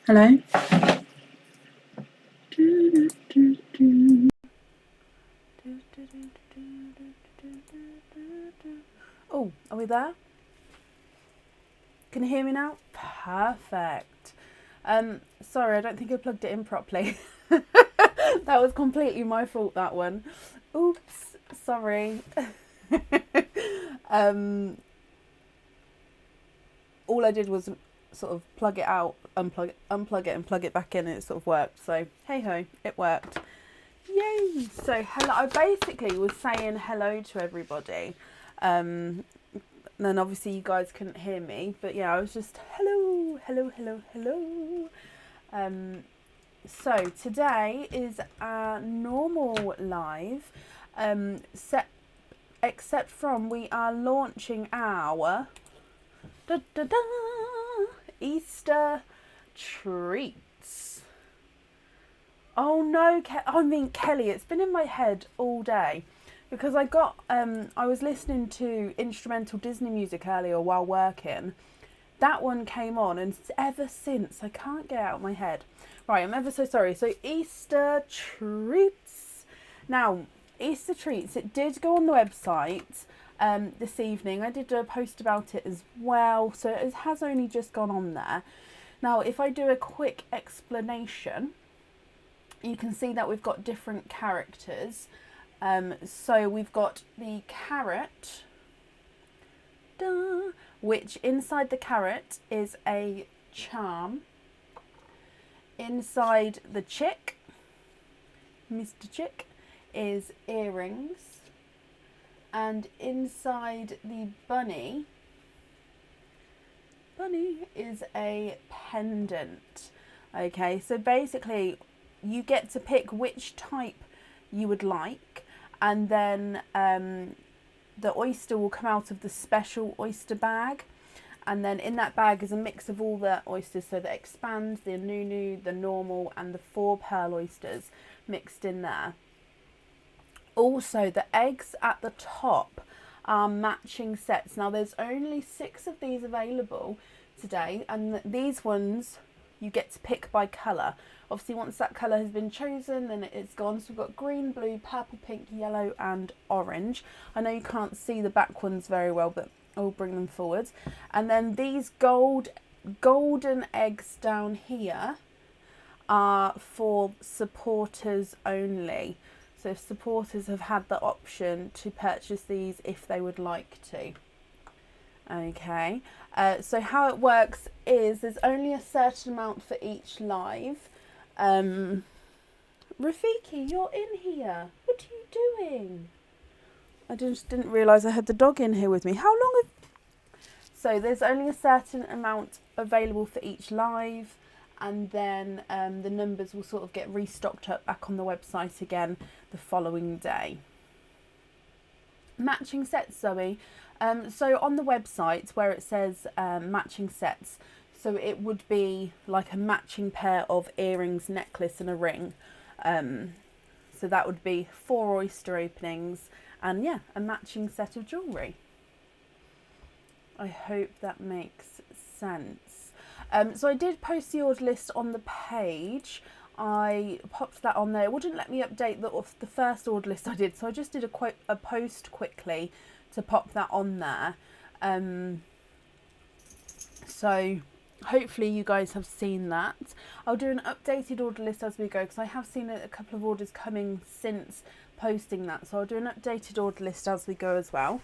Hello? Oh, are we there? Can you hear me now? Perfect. Sorry, I don't think I plugged it in properly. That was completely my fault, that one. Oops, sorry. All I did was sort of plug it out, unplug it and plug it back in, and it sort of worked. So, hey ho, it worked. Yay! So, hello. I basically was saying hello to everybody. And then obviously you guys couldn't hear me, but yeah, I was just hello. So today is our normal live, except from we are launching our Easter treats. Oh no, Kelly, it's been in my head all day. Because I was listening to instrumental Disney music earlier while working. That one came on, and ever since, I can't get it out of my head. Right, I'm ever so sorry. So, Easter treats. Now, Easter treats, it did go on the website this evening. I did a post about it as well, so it has only just gone on there. Now, if I do a quick explanation, you can see that we've got different characters. So we've got the carrot, which inside the carrot is a charm. Inside the chick, Mr. Chick, is earrings. And inside the bunny is a pendant. Okay, so basically you get to pick which type you would like, and then the oyster will come out of the special oyster bag, and then in that bag is a mix of all the oysters, so the expand, the nunu, the normal, and the 4 pearl oysters mixed in there. Also, the eggs at the top are matching sets. Now there's only 6 of these available today, and these ones you get to pick by colour. Obviously, once that colour has been chosen, then it's gone. So we've got green, blue, purple, pink, yellow and orange. I know you can't see the back ones very well, but I'll bring them forwards. And then these golden eggs down here are for supporters only. So supporters have had the option to purchase these if they would like to. Okay, so how it works is there's only a certain amount for each live. Rafiki, you're in here. What are you doing? I just didn't realise I had the dog in here with me. How long have... So there's only a certain amount available for each live, and then the numbers will sort of get restocked up back on the website again the following day. Matching sets, Zoe. So on the website where it says matching sets, so it would be like a matching pair of earrings, necklace and a ring. So that would be 4 oyster openings and yeah, a matching set of jewellery. I hope that makes sense. So I did post the order list on the page. I popped that on there. It wouldn't let me update the first order list I did, so I just did a post quickly to pop that on there. So hopefully you guys have seen that. I'll do an updated order list as we go, because I have seen a couple of orders coming since posting that, so I'll do an updated order list as we go as well.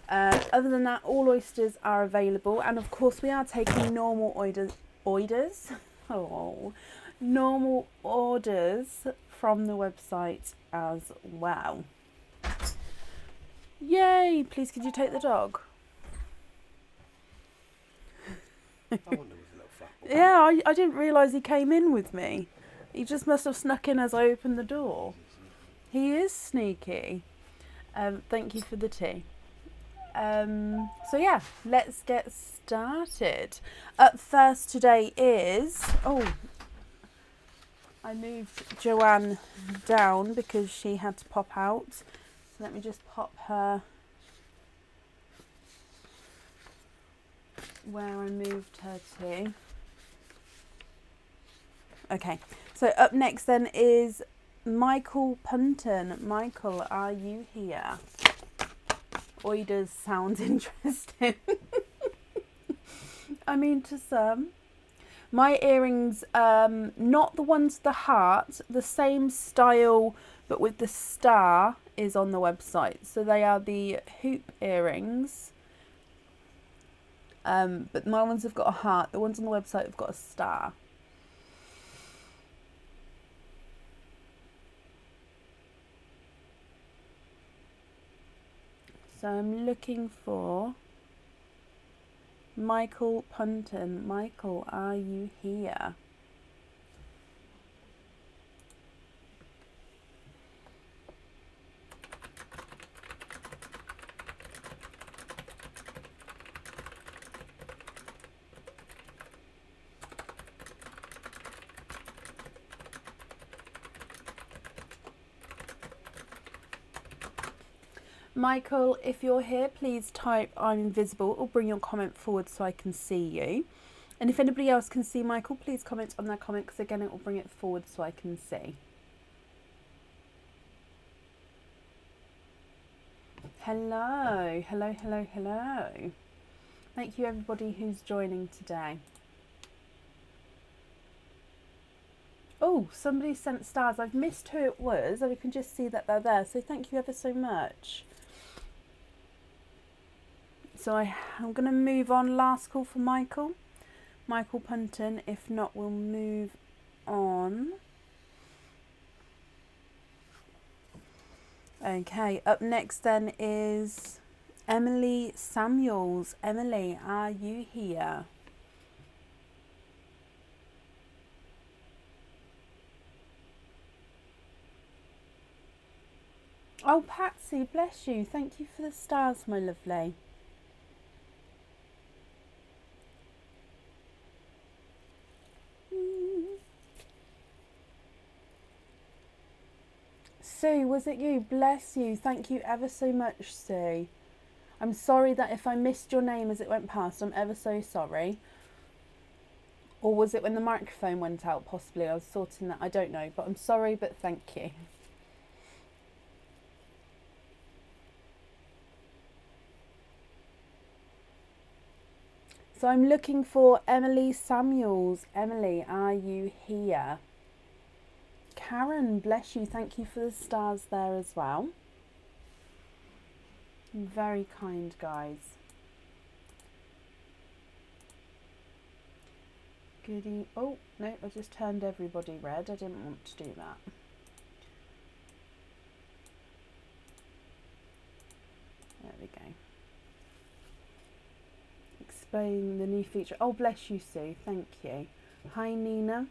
Other than that, all oysters are available, and of course we are taking normal orders normal orders from the website as well. Yay! Please could you take the dog? I wonder if he's a little fat boy. Yeah, I didn't realise he came in with me. He just must have snuck in as I opened the door. He is sneaky. Thank you for the tea. So yeah, let's get started. Up first today is... Oh, I moved Joanne down because she had to pop out. So let me just pop her where I moved her to. Okay, so up next then is Michael Punton. Michael, are you here? Oiders sounds interesting. I mean, to some. My earrings, not the ones with the heart, the same style but with the star is on the website. So they are the hoop earrings. But my ones have got a heart. The ones on the website have got a star. So I'm looking for Michael Punton. Michael, are you here? Michael, if you're here, please type I'm invisible or bring your comment forward so I can see you. And if anybody else can see Michael, please comment on their comment because again it will bring it forward so I can see. Hello, hello, hello, hello. Thank you everybody who's joining today. Oh, somebody sent stars. I've missed who it was and we can just see that they're there. So thank you ever so much. So I'm going to move on. Last call for Michael. Michael Punton. If not, we'll move on. Okay, up next then is Emily Samuels. Emily, are you here? Oh, Patsy, bless you. Thank you for the stars, my lovely. Sue, was it you? Bless you. Thank you ever so much, Sue. I'm sorry that if I missed your name as it went past, I'm ever so sorry. Or was it when the microphone went out, possibly? I was sorting that. I don't know, but I'm sorry, but thank you. So I'm looking for Emily Samuels. Emily, are you here? Karen, bless you. Thank you for the stars there as well. Very kind, guys. Goody. Oh, no, I just turned everybody red. I didn't want to do that. There we go. Explain the new feature. Oh, bless you, Sue. Thank you. Hi, Nina.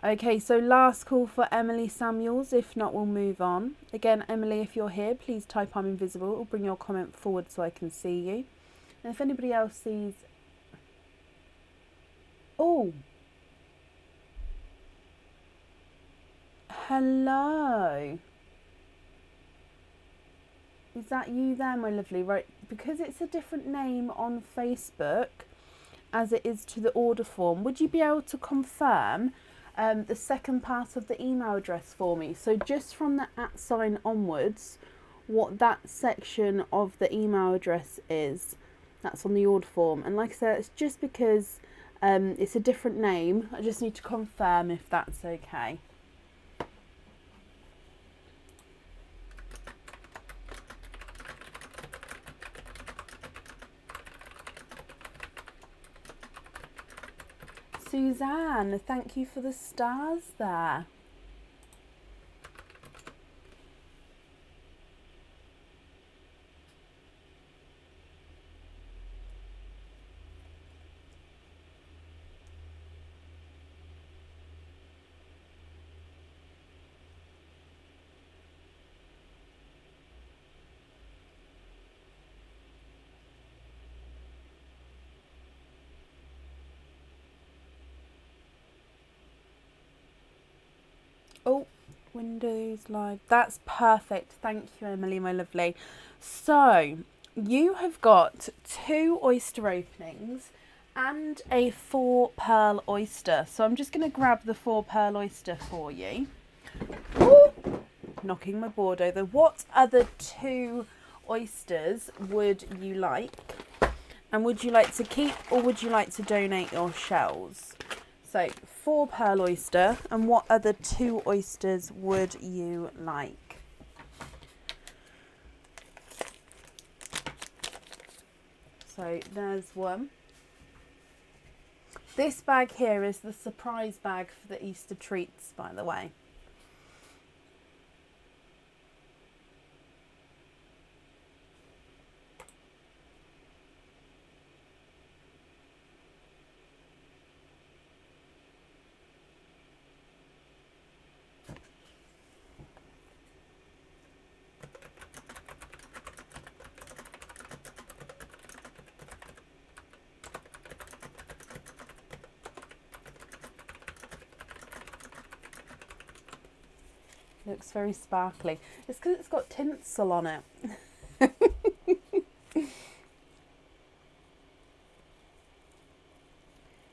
Okay, so last call for Emily Samuels. If not, we'll move on. Again, Emily, if you're here, please type I'm invisible or bring your comment forward so I can see you. And if anybody else sees... Oh! Hello! Is that you there, my lovely? Right, because it's a different name on Facebook as it is to the order form, would you be able to confirm the second part of the email address for me? So just from the @ sign onwards, what that section of the email address is, that's on the order form. And like I said, it's just because it's a different name. I just need to confirm if that's okay. Suzanne, thank you for the stars there. Oh, Windows Live. That's perfect. Thank you, Emily, my lovely. So, you have got 2 oyster openings and a 4 pearl oyster. So I'm just going to grab the 4 pearl oyster for you. Ooh, knocking my board over. What other 2 oysters would you like? And would you like to keep or would you like to donate your shells? So 4 pearl oyster, and what other 2 oysters would you like? So there's one. This bag here is the surprise bag for the Easter treats, by the way. Looks very sparkly. It's because it's got tinsel on it.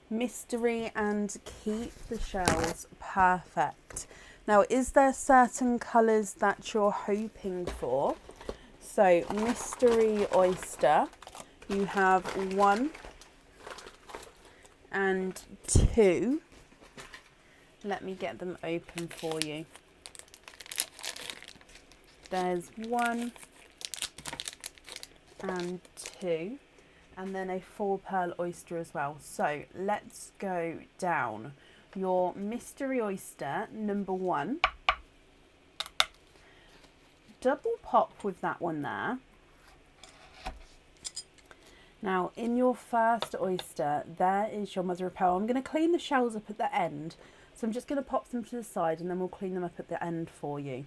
Mystery and keep the shells. Perfect. Now, is there certain colours that you're hoping for? So, mystery oyster. You have 1 and 2. Let me get them open for you. There's 1 and 2, and then a 4 pearl oyster as well. So let's go down. Your mystery oyster, number 1. Double pop with that one there. Now, in your first oyster, there is your mother of pearl. I'm going to clean the shells up at the end. So I'm just going to pop them to the side and then we'll clean them up at the end for you.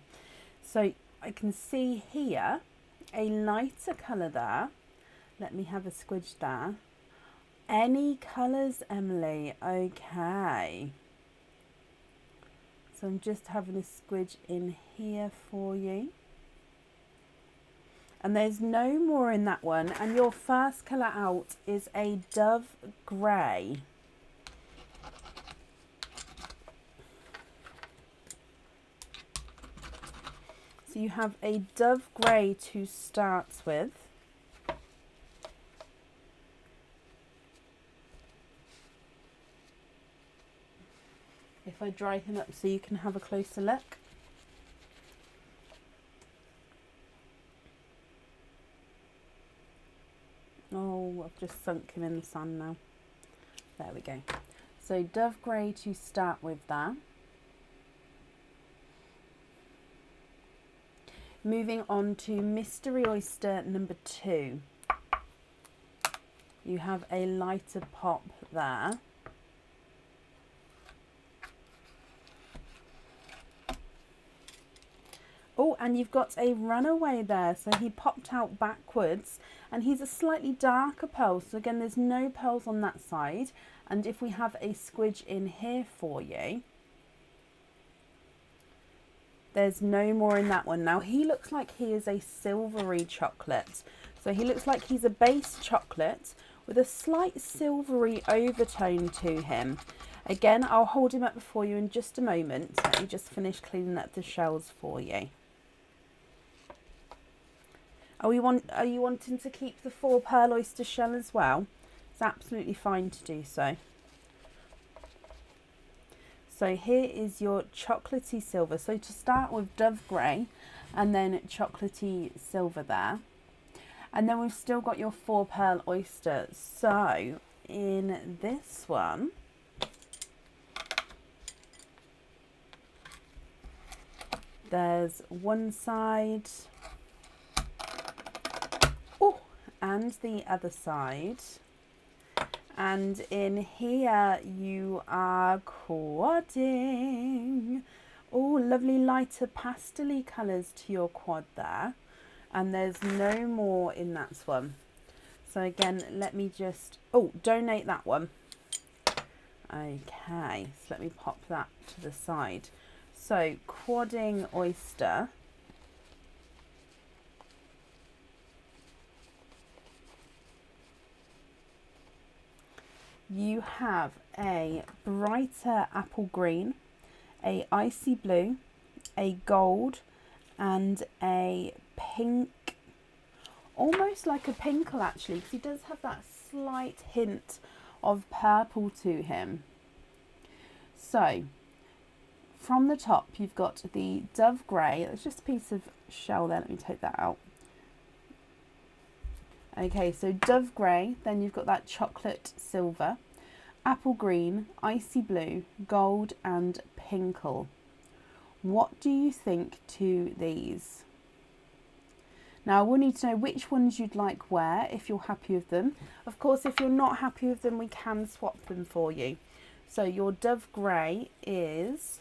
So I can see here a lighter colour there. Let me have a squidge there. Any colours, Emily? Okay. So I'm just having a squidge in here for you. And there's no more in that one. And your first colour out is a dove grey. So you have a dove grey to start with. If I dry him up so you can have a closer look. Oh, I've just sunk him in the sun now. There we go. So dove grey to start with there. Moving on to mystery oyster number 2. You have a lighter pop there. Oh, and you've got a runaway there. So he popped out backwards and he's a slightly darker pearl. So again, there's no pearls on that side. And if we have a squidge in here for you, there's no more in that one. Now, he looks like he is a silvery chocolate. So he looks like he's a base chocolate with a slight silvery overtone to him. Again, I'll hold him up for you in just a moment. Let me just finish cleaning up the shells for you. Are you wanting to keep the 4 pearl oyster shell as well? It's absolutely fine to do so. So here is your chocolatey silver. So to start with, dove grey and then chocolatey silver there. And then we've still got your 4 pearl oyster. So in this one, there's one side, oh, and the other side. And in here you are quadding. Oh, lovely lighter pastel-y colours to your quad there. And there's no more in that one. So again, let me just, oh, donate that one. Okay, so let me pop that to the side. So quadding oyster. you have a brighter apple green, a icy blue, a gold, and a pink, almost like a pinkle actually, because he does have that slight hint of purple to him. So from the top you've got the dove grey. There's just a piece of shell there, let me take that out. Okay, so dove grey, then you've got that chocolate silver, apple green, icy blue, gold and pinkle. What do you think to these? Now I will need to know which ones you'd like where, if you're happy with them. Of course, if you're not happy with them, we can swap them for you. So your dove grey is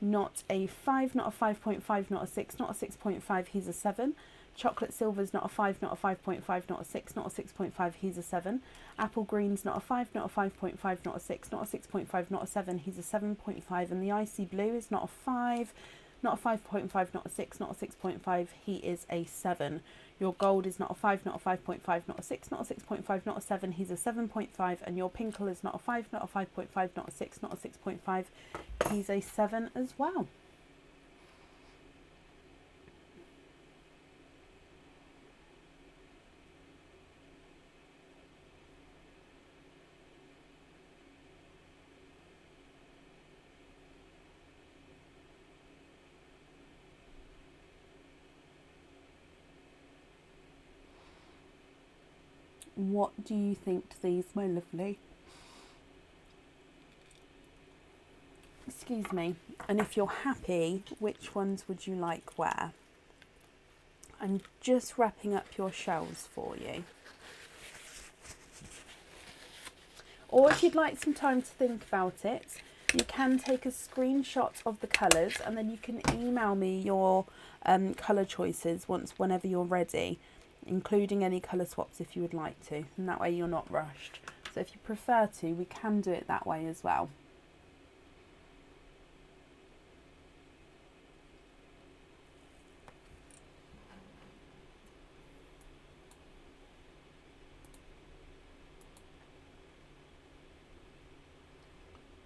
not a 5, not a 5.5, not a 6, not a 6.5, he's a 7. Chocolate silver's not a 5, not a 5.5, not a 6, not a 6.5, he's a 7. Apple green's not a 5, not a 5.5, not a 6, not a 6.5, not a 7, he's a 7.5. And the icy blue is not a 5, not a 5.5, not a 6, not a 6.5, he is a 7. Your gold is not a 5, not a 5.5, not a 6, not a 6.5, not a 7, he's a 7.5. And your pinkle is not a 5, not a 5.5, not a 6, not a 6.5, he's a 7 as well. What do you think to these, my lovely? Excuse me. And if you're happy, which ones would you like where? I'm just wrapping up your shells for you. Or if you'd like some time to think about it, you can take a screenshot of the colours and then you can email me your colour choices whenever you're ready, including any colour swaps if you would like to, and that way you're not rushed. So if you prefer to, we can do it that way as well.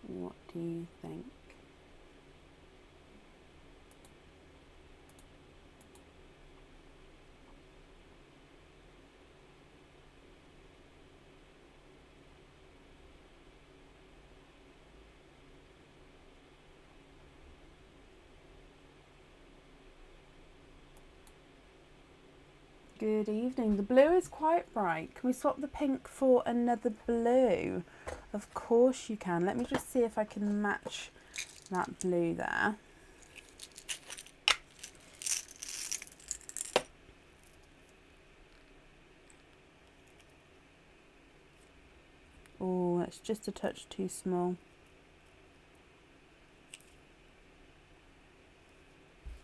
What do you think? Good evening. The blue is quite bright. Can we swap the pink for another blue? Of course you can. Let me just see if I can match that blue there. Oh, it's just a touch too small.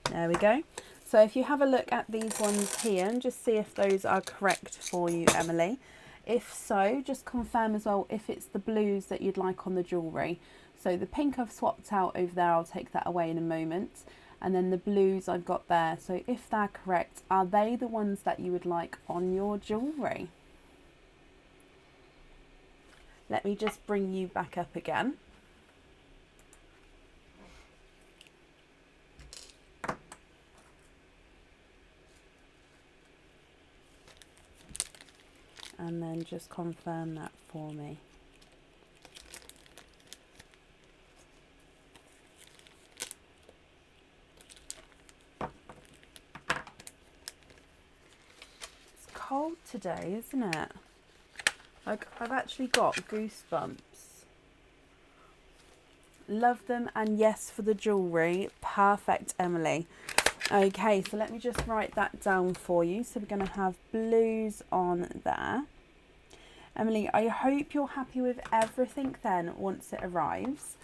There we go. So if you have a look at these ones here and just see if those are correct for you, Emily. If so, just confirm as well if it's the blues that you'd like on the jewellery. So the pink I've swapped out over there, I'll take that away in a moment. And then the blues I've got there. So if they're correct, are they the ones that you would like on your jewellery? Let me just bring you back up again. And then just confirm that for me. It's cold today, isn't it? Like, I've actually got goosebumps. Love them, and yes, for the jewellery. Perfect, Emily. Okay, so let me just write that down for you. So we're going to have blues on there. Emily, I hope you're happy with everything then once it arrives.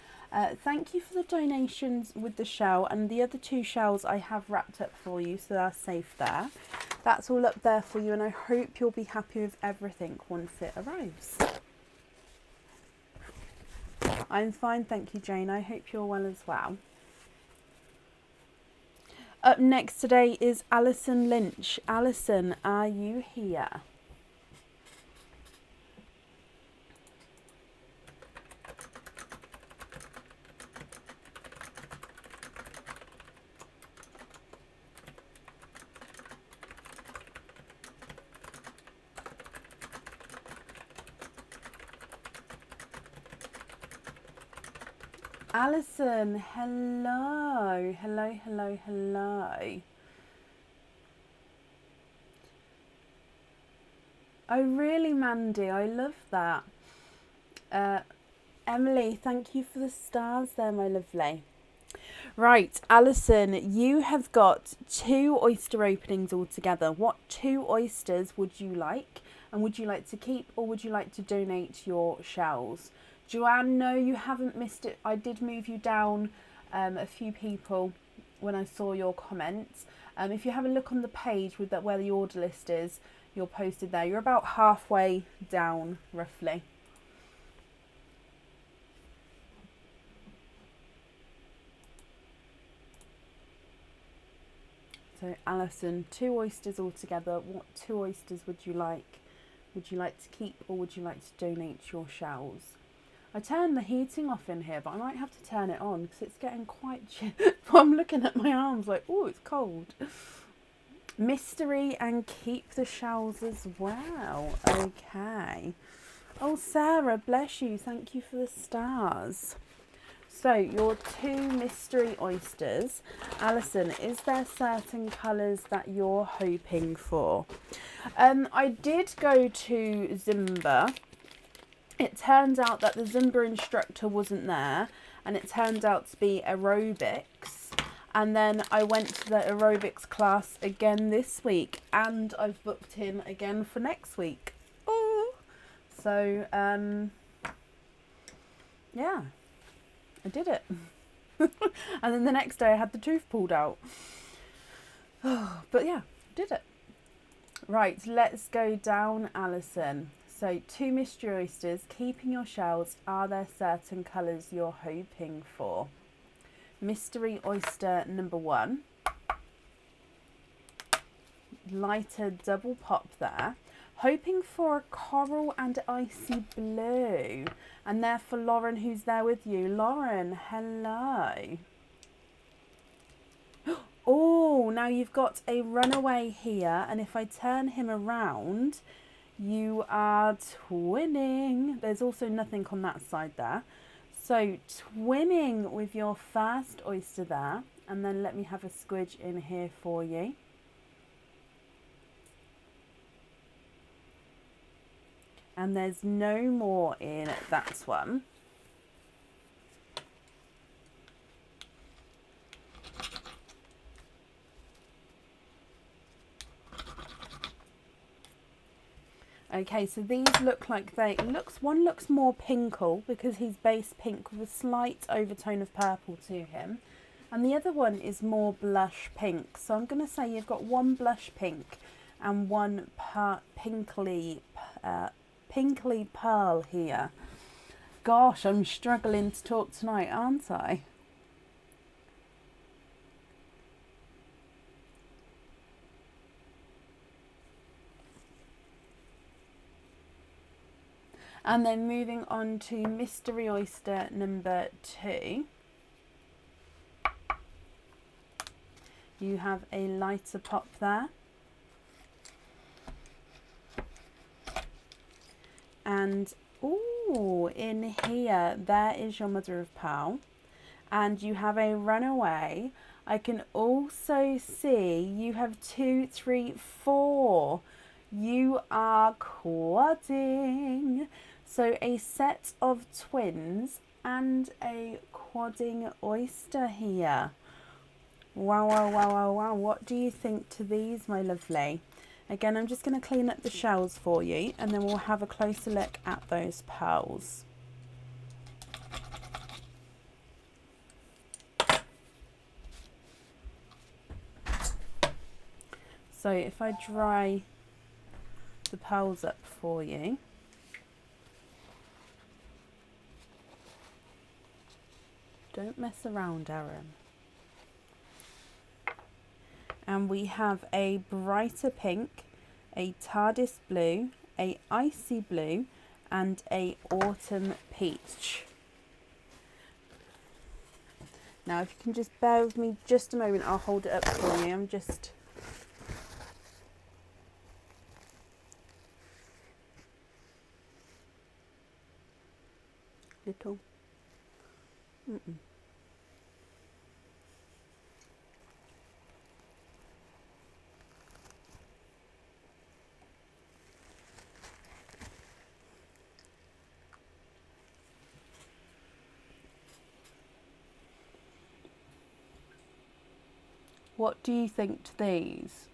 Thank you for the donations with the shell, and the other 2 shells I have wrapped up for you, so they're safe there. That's all up there for you, and I hope you'll be happy with everything once it arrives. I'm fine, thank you, Jane. I hope you're well as well. Up next today is Alison Lynch. Alison, are you here? Alison, hello. Hello, hello, hello. Oh, really, Mandy? I love that. Emily, thank you for the stars there, my lovely. Right, Alison, you have got 2 oyster openings altogether. What 2 oysters would you like? And would you like to keep or would you like to donate your shells? Joanne, no, you haven't missed it. I did move you down a few people when I saw your comments. If you have a look on the page with that where the order list is, you're posted there. You're about halfway down, roughly. So Alison, 2 oysters altogether. What 2 oysters would you like? Would you like to keep or would you like to donate your shells? I turned the heating off in here, but I might have to turn it on because it's getting quite chilly. I'm looking at my arms like, oh, it's cold. Mystery and keep the shells as well. Okay. Oh, Sarah, bless you. Thank you for the stars. So your 2 mystery oysters. Alison, is there certain colours that you're hoping for? I did go to Zumba. It turned out that the Zumba instructor wasn't there, and it turned out to be aerobics. And then I went to the aerobics class again this week, and I've booked him again for next week. Oh, so yeah, I did it. And then the next day I had the tooth pulled out. But yeah, did it. Right, let's go down, Alison. So 2 mystery oysters, keeping your shells. Are there certain colours you're hoping for? Mystery oyster number 1. Lighter double pop there. Hoping for a coral and icy blue. And there for Lauren, who's there with you. Lauren, hello. Oh, now you've got a runaway here. And if I turn him around, you are twinning. There's also nothing on that side there. So twinning with your first oyster there. And then let me have a squidge in here for you. And there's no more in that one. Okay, so these look like one looks more pinkle because he's base pink with a slight overtone of purple to him. And the other one is more blush pink. So I'm going to say you've got 1 blush pink and 1 pinkly pearl here. Gosh, I'm struggling to talk tonight, aren't I? And then moving on to mystery oyster number 2. You have a lighter pop there. And ooh, in here, there is your mother of pearl. And you have a runaway. I can also see you have 2, 3, 4. You are quadding. So a set of twins and a quadding oyster here. Wow, wow, wow, wow, wow. What do you think to these, my lovely? Again, I'm just going to clean up the shells for you and then we'll have a closer look at those pearls. So if I dry the pearls up for you. Don't mess around, Aaron. And we have a brighter pink, a TARDIS blue, a icy blue, and a autumn peach. Now, if you can just bear with me just a moment, I'll hold it up for you. I'm just... little. What do you think to these?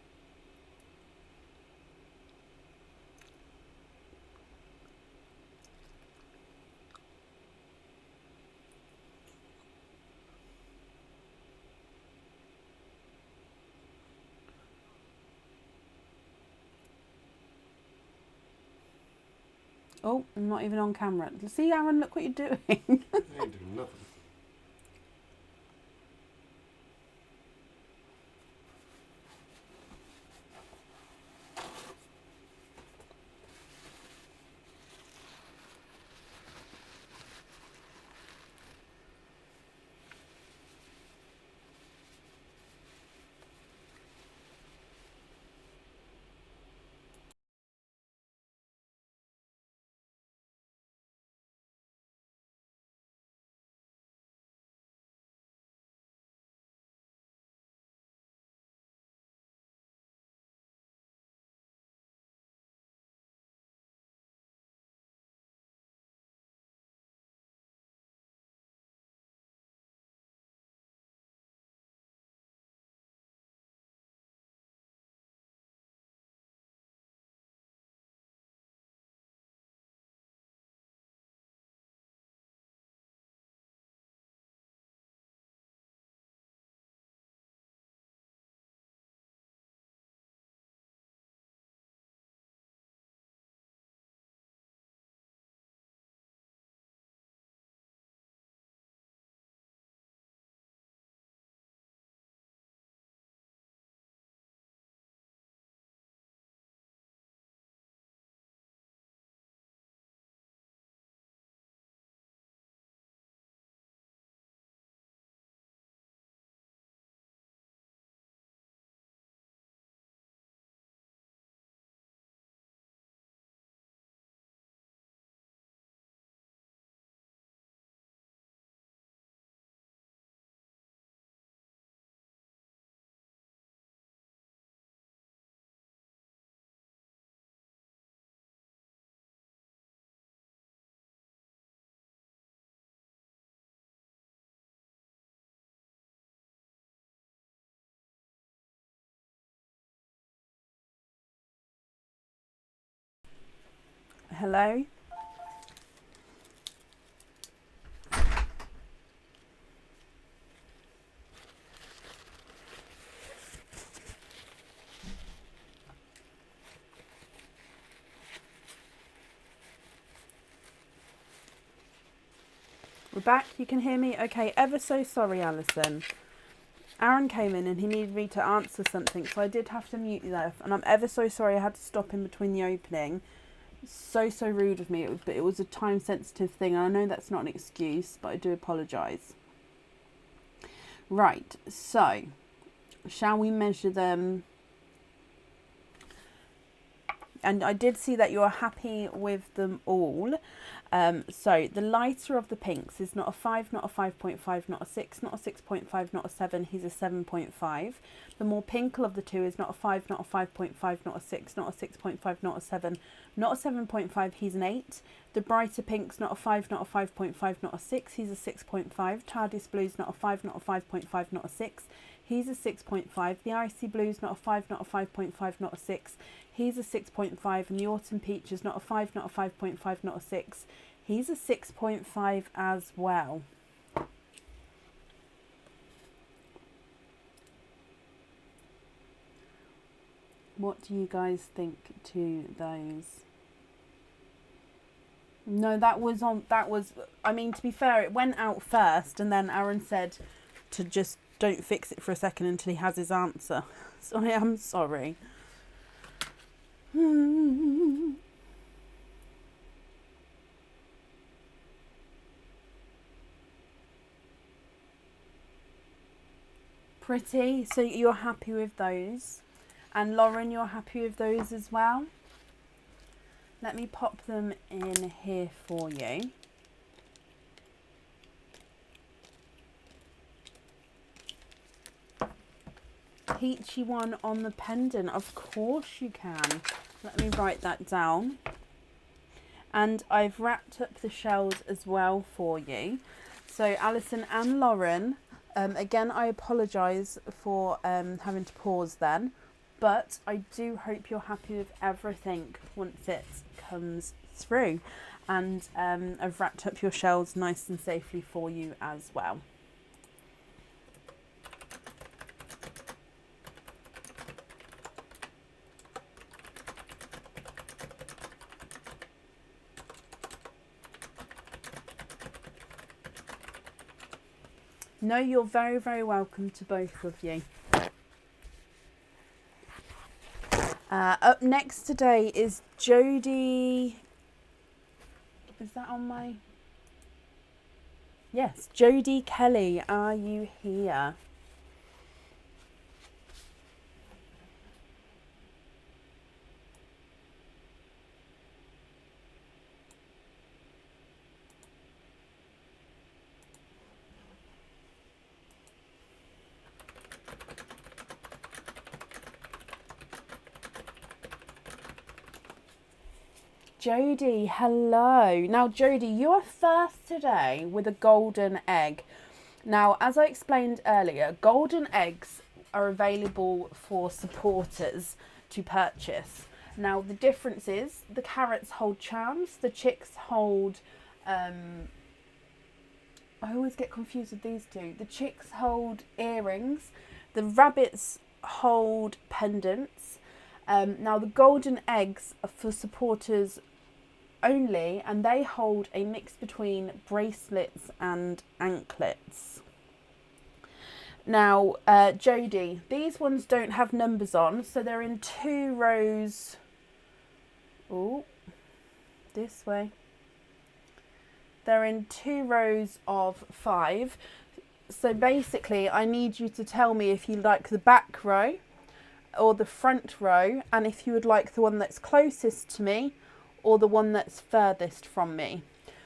Oh, I'm not even on camera. See, Aaron, look what you're doing. I ain't doing nothing. Hello? We're back. You can hear me? Okay, ever so sorry, Alison. Aaron came in and he needed me to answer something, so I did have to mute you there. And I'm ever so sorry I had to stop in between the opening. So rude of me, but it was a time-sensitive thing. I know that's not an excuse, but I do apologise. Right, so shall we measure them? And I did see that you're happy with them all. So the lighter of the pinks is not a 5, not a 5.5, not a 6, not a 6.5, not a 7. He's a 7.5. The more pinkle of the two is not a 5, not a 5.5, not a 6, not a 6.5, not a 7, not a 7.5. He's an 8. The brighter pink's not a 5, not a 5.5, not a 6. He's a 6.5. TARDIS blue's not a 5, not a 5.5, not a 6. He's a 6.5. The icy blue's not a 5, not a 5.5, not a 6. He's a 6.5. And the autumn peach is not a 5, not a 5.5, not a 6. He's a 6.5 as well. What do you guys think to those? No, that was, I mean, to be fair, it went out first and then Aaron said to just don't fix it for a second until he has his answer. So I am sorry. Pretty. So you're happy with those? And Lauren, you're happy with those as well? Let me pop them in here for you. Peachy one on the pendant. Of course you can. Let me write that down. And I've wrapped up the shells as well for you. So Alison and Lauren, Again, I apologise for having to pause then, but I do hope you're happy with everything once it comes through, and I've wrapped up your shells nice and safely for you as well. No, you're very, very welcome to both of you. Up next today is Jodie. Is that on my... Yes, Jodie Kelly, are you here? Jodie, hello. Now, Jodie, you are first today with a golden egg. Now, as I explained earlier, golden eggs are available for supporters to purchase. Now, the difference is the carrots hold charms, the chicks hold... I always get confused with these two. The chicks hold earrings, the rabbits hold pendants. Now, the golden eggs are for supporters only, and they hold a mix between bracelets and anklets. Now, Jodie, these ones don't have numbers on, so they're in 2 rows. Oh, this way. They're in 2 rows of 5. So basically, I need you to tell me if you like the back row or the front row, and if you would like the one that's closest to me or the one that's furthest from me.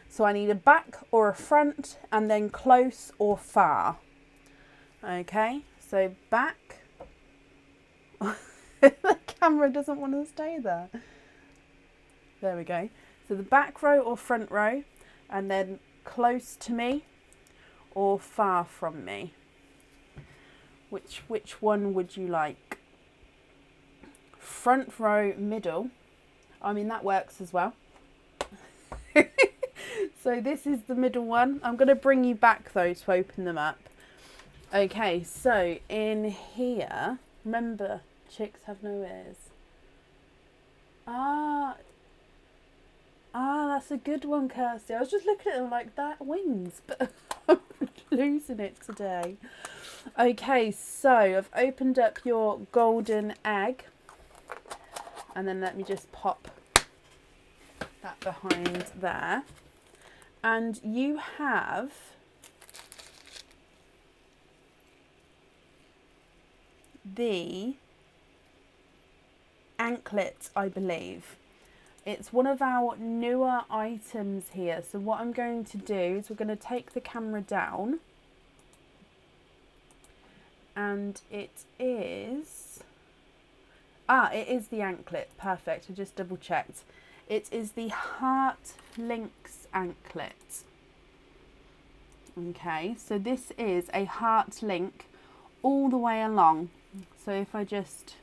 So I need a back or a front, and then close or far. Okay, so back. The camera doesn't want to stay there. There we go. So the back row or front row, and then close to me or far from me. Which one would you like? Front row, middle. I mean, that works as well. So this is the middle one. I'm going to bring you back though to open them up. Okay, so in here, remember, chicks have no ears. That's a good one, Kirsty. I was just looking at them like that, wings, but I'm losing it today. Okay, so I've opened up your golden egg, and then let me just pop that behind there. And you have the anklet, I believe. It's one of our newer items here. So what I'm going to do is we're going to take the camera down, and it is the anklet. Perfect. I just double checked. It is the Heart Links anklet. Okay, so this is a heart link all the way along. So if I just...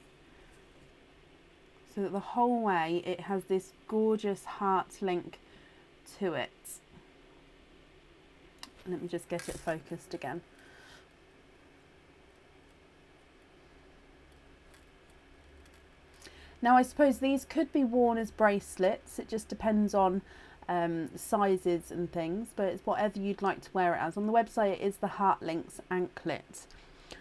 So that the whole way it has this gorgeous heart link to it. Let me just get it focused again. Now, I suppose these could be worn as bracelets. It just depends on sizes and things, but it's whatever you'd like to wear it as. On the website, it is the Heart Links anklet.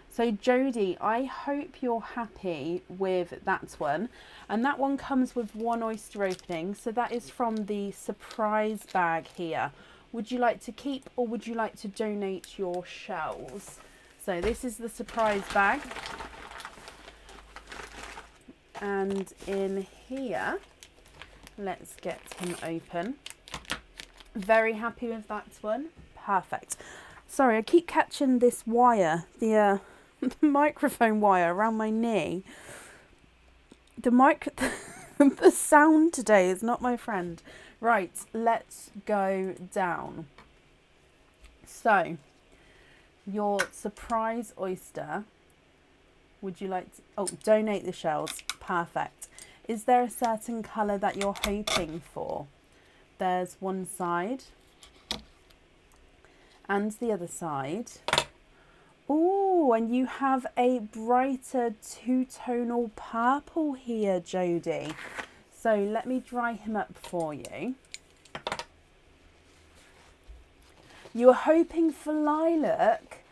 So, Jodie, I hope you're happy with that one. And that one comes with 1 oyster opening. So that is from the surprise bag here. Would you like to keep, or would you like to donate your shells? So this is the surprise bag. And in here, let's get him open. Very happy with that one. Perfect. Sorry, I keep catching this wire, the microphone wire around my knee. The sound today is not my friend. Right, let's go down. So, your surprise oyster, would you like to, oh, donate the shells, perfect. Is there a certain colour that you're hoping for? There's one side and the other side. Oh, and you have a brighter two-tonal purple here, Jodie. So let me dry him up for you. You were hoping for lilac.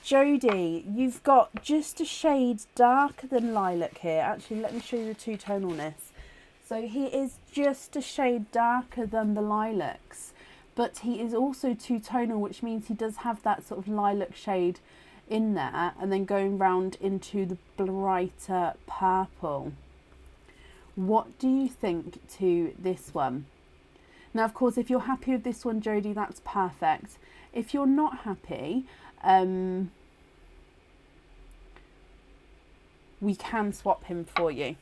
Jodie, you've got just a shade darker than lilac here. Actually, let me show you the two-tonalness. So he is just a shade darker than the lilacs, but he is also two-tonal, which means he does have that sort of lilac shade in there and then going round into the brighter purple. What do you think to this one? Now, of course, if you're happy with this one, Jodie, that's perfect. If you're not happy, we can swap him for you.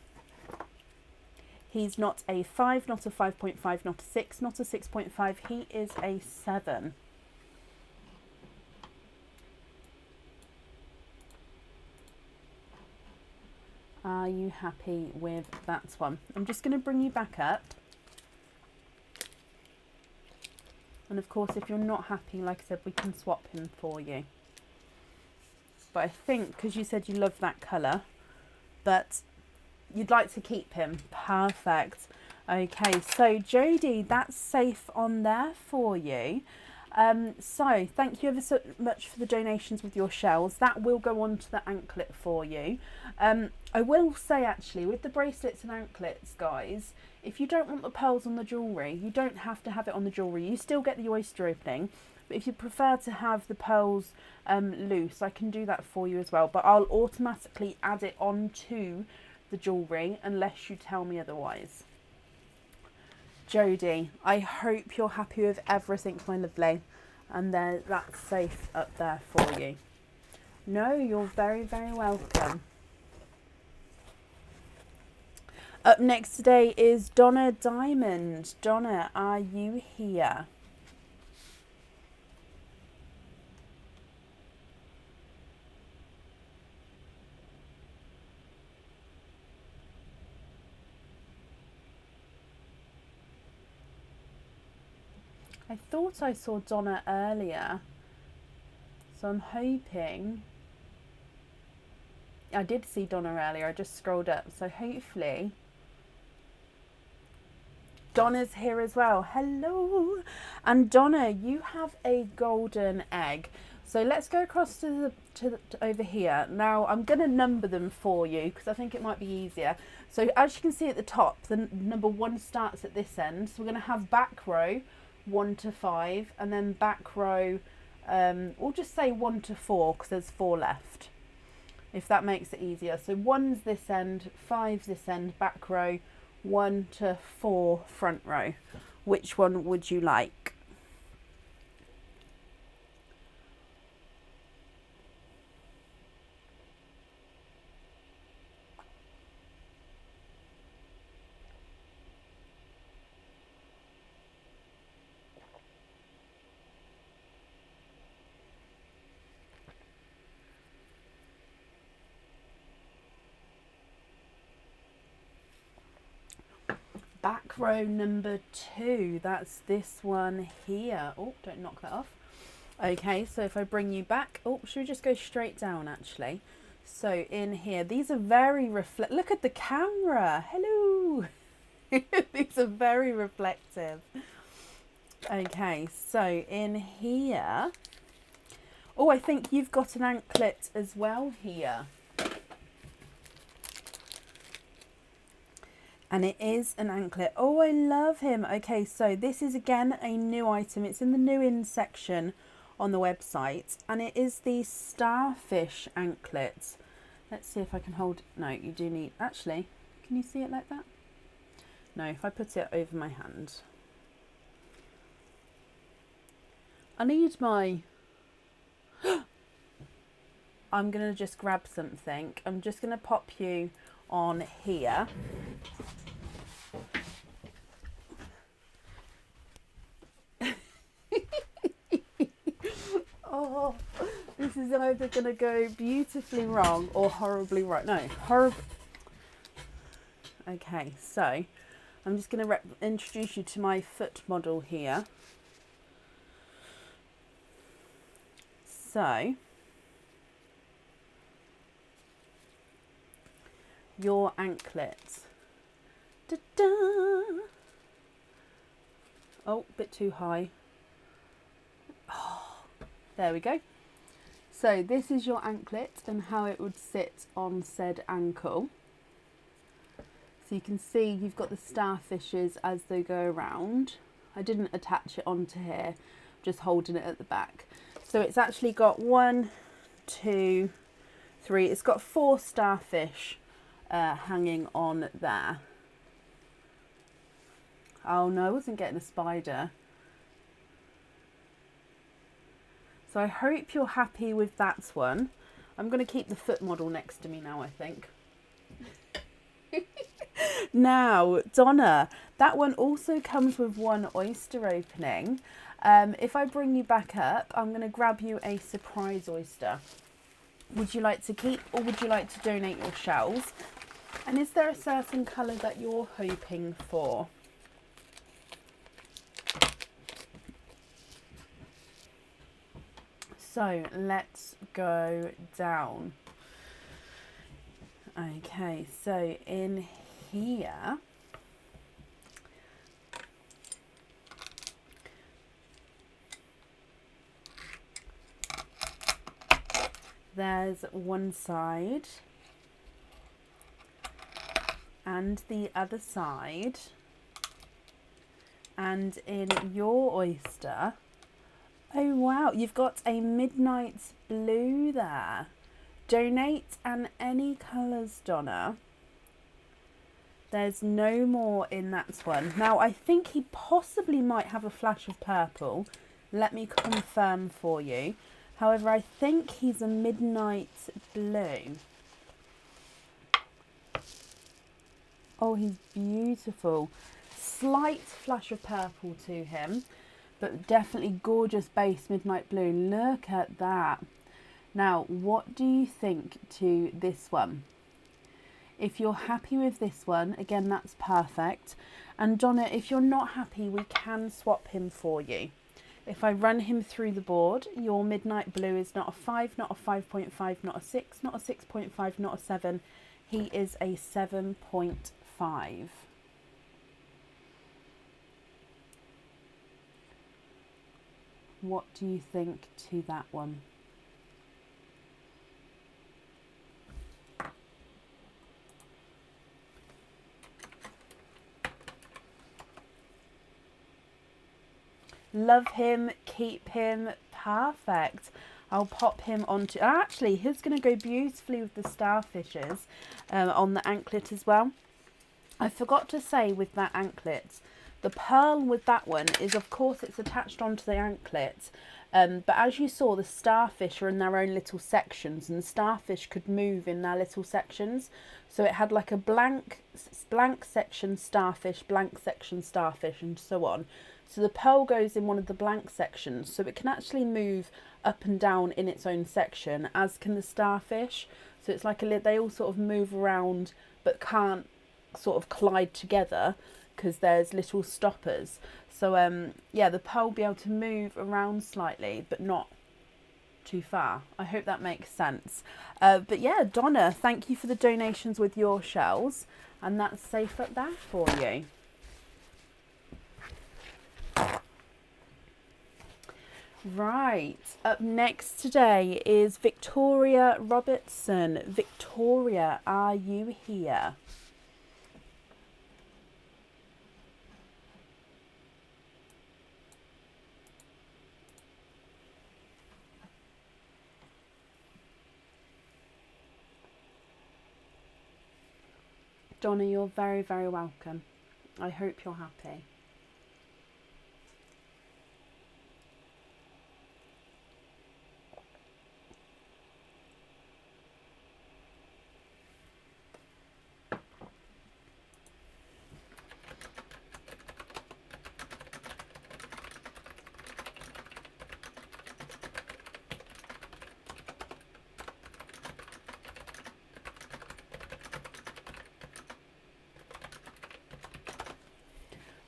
He's not a 5, not a 5.5, not a 6, not a 6.5. He is a 7. Are you happy with that one? I'm just going to bring you back up. And of course, if you're not happy, like I said, we can swap him for you. But I think, because you said you love that colour, but you'd like to keep him. Perfect. Okay, so Jodie, that's safe on there for you. So thank you ever so much for the donations with your shells. That will go on to the anklet for you. I will say, actually, with the bracelets and anklets, guys, if you don't want the pearls on the jewellery, you don't have to have it on the jewellery. You still get the oyster opening, but if you prefer to have the pearls loose, I can do that for you as well. But I'll automatically add it onto the jewellery unless you tell me otherwise. Jodie, I hope you're happy with everything, my lovely, and that's safe up there for you. No, you're very, very welcome. Up next today is Donna Diamond. Donna, are you here? I thought I saw Donna earlier, so I'm hoping. I did see Donna earlier, I just scrolled up, so hopefully Donna's here as well. Hello. And Donna, you have a golden egg. So let's go across to over here. Now I'm going to number them for you because I think it might be easier. So as you can see at the top, the number 1 starts at this end. So we're going to have back row 1 to 5, and then back row, we'll just say 1 to 4 because there's 4 left, if that makes it easier. So 1's this end, 5's this end, back row, 1 to 4 front row. Which one would you like? Back row number 2, that's this one here. Oh, don't knock that off. Okay, so if I bring you back, oh, should we just go straight down actually? So in here, these are very look at the camera, hello. These are very reflective. Okay, so in here, oh, I think you've got an anklet as well here. And it is an anklet. Oh, I love him. Okay, so this is again a new item. It's in the new in section on the website, and it is the Starfish Anklets. Let's see if I can hold. No, you do need. Actually, can you see it like that? No, if I put it over my hand. I need my. I'm gonna just grab something. I'm just gonna pop you on here. Oh, this is is either going to go beautifully wrong or horribly right. No, horrible. Okay, so I'm just going to introduce you to my foot model here. So, your anklet. Da-da! Oh, a bit too high. Oh, there we go. So this is your anklet and how it would sit on said ankle. So you can see you've got the starfishes as they go around. I didn't attach it onto here, just holding it at the back. So it's actually got 1, 2, 3. It's got 4 starfish hanging on there. Oh no, I wasn't getting a spider. So I hope you're happy with that one. I'm going to keep the foot model next to me now, I think. Now, Donna, that one also comes with 1 oyster opening. If I bring you back up, I'm going to grab you a surprise oyster. Would you like to keep or would you like to donate your shells? And is there a certain colour that you're hoping for? So let's go down. Okay, so in here, there's one side and the other side, and in your oyster, oh wow, you've got a midnight blue there. Donate and any colours, Donna. There's no more in that one. Now, I think he possibly might have a flash of purple. Let me confirm for you. However, I think he's a midnight blue. Oh, he's beautiful. Slight flash of purple to him, but definitely gorgeous base midnight blue. Look at that. Now, what do you think to this one? If you're happy with this one, again, that's perfect. And Donna, if you're not happy, we can swap him for you. If I run him through the board, your midnight blue is not a 5, not a 5.5, not a 6, not a 6.5, not a 7. He is a 7.5. What do you think to that one? Love him, keep him, perfect. I'll pop him onto, actually he's going to go beautifully with the starfishes on the anklet as well. I forgot to say with that anklet, the pearl with that one is, of course, it's attached onto the anklet, but as you saw, the starfish are in their own little sections, and the starfish could move in their little sections. So it had like a blank section starfish, blank section starfish, and so on. So the pearl goes in one of the blank sections, so it can actually move up and down in its own section, as can the starfish. So it's like they all sort of move around, but can't sort of collide together because there's little stoppers. So yeah, the pearl will be able to move around slightly, but not too far. I hope that makes sense. But yeah, Donna, thank you for the donations with your shells, and that's safe up there for you. Right, up next today is Victoria Robertson. Victoria, are you here? Donna, you're very, very welcome. I hope you're happy.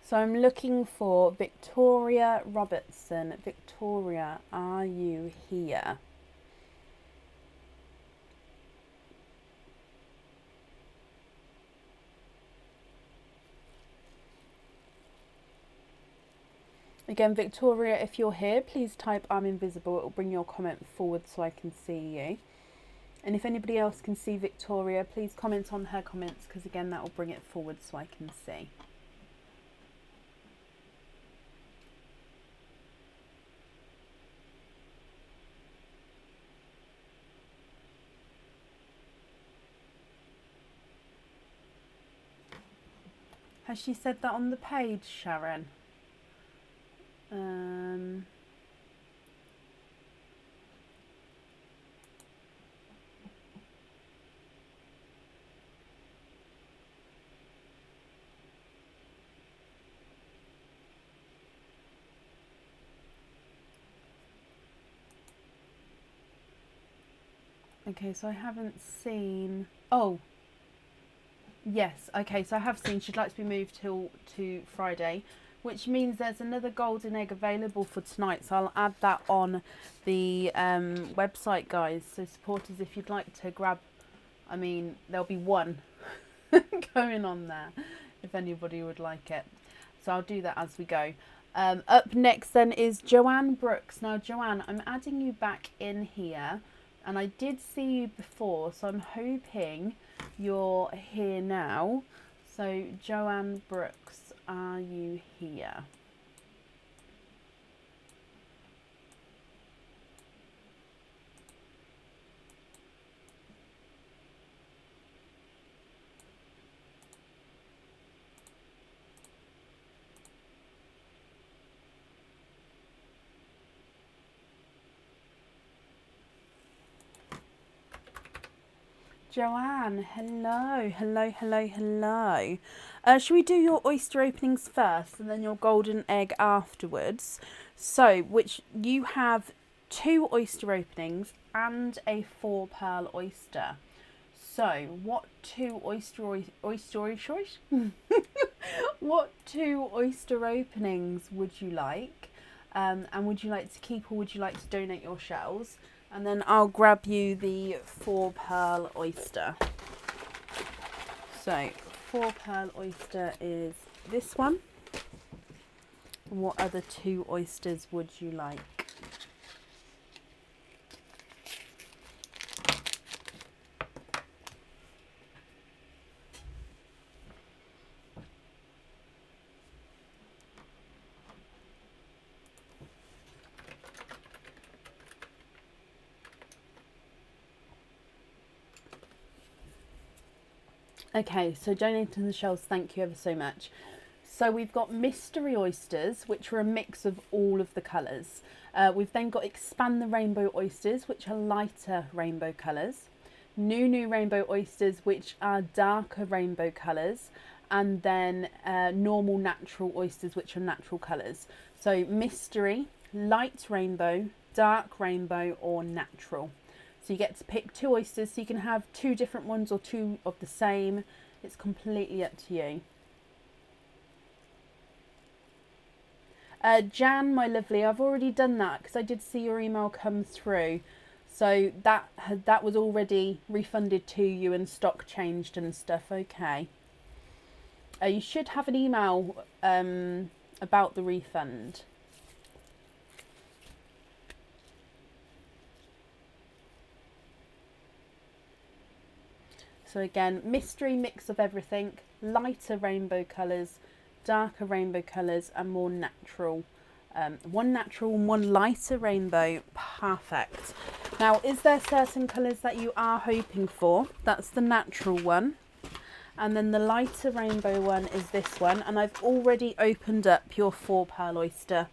So I'm looking for Victoria Robertson. Victoria, are you here? Again, Victoria, if you're here, please type I'm invisible. It will bring your comment forward so I can see you. And if anybody else can see Victoria, please comment on her comments, because again, that will bring it forward so I can see. Has she said that on the page, Sharon? Okay, so I haven't seen... Oh, yes. Okay, so I have seen she'd like to be moved to Friday, which means there's another golden egg available for tonight. So I'll add that on the website, guys. So supporters, if you'd like to grab... I mean, there'll be one going on there if anybody would like it. So I'll do that as we go. Up next then is Joanne Brooks. Now, Joanne, I'm adding you back in here. And I did see you before, so I'm hoping you're here now. So, Joanne Brooks, are you here? Joanne, hello, hello, hello, hello. Should we do your oyster openings first and then your golden egg afterwards? So, which you have 2 oyster openings and a 4 pearl oyster. So, what 2 what 2 oyster openings would you like? And would you like to keep or would you like to donate your shells? And then I'll grab you the 4 pearl oyster. So 4 pearl oyster is this one. And what other 2 oysters would you like? Okay, so donating the shells, thank you ever so much. So we've got mystery oysters, which are a mix of all of the colours. We've then got expand the rainbow oysters, which are lighter rainbow colours. New rainbow oysters, which are darker rainbow colours. And then normal natural oysters, which are natural colours. So mystery, light rainbow, dark rainbow, or natural. So you get to pick 2 oysters, so you can have 2 different ones or 2 of the same. It's completely up to you. Jan, my lovely, I've already done that because I did see your email come through. So that was already refunded to you and stock changed and stuff, okay. You should have an email about the refund. So again, mystery mix of everything, lighter rainbow colours, darker rainbow colours and more natural. 1 natural and 1 lighter rainbow, perfect. Now, is there certain colours that you are hoping for? That's the natural one. And then the lighter rainbow one is this one. And I've already opened up your 4 pearl oyster,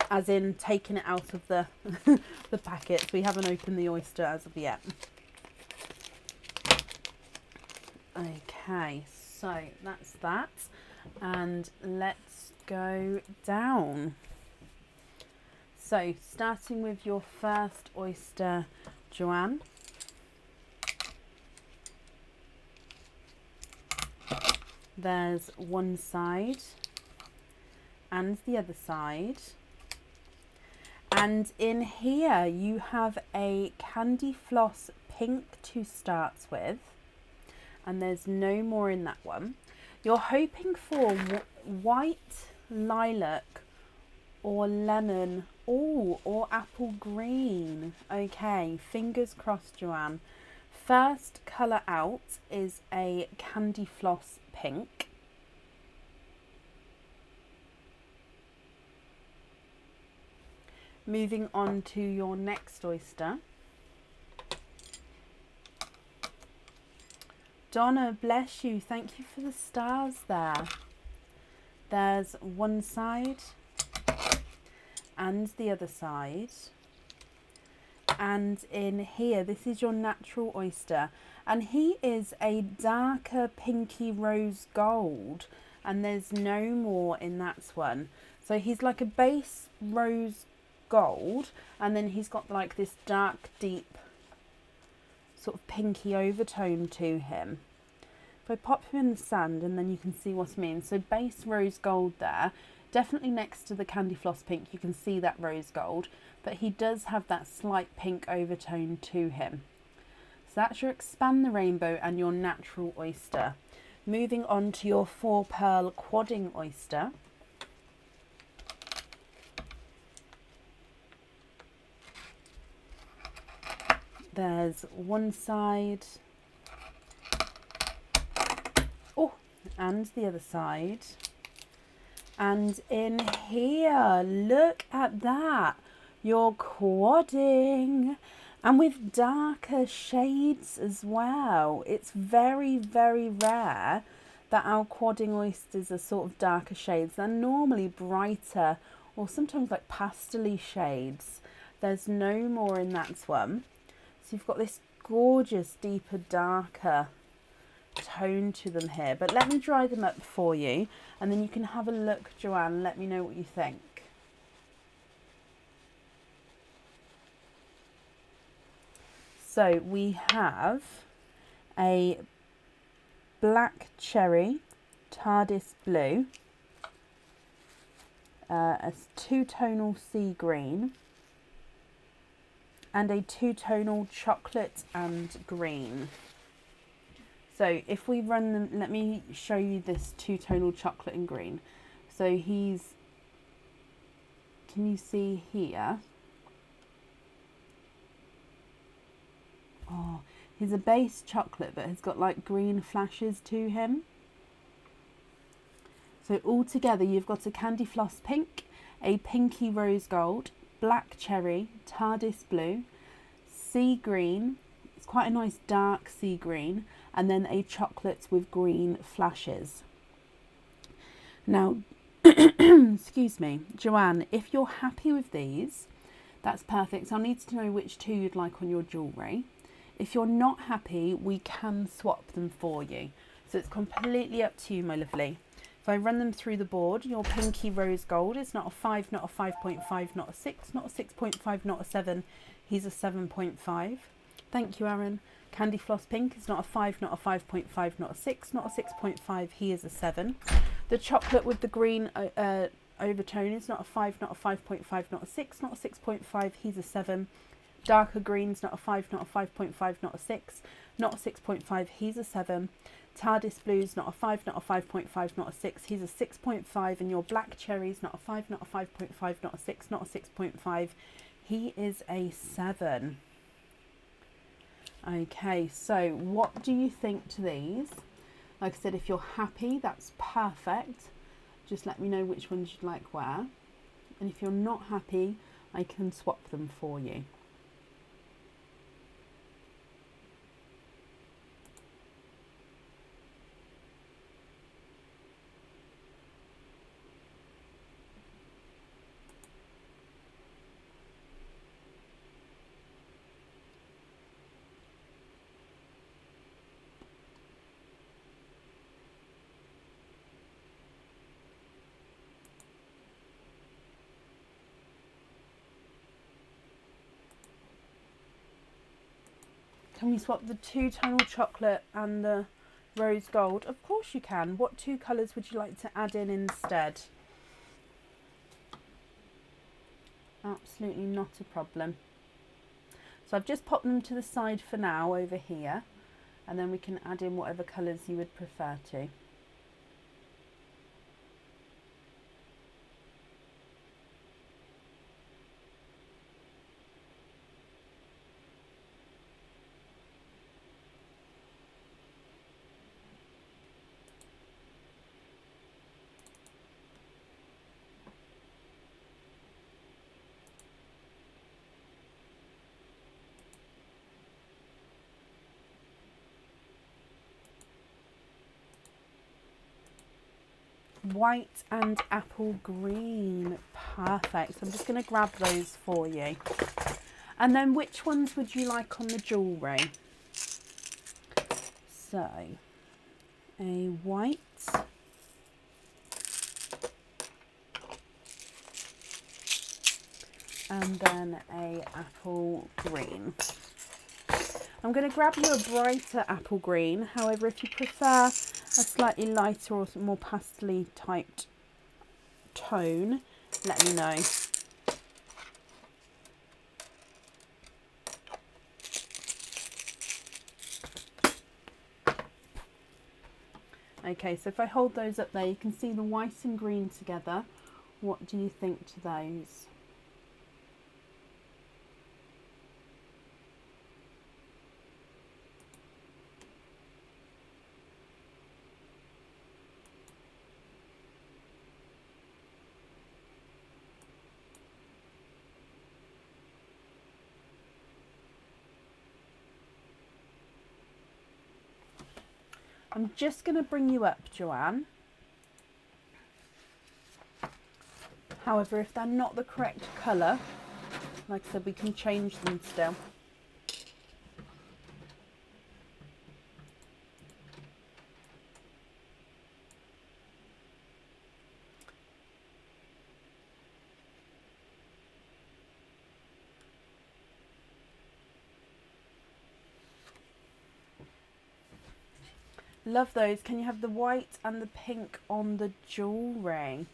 as in taking it out of the, the packet. We haven't opened the oyster as of yet. Okay, so that's that, and let's go down. So starting with your first oyster, Joanne. There's one side, and the other side. And in here you have a candy floss pink to start with, and there's no more in that one. You're hoping for white, lilac, or lemon, or apple green. Okay, fingers crossed, Joanne. First colour out is a candy floss pink. Moving on to your next oyster. Donna, bless you. Thank you for the stars there. There's one side and the other side. And in here, this is your natural oyster. And he is a darker pinky rose gold. And there's no more in that one. So he's like a base rose gold. And then he's got like this dark, deep sort of pinky overtone to him. If I pop him in the sand and then you can see what I mean. So base rose gold there. Definitely next to the candy floss pink, you can see that rose gold, but he does have that slight pink overtone to him. So that's your expand the rainbow and your natural oyster. Moving on to your 4 pearl quadding oyster. There's one side, oh, and the other side. And in here, look at that, you're quadding, and with darker shades as well. It's very, very rare that our quadding oysters are sort of darker shades. They're normally brighter or sometimes like pastel-y shades. There's no more in that one. So you've got this gorgeous, deeper, darker tone to them here, but let me dry them up for you and then you can have a look, Joanne, and let me know what you think. So we have a black cherry, TARDIS blue, a 2-tonal sea green, and a 2-tonal chocolate and green. So if we run them, let me show you this 2-tonal chocolate and green. So he's, can you see here? Oh, he's a base chocolate, but has got like green flashes to him. So all together you've got a candy floss pink, a pinky rose gold, black cherry, TARDIS blue, sea green, it's quite a nice dark sea green, and then a chocolate with green flashes. Now, excuse me, Joanne, if you're happy with these, that's perfect. So I need to know which 2 you'd like on your jewellery. If you're not happy, we can swap them for you. So it's completely up to you, my lovely. If I run them through the board, your pinky rose gold is not a 5, not a 5.5, not a 6, not a 6.5, not a 7. He's a 7.5. Thank you, Aaron. Candy floss pink is not a 5, not a 5.5, not a 6, not a 6.5. He is a 7. The chocolate with the green overtone is not a 5, not a 5.5, not a 6, not a 6.5. He's a 7. Darker greens, not a 5, not a 5.5, not a 6, not a 6.5. He's a 7. TARDIS blues, not a 5, not a 5.5, not a 6. He's a 6.5. And your black cherries, not a 5, not a 5.5, not a 6, not a 6.5. He is a 7. Okay, so what do you think to these? Like I said, if you're happy, that's perfect. Just let me know which ones you'd like where. And if you're not happy, I can swap them for you. Can we swap the 2-tonal chocolate and the rose gold? Of course you can. What 2 colours would you like to add in instead? Absolutely not a problem. So I've just popped them to the side for now over here, and then we can add in whatever colours you would prefer to. White and apple green, perfect. So I'm just going to grab those for you. And then which ones would you like on the jewellery? So a white, and then a apple green. I'm going to grab you a brighter apple green. However, if you prefer a slightly lighter or more pastel-y typed tone, let me know. Okay, so if I hold those up there, you can see the white and green together. What do you think to those? I'm just going to bring you up, Joanne. However, if they're not the correct colour, like I said, we can change them still. Love those. Can you have the white and the pink on the jewellery?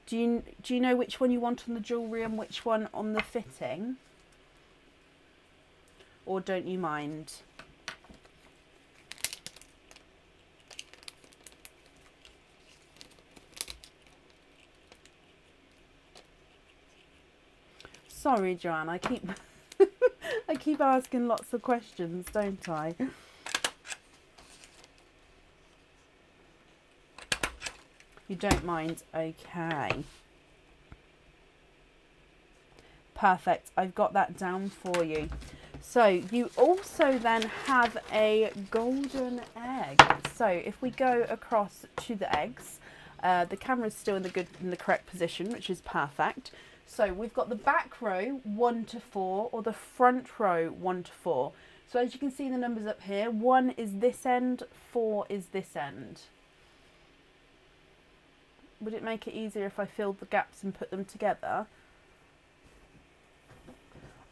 Do you know which one you want on the jewellery and which one on the fitting? Or don't you mind? Sorry, Joanne, I keep I keep asking lots of questions, don't I? You don't mind? Okay. Perfect. I've got that down for you. So you also then have a golden egg. So if we go across to the eggs, the camera's still in the correct position, which is perfect. So we've got the back row 1 to 4 or the front row 1 to 4. So as you can see the numbers up here, 1 is this end, 4 is this end. Would it make it easier if I filled the gaps and put them together?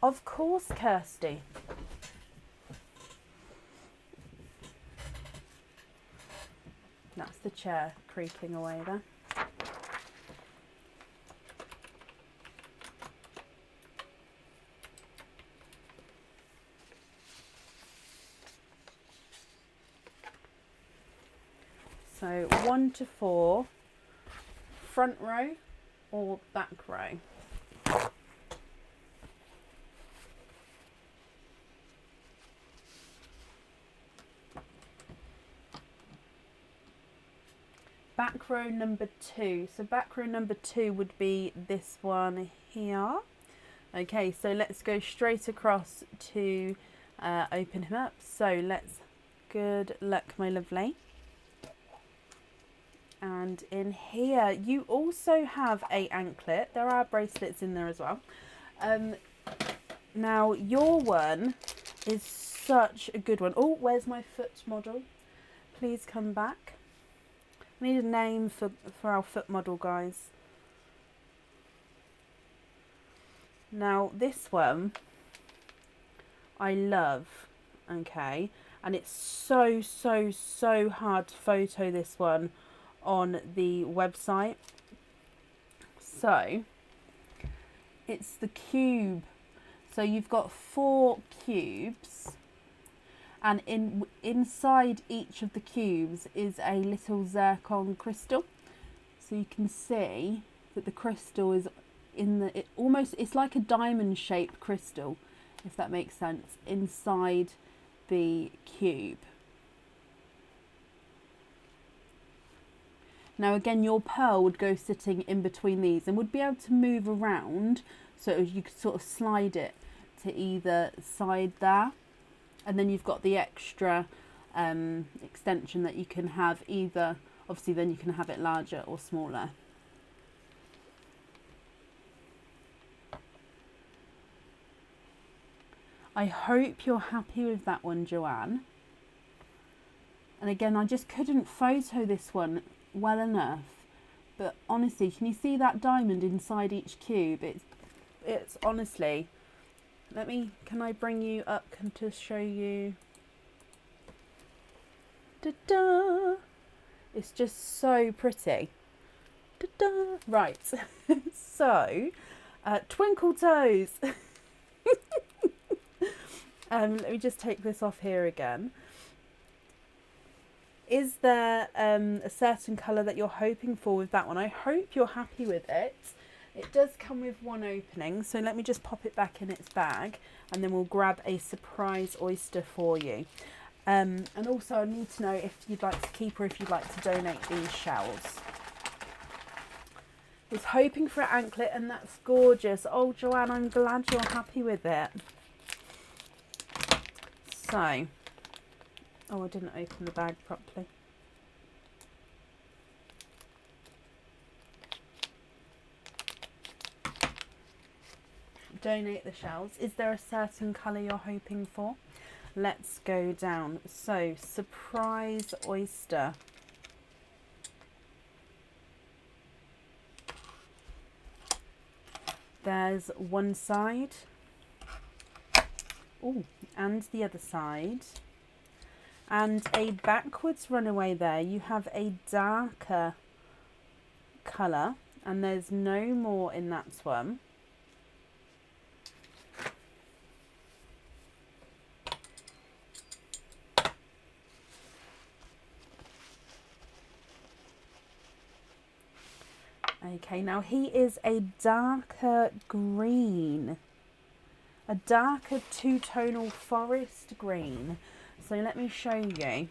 Of course, Kirsty. That's the chair creaking away there. So 1 to 4. Front row or back row? Back row number 2. So back row number 2 would be this one here. Okay, so let's go straight across to open him up. So let's, good luck, my lovely. And in here you also have a anklet. There are bracelets in there as well. Now your one is such a good one. Oh, where's my foot model? Please come back. I need a name for our foot model, guys. Now this one I love, okay, and it's so hard to photo this one on the website. So It's the cube. So you've got 4 cubes, and inside each of the cubes is a little zircon crystal. So you can see that the crystal is it's like a diamond shaped crystal, if that makes sense, inside the cube. Now again, your pearl would go sitting in between these and would be able to move around, so you could sort of slide it to either side there, and then you've got the extra extension that you can have either, obviously then you can have it larger or smaller. I hope you're happy with that one, Joanne. And again, I just couldn't photo this one well enough, but honestly, can you see that diamond inside each cube? It's honestly, can I bring you up to show you? Da-da! It's just so pretty. Da-da! Right, so, twinkle toes. Let me just take this off here again. Is there a certain colour that you're hoping for with that one? I hope you're happy with it. It does come with 1 opening, so let me just pop it back in its bag, and then we'll grab a surprise oyster for you. And also I need to know if you'd like to keep or if you'd like to donate these shells. I was hoping for an anklet, and that's gorgeous. Oh, Joanne, I'm glad you're happy with it. So, oh, I didn't open the bag properly. Donate the shells. Is there a certain colour you're hoping for? Let's go down. So, surprise oyster. There's one side. Oh, and the other side. And a backwards runaway there. You have a darker colour, and there's no more in that one. Okay, now he is a darker green. A darker two-tonal forest green. So let me show you.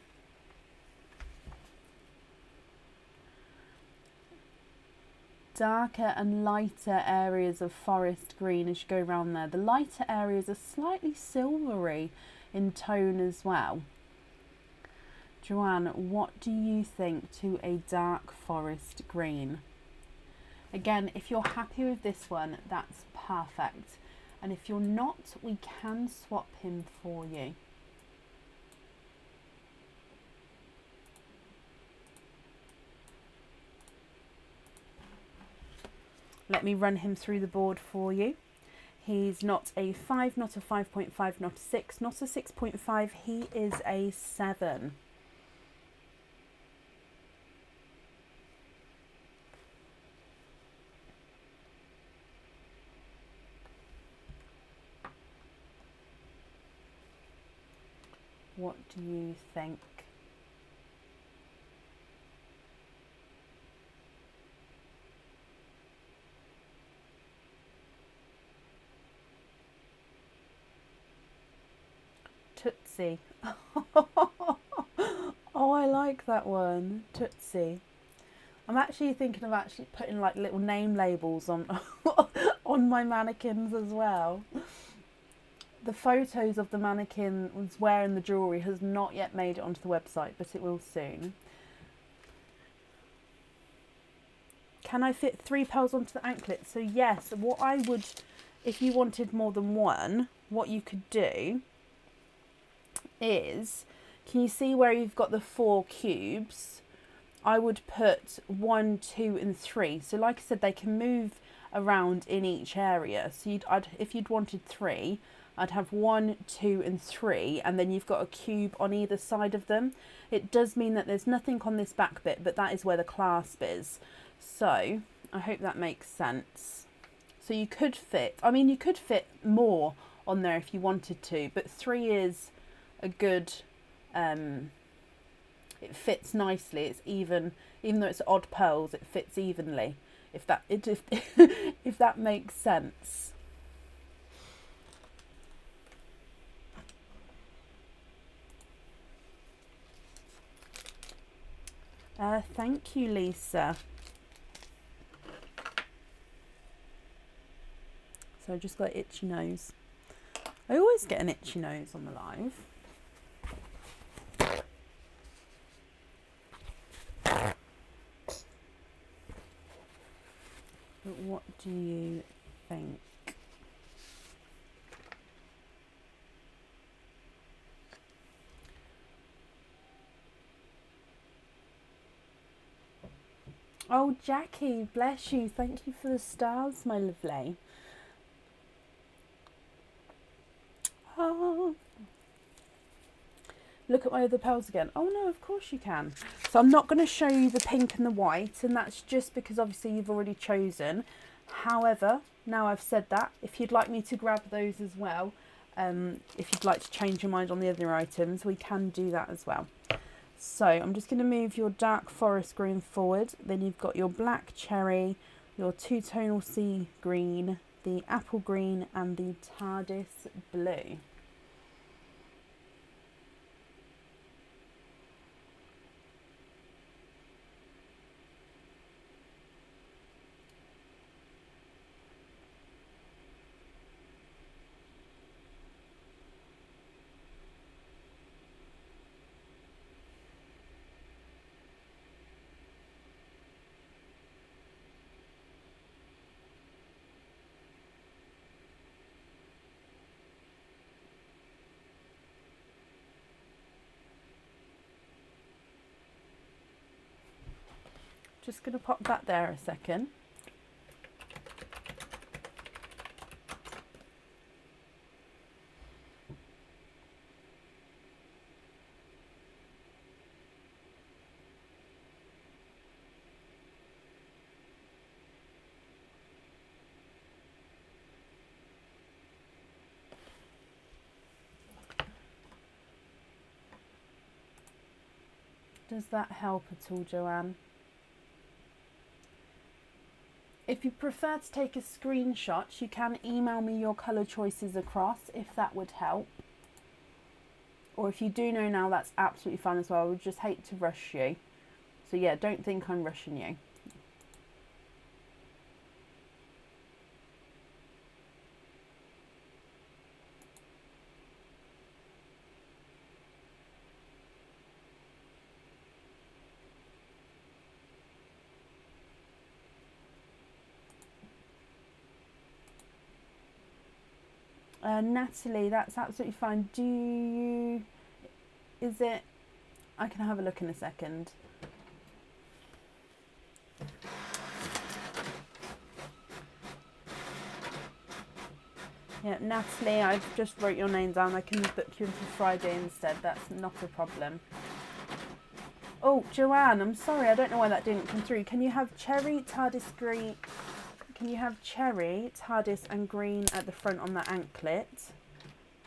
Darker and lighter areas of forest green as you go around there. The lighter areas are slightly silvery in tone as well. Joanne, what do you think to a dark forest green? Again, if you're happy with this one, that's perfect. And if you're not, we can swap him for you. Let me run him through the board for you. He's not a 5, not a 5.5, not a 6, not a 6.5. He is a 7. What do you think? Tootsie. Oh, I like that one. Tootsie. I'm actually thinking of actually putting like little name labels on on my mannequins as well. The photos of the mannequin was wearing the jewellery has not yet made it onto the website, but it will soon. Can I fit 3 pearls onto the anklet? So yes, what I would, if you wanted more than one, what you could do is, can you see where you've got the 4 cubes? I would put 1, 2 and 3. So like I said, they can move around in each area. So if you'd wanted 3, I'd have 1, 2 and 3, and then you've got a cube on either side of them. It does mean that there's nothing on this back bit, but that is where the clasp is. So I hope that makes sense. So you could fit, I mean, you could fit more on there if you wanted to, but 3 is a good, it fits nicely. It's even though it's odd pearls, it fits evenly. If that if that makes sense. Thank you, Lisa. So I just got itchy nose. I always get an itchy nose on the live. But what do you think? Oh, Jackie, bless you. Thank you for the stars, my lovely. Oh. Look at my other pearls again. Oh no, of course you can. So I'm not going to show you the pink and the white, and that's just because obviously you've already chosen. However, now I've said that, if you'd like me to grab those as well, if you'd like to change your mind on the other items, we can do that as well. So I'm just going to move your dark forest green forward. Then you've got your black cherry, your two-tonal sea green, the apple green, and the TARDIS blue. Just going to pop that there a second. Does that help at all, Joanne? If you prefer to take a screenshot, you can email me your colour choices across if that would help. Or if you do know now, that's absolutely fine as well. I would just hate to rush you. So yeah, don't think I'm rushing you. Natalie, that's absolutely fine. Do you... Is it... I can have a look in a second. Yeah, Natalie, I've just wrote your name down. I can book you in for Friday instead. That's not a problem. Oh, Joanne, I'm sorry. I don't know why that didn't come through. Can you have cherry, TARDIS green... Can you have cherry, TARDIS and green at the front on the anklet?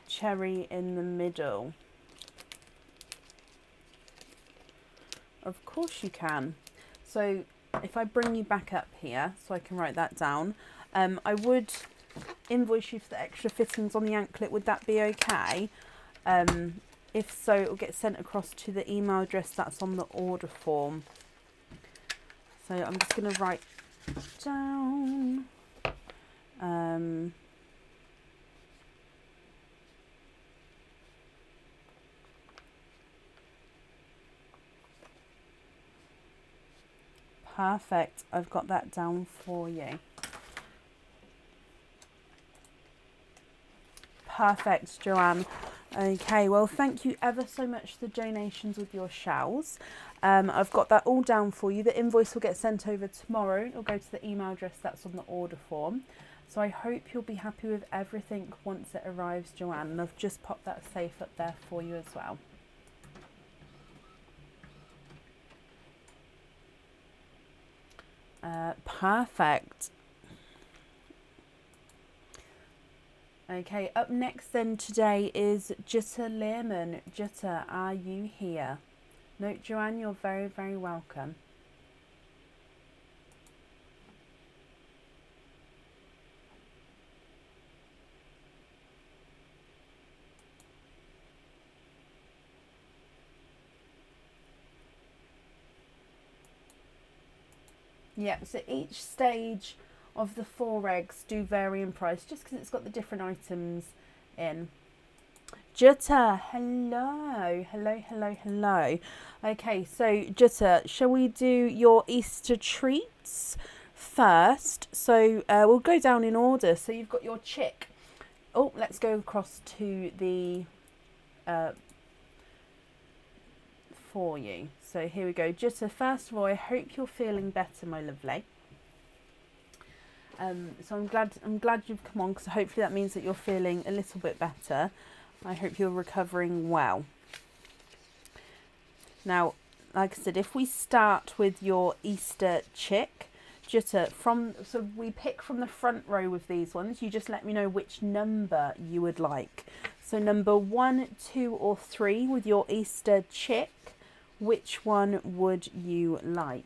Cherry in the middle. Of course you can. So if I bring you back up here so I can write that down, I would invoice you for the extra fittings on the anklet. Would that be okay? If so, it will get sent across to the email address that's on the order form. So I'm just going to write down. Perfect. I've got that down for you. Perfect, Joanne. Okay, well, thank you ever so much for the donations with your shells. I've got that all down for you. The invoice will get sent over tomorrow. It'll go to the email address that's on the order form. So I hope you'll be happy with everything once it arrives, Joanne. And I've just popped that safe up there for you as well. Perfect. Okay, up next then today is Jutta Lehrman. Jutta, are you here? No, Joanne, you're very, very welcome. Yep, so each stage of the 4 eggs do vary in price just because it's got the different items in. Jutta, hello, hello, hello, hello. Okay, so Jutta, shall we do your Easter treats first? So we'll go down in order. So you've got your chick. Oh, let's go across to the for you. So here we go. Jutta, first of all, I hope you're feeling better, my lovely. So I'm glad you've come on, because hopefully that means that you're feeling a little bit better. I hope you're recovering well. Now, like I said, if we start with your Easter chick, Jutta, so we pick from the front row with these ones. You just let me know which number you would like. So number 1, 2 or 3 with your Easter chick. Which one would you like?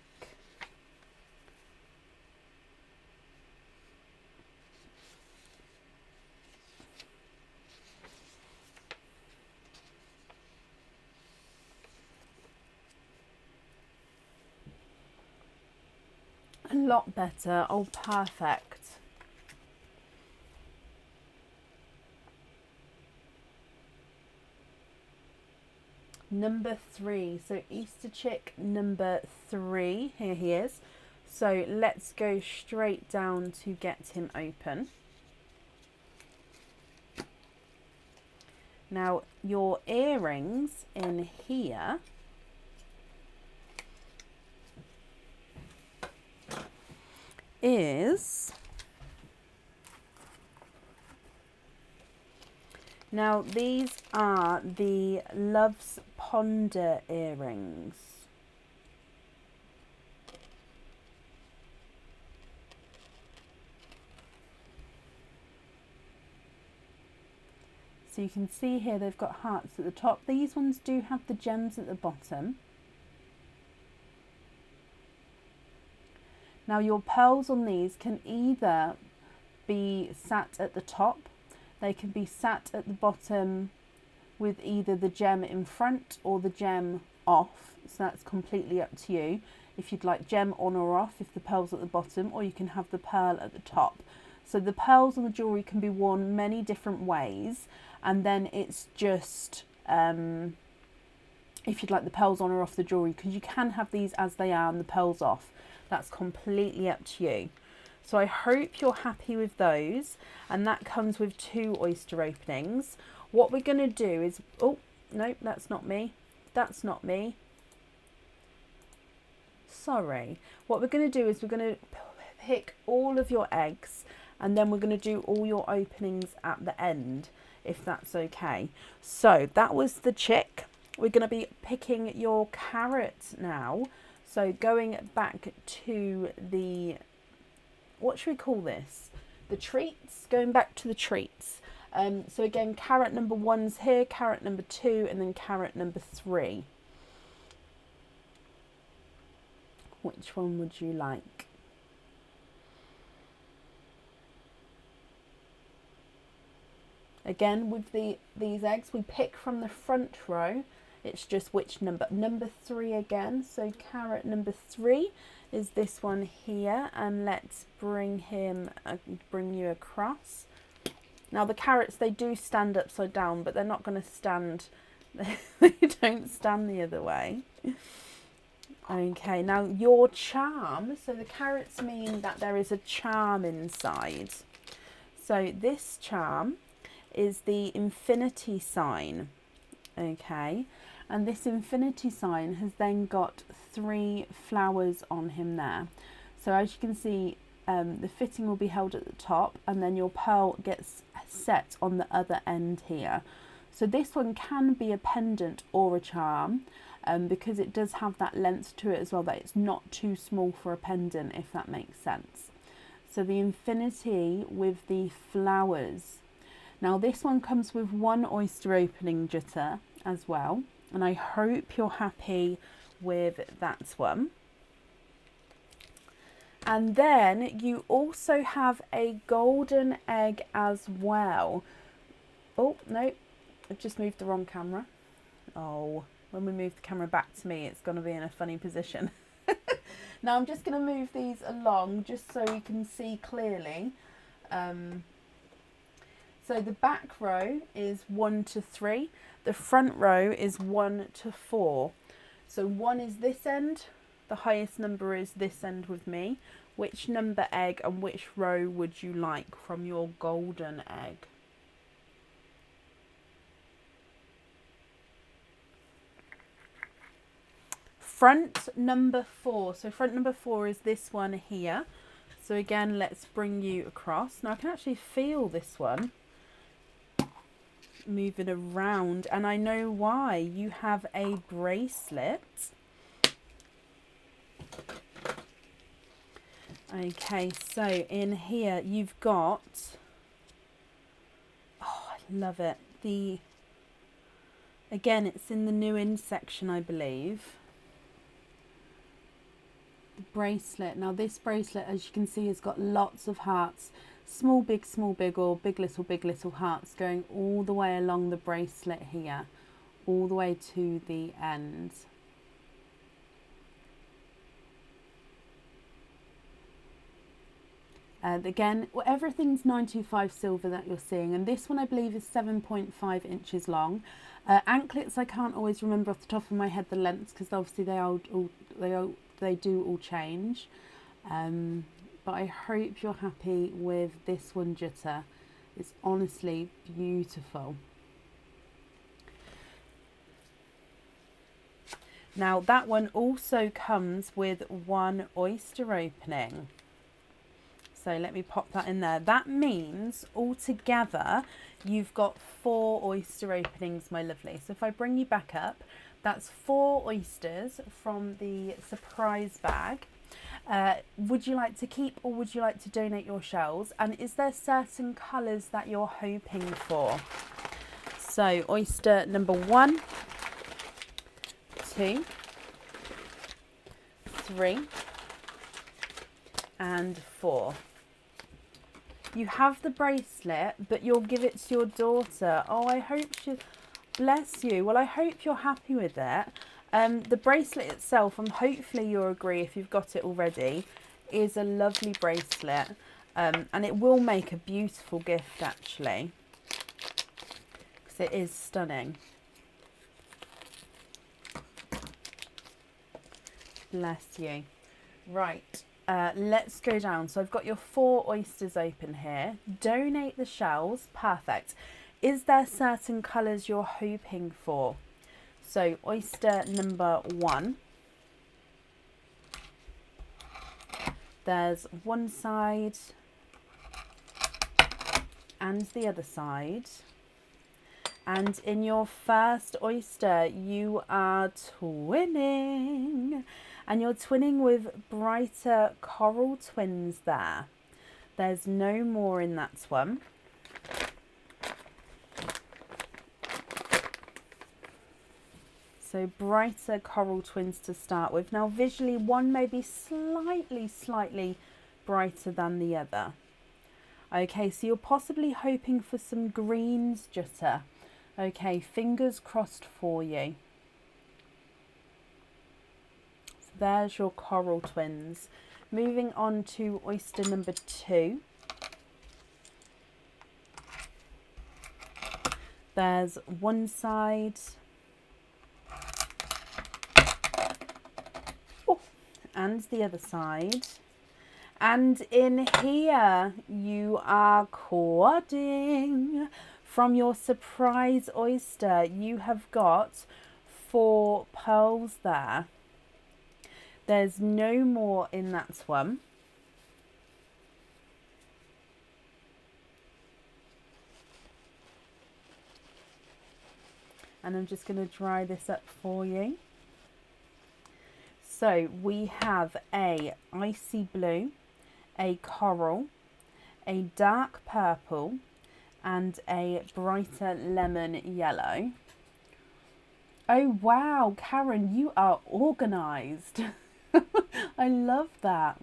A lot better. Oh, perfect. Number 3. So Easter chick number 3. Here he is. So let's go straight down to get him open. Now your earrings in here is, now these are the Love's Ponder earrings. So you can see here they've got hearts at the top. These ones do have the gems at the bottom. Now your pearls on these can either be sat at the top, they can be sat at the bottom with either the gem in front or the gem off. So that's completely up to you. If you'd like gem on or off, if the pearl's at the bottom, or you can have the pearl at the top. So the pearls on the jewellery can be worn many different ways, and then it's just if you'd like the pearls on or off the jewellery, because you can have these as they are and the pearls off. That's completely up to you. So I hope you're happy with those, and that comes with 2 oyster openings. What we're going to do is, oh no, that's not me, that's not me, sorry. What we're going to do is we're going to pick all of your eggs, and then we're going to do all your openings at the end, if that's okay. So that was the chick. We're going to be picking your carrot now. So going back to the, what should we call this? The treats, going back to the treats. So again, carrot number 1's here, carrot number 2, and then carrot number 3. Which one would you like? Again, with these eggs, we pick from the front row. It's just which number. Number 3 again. So carrot number 3 is this one here, and let's bring him, bring you across. Now the carrots, they do stand upside down, but they're not going to stand, they don't stand the other way. Okay, now your charm, so the carrots mean that there is a charm inside. So this charm is the infinity sign, okay, and this infinity sign has then got 3 flowers on him there. So as you can see, the fitting will be held at the top, and then your pearl gets set on the other end here. So this one can be a pendant or a charm, because it does have that length to it as well, that it's not too small for a pendant, if that makes sense. So the infinity with the flowers. Now this one comes with one oyster opening jitter as well, and I hope you're happy with that one. And then you also have a golden egg as well. Oh no, I've just moved the wrong camera. Oh, when we move the camera back to me, it's going to be in a funny position. Now I'm just going to move these along just so you can see clearly. So the back row is 1 to 3. The front row is 1 to 4. So 1 is this end. The highest number is this end with me. Which number egg and which row would you like from your golden egg? Front number 4. So front number 4 is this one here. So again, let's bring you across. Now I can actually feel this one moving around, and I know why. You have a bracelet. Okay, so in here you've got, oh, I love it. Again, it's in the new in section, I believe. The bracelet. Now this bracelet, as you can see, has got lots of hearts. Small, big, or big, little hearts going all the way along the bracelet here, all the way to the end. Again, everything's 925 silver that you're seeing, and this one I believe is 7.5 inches long. Anklets, I can't always remember off the top of my head the lengths because obviously they do all change. But I hope you're happy with this one jitter. It's honestly beautiful. Now that one also comes with one oyster opening. So let me pop that in there. That means altogether you've got 4 oyster openings, my lovely. So if I bring you back up, that's 4 oysters from the surprise bag. Would you like to keep or would you like to donate your shells? And is there certain colours that you're hoping for? So oyster number 1, 2, 3 and 4. You have the bracelet, but you'll give it to your daughter. Oh, I hope she, bless you. Well, I hope you're happy with it. The bracelet itself, and hopefully you'll agree if you've got it already, is a lovely bracelet, and it will make a beautiful gift actually, because it is stunning. Bless you. Right, let's go down. So I've got your 4 oysters open here. Donate the shells, perfect. Is there certain colours you're hoping for? So oyster number 1, there's one side and the other side, and in your first oyster you are twinning, and you're twinning with brighter coral twins there. There's no more in that one. So brighter coral twins to start with. Now visually one may be slightly brighter than the other. Okay, so you're possibly hoping for some greens jitter. Okay, fingers crossed for you. So there's your coral twins. Moving on to oyster number 2. There's one side and the other side, and in here you are quadding. From your surprise oyster you have got 4 pearls there. There's no more in that one. And I'm just going to dry this up for you. So we have a icy blue, a coral, a dark purple, and a brighter lemon yellow. Oh wow, Karen, you are organised. I love that.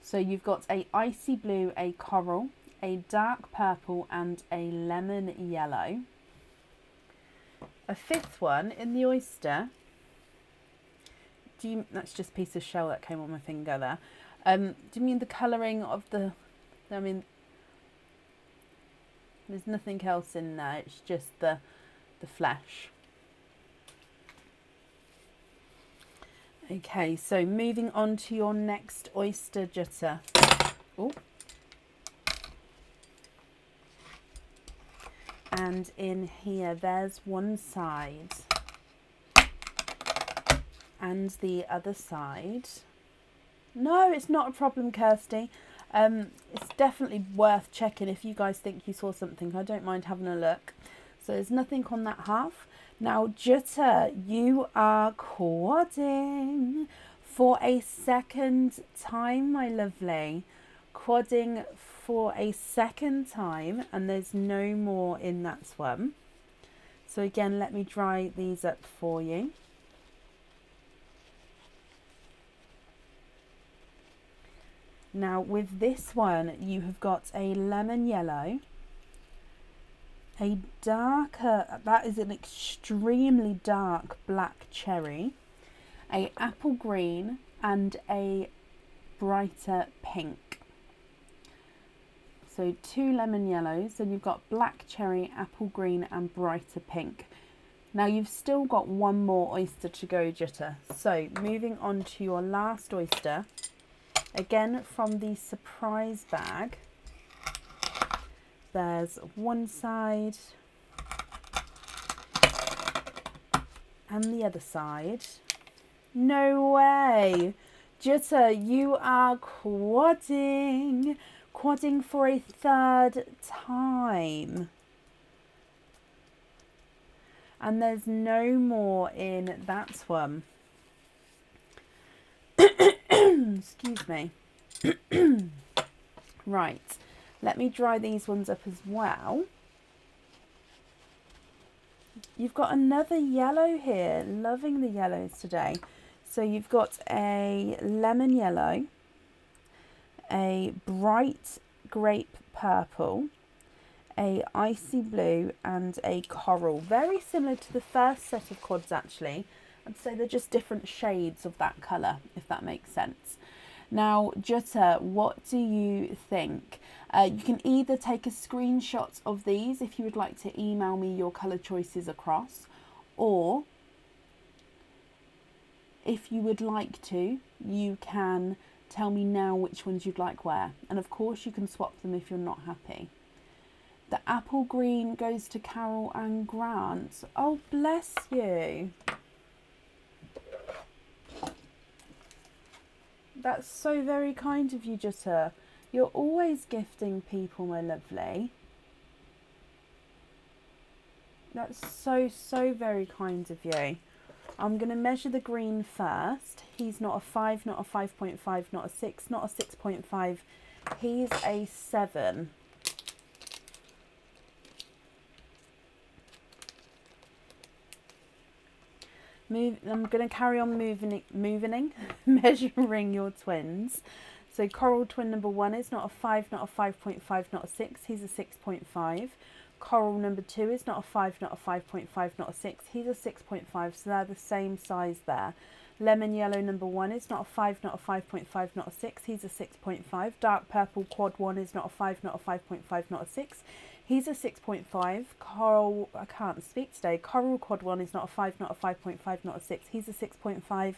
So you've got a icy blue, a coral, a dark purple and a lemon yellow. A fifth one in the oyster. That's just a piece of shell that came on my finger there. Do you mean the colouring of the, I mean, there's nothing else in there, it's just the flesh. Okay, so moving on to your next oyster jutter. Oh. And in here, there's one side and the other side. No, it's not a problem, Kirsty. It's definitely worth checking if you guys think you saw something. I don't mind having a look. So there's nothing on that half. Now, Jutta, you are quadding for a second time, my lovely. Quadding for a second time, and there's no more in that one. So again, let me dry these up for you. Now with this one, you have got a lemon yellow, a darker, that is an extremely dark black cherry, a apple green and a brighter pink. So 2 lemon yellows, then you've got black cherry, apple green and brighter pink. Now you've still got one more oyster to go, Jutta. So moving on to your last oyster, again from the surprise bag. There's one side and the other side. No way! Jutta, you are quadding for a third time. And there's no more in that one. Excuse me. Right, let me dry these ones up as well. You've got another yellow here. Loving the yellows today. So you've got a lemon yellow, a bright grape purple, a icy blue and a coral. Very similar to the first set of quads actually. I'd say they're just different shades of that colour, if that makes sense. Now, Jutta, what do you think? You can either take a screenshot of these if you would like to email me your colour choices across, or if you would like to, you can tell me now which ones you'd like where. And of course you can swap them if you're not happy. The apple green goes to Carol and Grant. Oh, bless you. That's so very kind of you, Jutta. You're always gifting people, my lovely. That's so, so very kind of you. I'm going to measure the green first. He's not a 5, not a 5.5, not a 6, not a 6.5. He's a 7. I'm going to carry on measuring your twins. So coral twin number 1 is not a 5, not a 5.5, not a 6. He's a 6.5. Coral number 2 is not a 5, not a 5.5, not a 6. He's a 6.5. So they're the same size there. Lemon yellow number 1 is not a 5, not a 5.5, not a 6. He's a 6.5. Dark purple quad 1 is not a 5, not a 5.5, not a 6. He's a 6.5. Coral, I can't speak today. Coral quad 1 is not a 5, not a 5.5, not a 6. He's a 6.5.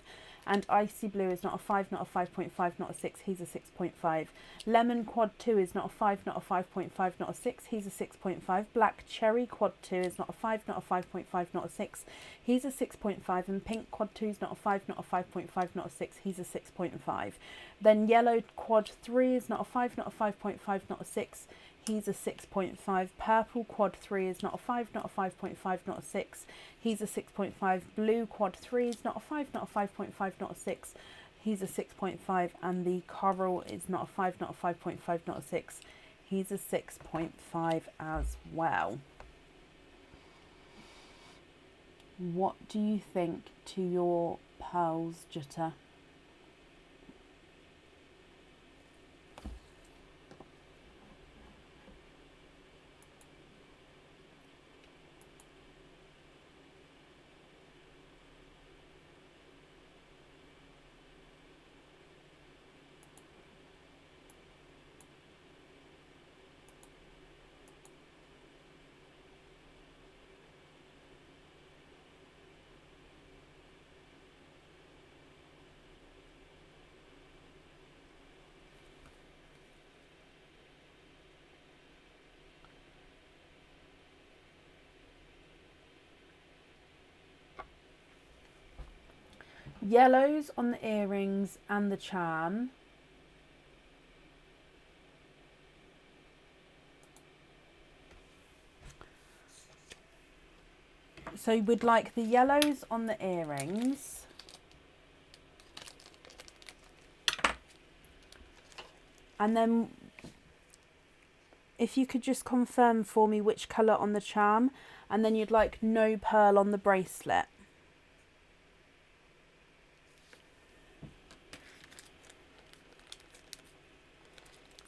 And icy blue is not a 5, not a 5.5, not a 6. He's a 6.5. Lemon quad 2 is not a 5, not a 5.5, not a 6. He's a 6.5. Black cherry quad 2 is not a 5, not a 5.5, not a 6. He's a 6.5. And pink quad 2 is not a 5, not a 5.5, not a 6. He's a 6.5. Then yellow quad 3 is not a 5, not a 5.5, not a 6. He's a 6.5. Purple quad 3 is not a 5, not a 5.5, not a 6. He's a 6.5. Blue quad 3 is not a 5, not a 5.5, not a 6. He's a 6.5. And the coral is not a 5, not a 5.5, not a 6. He's a 6.5 as well. What do you think to your pearls, Jutta? Yellows on the earrings and the charm. So we'd like the yellows on the earrings. And then if you could just confirm for me which colour on the charm, and then you'd like no pearl on the bracelet.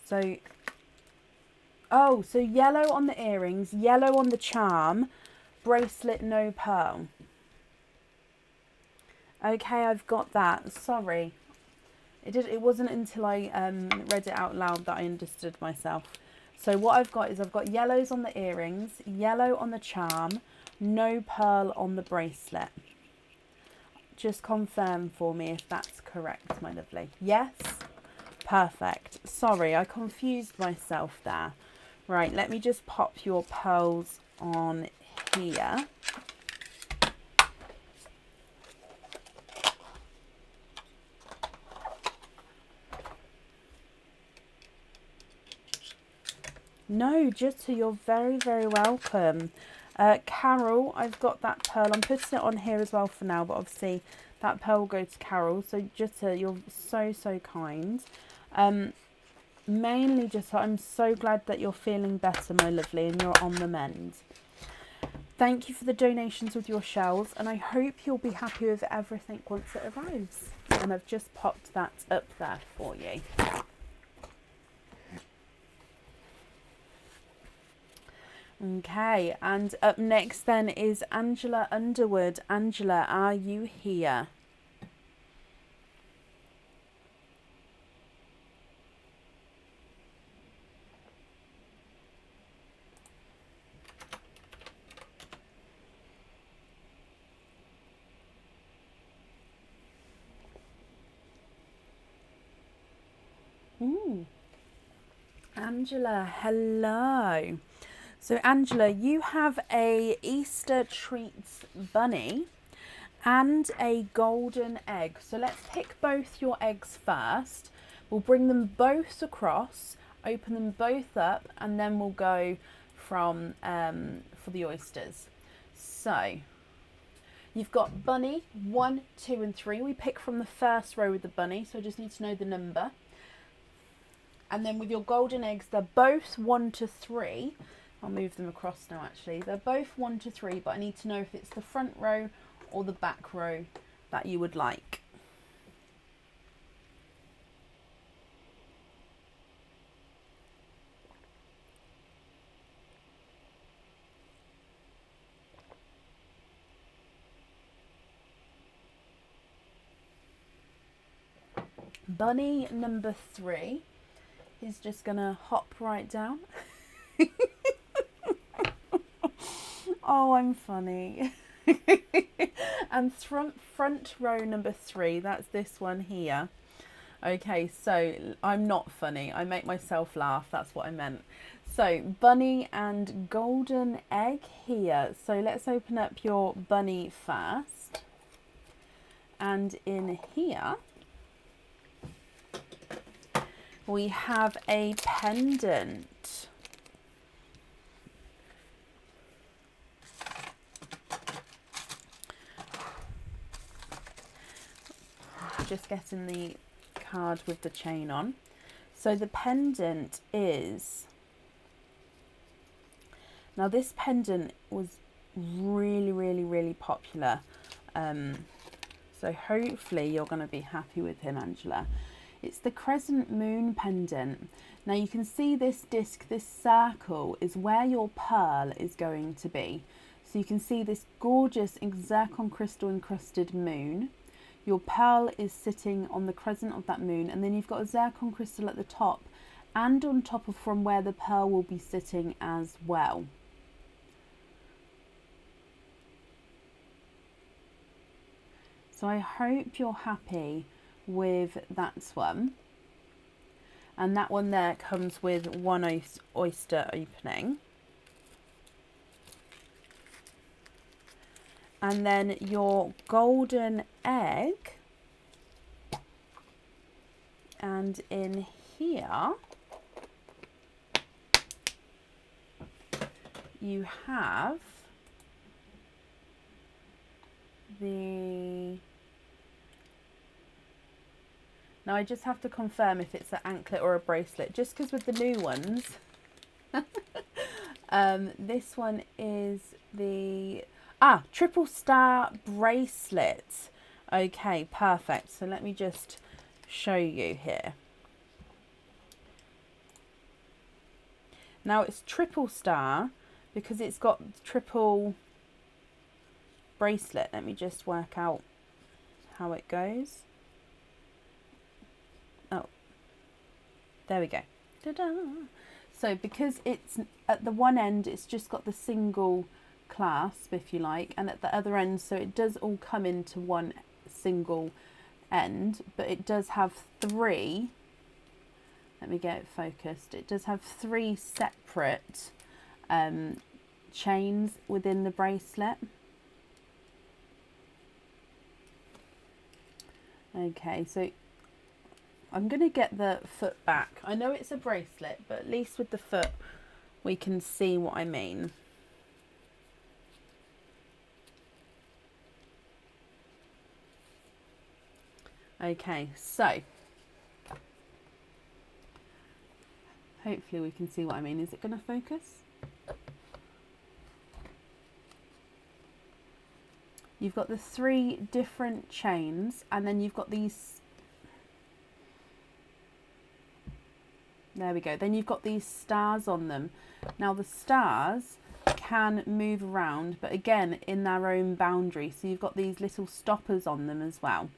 So, oh, so yellow on the earrings, yellow on the charm, bracelet, no pearl. Okay, I've got that. Sorry. It wasn't until I read it out loud that I understood myself. So what I've got is I've got yellows on the earrings, yellow on the charm, no pearl on the bracelet. Just confirm for me if that's correct, my lovely. Yes? Perfect. Sorry, I confused myself there. Right, let me just pop your pearls on here. No, Jutta, you're very, very welcome. Carol, I've got that pearl. I'm putting it on here as well for now, but obviously that pearl will go to Carol. So Jutta, you're so, so kind. Mainly Jutta, I'm so glad that you're feeling better, my lovely, and you're on the mend. Thank you for the donations with your shells, and I hope you'll be happy with everything once it arrives. And I've just popped that up there for you. Okay, and up next then is Angela Underwood. Angela, are you here? Angela, hello. So Angela, you have a Easter treats bunny and a golden egg. So let's pick both your eggs first. We'll bring them both across, open them both up, and then we'll go from for the oysters. So you've got bunny 1, 2 and 3. We pick from the first row with the bunny, so I just need to know the number. And then with your golden eggs, they're both 1 to 3. I'll move them across now actually. They're both 1 to 3, but I need to know if it's the front row or the back row that you would like. Bunny number 3 is just gonna hop right down. Oh, I'm funny. And front row number 3, that's this one here. Okay, so I'm not funny. I make myself laugh. That's what I meant. So bunny and golden egg here. So let's open up your bunny first. And in here, we have a pendant. Just getting the card with the chain on. So the pendant is Now this pendant was really popular. So hopefully you're going to be happy with him, Angela. It's the Crescent Moon pendant. Now you can see this disc, this circle is where your pearl is going to be. So you can see this gorgeous zircon crystal encrusted moon. Your pearl is sitting on the crescent of that moon, and then you've got a zircon crystal at the top and on top of from where the pearl will be sitting as well. So I hope you're happy with that one. And that one there comes with one oyster opening. And then your golden egg. And in here, you have the... Now I just have to confirm if it's an anklet or a bracelet, just because with the new ones, this one is the, triple star bracelet. Okay, perfect. So let me just show you here. Now it's triple star because it's got triple bracelet. Let me just work out how it goes. Oh, there we go. Ta-da! So because it's at the one end, it's just got the single clasp, if you like, and at the other end, so it does all come into one single end, but it does have three. Let me get it focused. It does have three separate chains within the bracelet. Okay, so I'm going to get the foot back. I know it's a bracelet, but at least with the foot we can see what I mean. Okay, so hopefully we can see what I mean. Is it going to focus? You've got the three different chains, and then you've got these... There we go. Then you've got these stars on them. Now the stars can move around, but again in their own boundary. So you've got these little stoppers on them as well.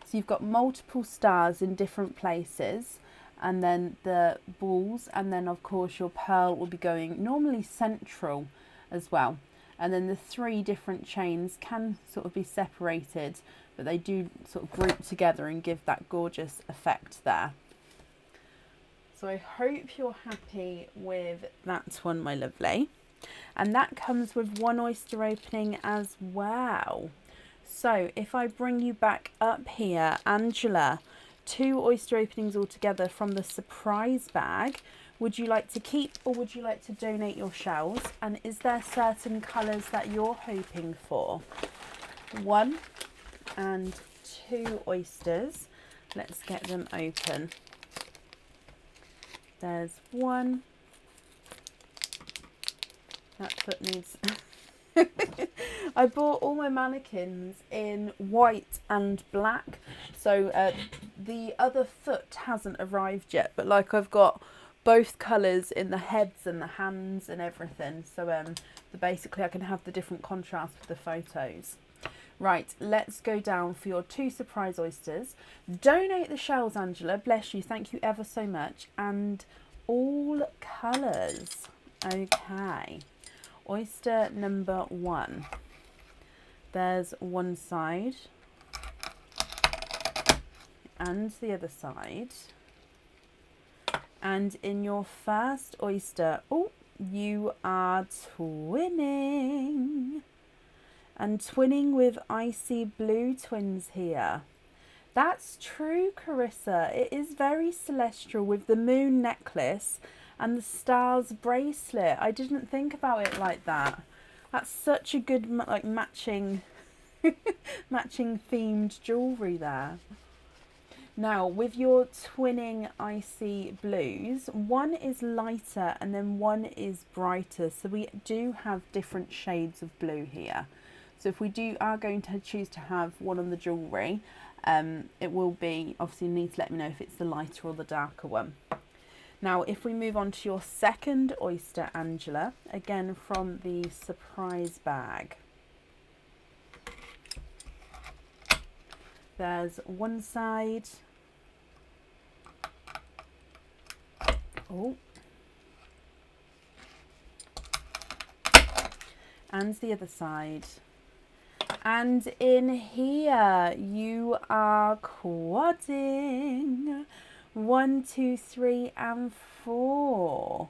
So you've got multiple stars in different places, and then the balls, and then of course your pearl will be going normally central as well. And then the three different chains can sort of be separated, but they do sort of group together and give that gorgeous effect there. So I hope you're happy with that one, my lovely. And that comes with one oyster opening as well. So if I bring you back up here, Angela, 2 oyster openings altogether from the surprise bag. Would you like to keep or would you like to donate your shells? And is there certain colours that you're hoping for? 1 and 2 oysters. Let's get them open. There's 1. That foot needs... I bought all my mannequins in white and black. So the other foot hasn't arrived yet. But like I've got both colours in the heads and the hands and everything. So basically I can have the different contrast with the photos. Right, let's go down for your 2 surprise oysters. Donate the shells, Angela. Bless you. Thank you ever so much. And all colours. Okay. Oyster number 1. There's one side. And the other side. And in your first oyster, oh, you are twinning. And twinning with icy blue twins here. That's true, Carissa. It is very celestial with the moon necklace and the stars bracelet. I didn't think about it like that. That's such a good like matching matching themed jewellery there. Now with your twinning icy blues, one is lighter and then one is brighter, so we do have different shades of blue here. So if we are going to choose to have one on the jewellery, it will be, obviously you need to let me know if it's the lighter or the darker one. Now if we move on to your second Oyster Angela, again from the surprise bag. There's one side. Oh. And the other side. And in here you are quadding 1, 2, 3 and 4.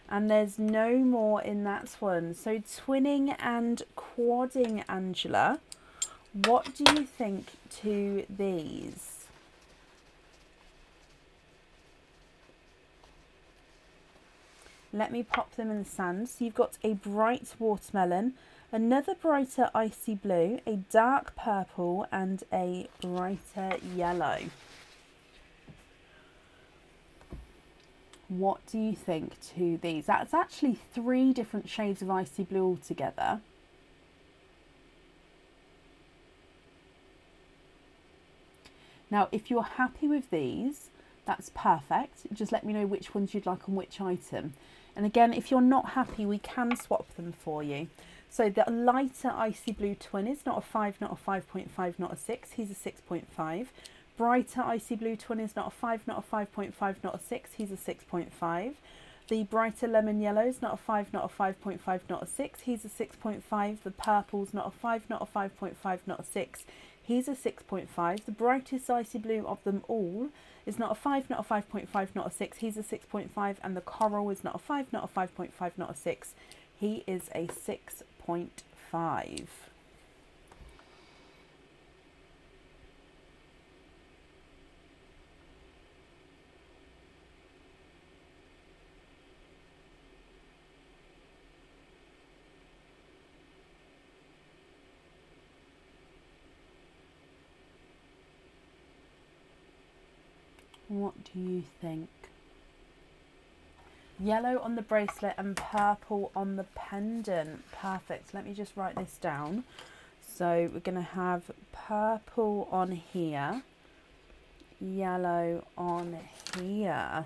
And there's no more in that one. So twinning and quadding Angela, what do you think to these? Let me pop them in the sand. So you've got a bright watermelon, another brighter icy blue, a dark purple and a brighter yellow. What do you think to these? That's actually 3 different shades of icy blue altogether. Now, if you're happy with these, that's perfect. Just let me know which ones you'd like on which item. And again, if you're not happy, we can swap them for you. So the lighter icy blue twin is not a 5, not a 5.5, not a 6. He's a 6.5. Brighter icy blue twin is not a 5, not a 5.5, not a 6. He's a 6.5. The brighter lemon yellow is not a 5, not a 5.5, not a 6. He's a 6.5. The purple's not a 5, not a 5.5, not a 6. He's a 6.5. The brightest icy blue of them all is not a 5, not a 5.5, not a 6. He's a 6.5. And the coral is not a 5, not a 5.5, not a 6. He is a 6.5. What do you think? Yellow on the bracelet and purple on the pendant. Perfect. Let me just write this down. So we're going to have purple on here, yellow on here.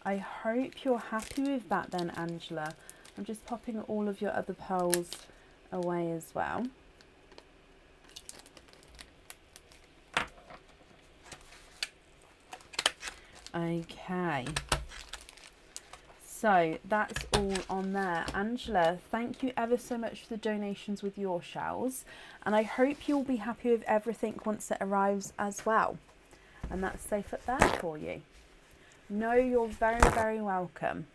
I hope you're happy with that then, Angela. I'm just popping all of your other pearls away as well. Okay, so that's all on there. Angela, thank you ever so much for the donations with your shells, and I hope you'll be happy with everything once it arrives as well. And that's safe up there for you. No, you're very, very welcome.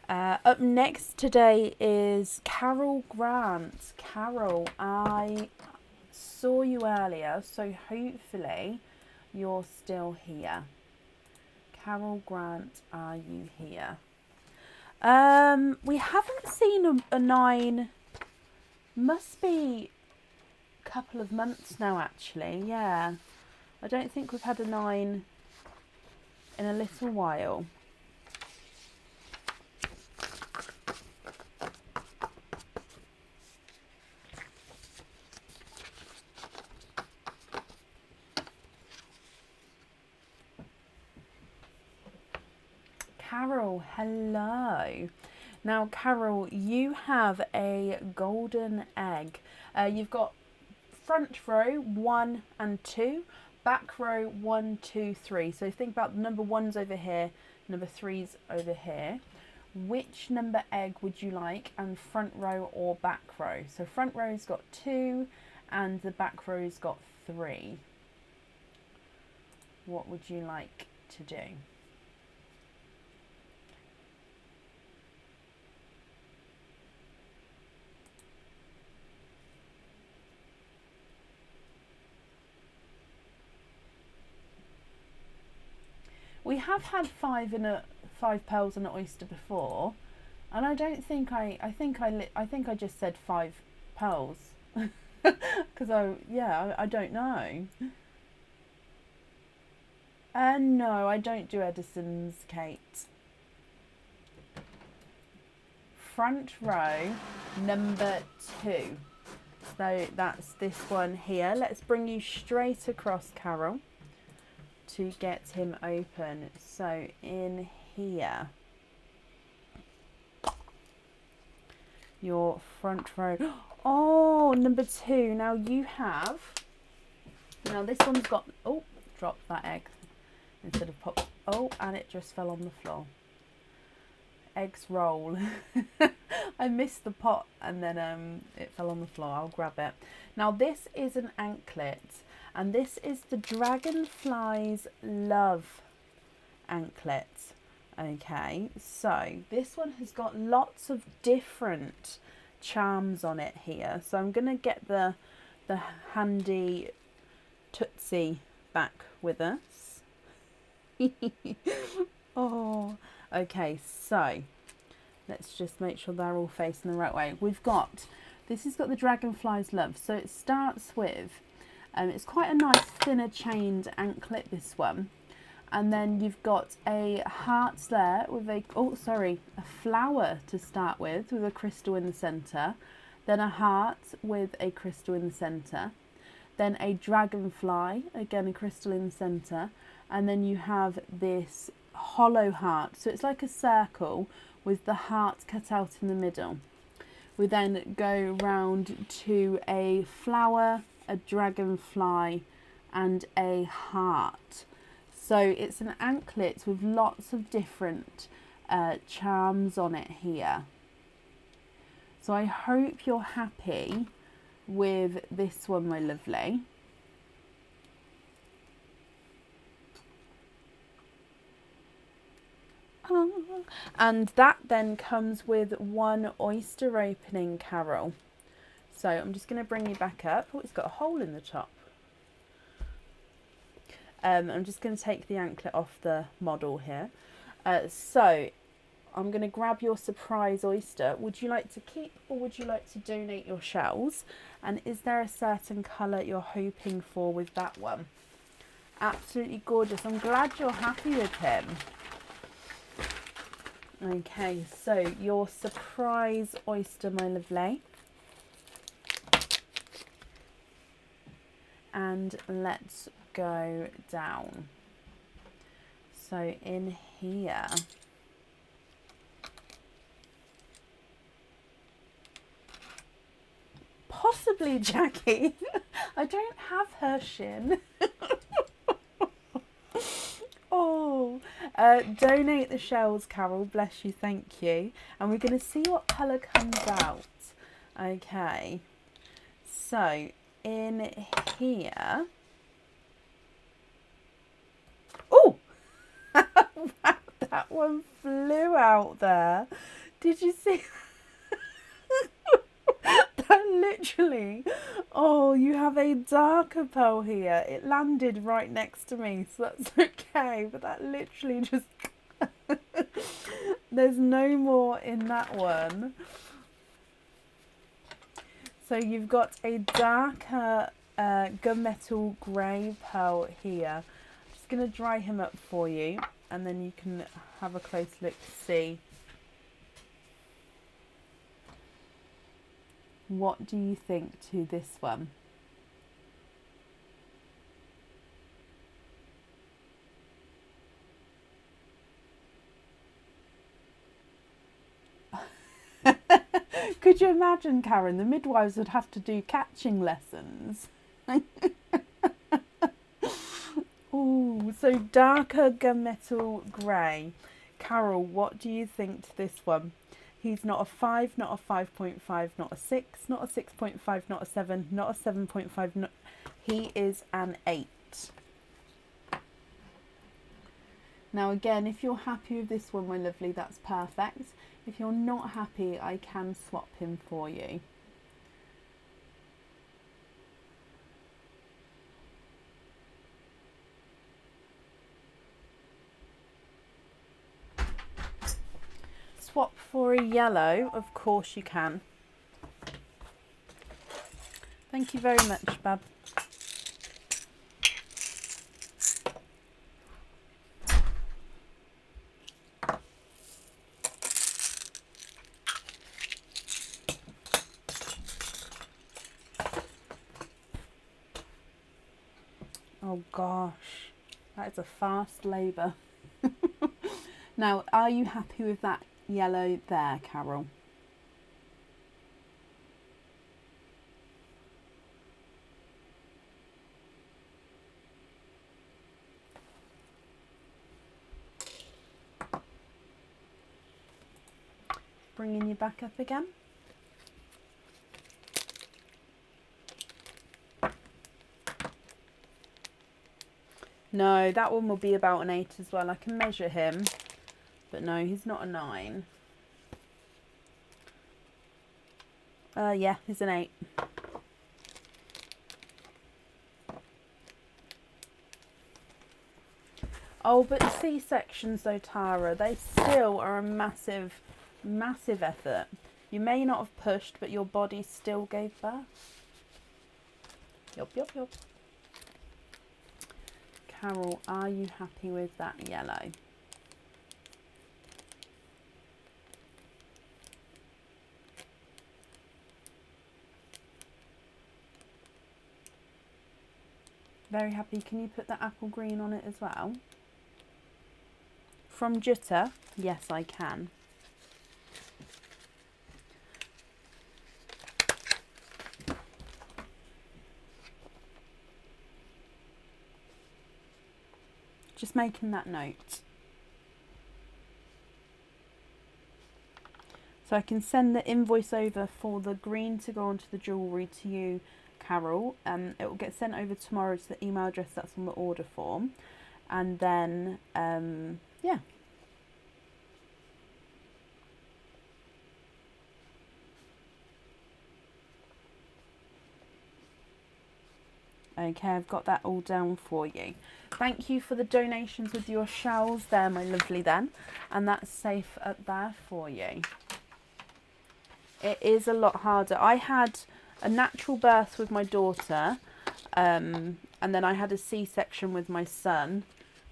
Up next today is Carol Grant. Carol, I saw you earlier, so hopefully you're still here. Carol Grant, are you here? We haven't seen a 9, must be a couple of months now actually, yeah. I don't think we've had a 9 in a little while. Carol, hello. Now, Carol, you have a golden egg. You've got front row 1 and 2, back row 1, 2, 3. So think about number 1's over here, number 3's over here. Which number egg would you like, and front row or back row? So front row's got 2 and the back row's got 3. What would you like to do? We have had 5 pearls in an oyster before. And I don't think I think I just said 5 pearls. Because I don't know. No, I don't do Edison's, Kate. Front row, number 2. So that's this one here. Let's bring you straight across, Carol, to get him open. So in here, your front row. Oh, number 2. Now you have, now this one's got, oh, dropped that egg instead of pop. Oh, and it just fell on the floor. Eggs roll. I missed the pot and then it fell on the floor. I'll grab it. Now this is an anklet, and this is the Dragonflies Love Anklet. Okay, so this one has got lots of different charms on it here. So I'm gonna get the handy Tootsie back with us. Oh, okay, so let's just make sure they're all facing the right way. This has got the Dragonflies Love. So it starts with, it's quite a nice thinner chained anklet, this one. And then you've got a heart there with a flower to start with a crystal in the centre. Then a heart with a crystal in the centre. Then a dragonfly, again a crystal in the centre. And then you have this hollow heart. So it's like a circle with the heart cut out in the middle. We then go round to a flower, a dragonfly, and a heart. So it's an anklet with lots of different charms on it here. So I hope you're happy with this one, my lovely. And that then comes with 1 oyster opening, Carol. So I'm just going to bring you back up. Oh, it's got a hole in the top. I'm just going to take the anklet off the model here. So I'm going to grab your surprise oyster. Would you like to keep or would you like to donate your shells? And is there a certain colour you're hoping for with that one? Absolutely gorgeous. I'm glad you're happy with him. Okay, so your surprise oyster, my lovely. And let's go down. So in here, possibly Jackie. I don't have her shin. Oh, donate the shells, Carol, bless you, thank you. And we're going to see what colour comes out. Okay, so in here, oh, that one flew out there. Did you see that? Literally, oh, you have a darker pearl here. It landed right next to me, so that's okay, but that literally just there's no more in that one. So you've got a darker gunmetal grey pearl here. I'm just going to dry him up for you and then you can have a close look to see. What do you think to this one? Could you imagine, Karen? The midwives would have to do catching lessons. Oh, so darker gunmetal grey. Carol, what do you think to this one? He's not a 5, not a 5.5, not a 6, not a 6.5, not a 7, not a 7.5. No, he is an 8. Now again, if you're happy with this one, my lovely, that's perfect. If you're not happy, I can swap him for you. Swap for a yellow, of course you can. Thank you very much, Bab. Oh gosh, that is a fast labour. Now, are you happy with that yellow there, Carol? Bringing you back up again. No, that one will be about an 8 as well. I can measure him, but no, he's not a 9. Yeah, he's an 8. Oh, but C-sections though, Tara, they still are a massive, massive effort. You may not have pushed, but your body still gave birth. Yup, yup, yup. Carol, are you happy with that yellow? Very happy. Can you put the apple green on it as well? From Jutta, yes, I can. Just making that note. So I can send the invoice over for the green to go onto the jewellery to you, Carol. It will get sent over tomorrow to the email address that's on the order form. And then, yeah. Okay, I've got that all down for you. Thank you for the donations with your shells there, my lovely then. And that's safe up there for you. It is a lot harder. I had a natural birth with my daughter, and then I had a C-section with my son.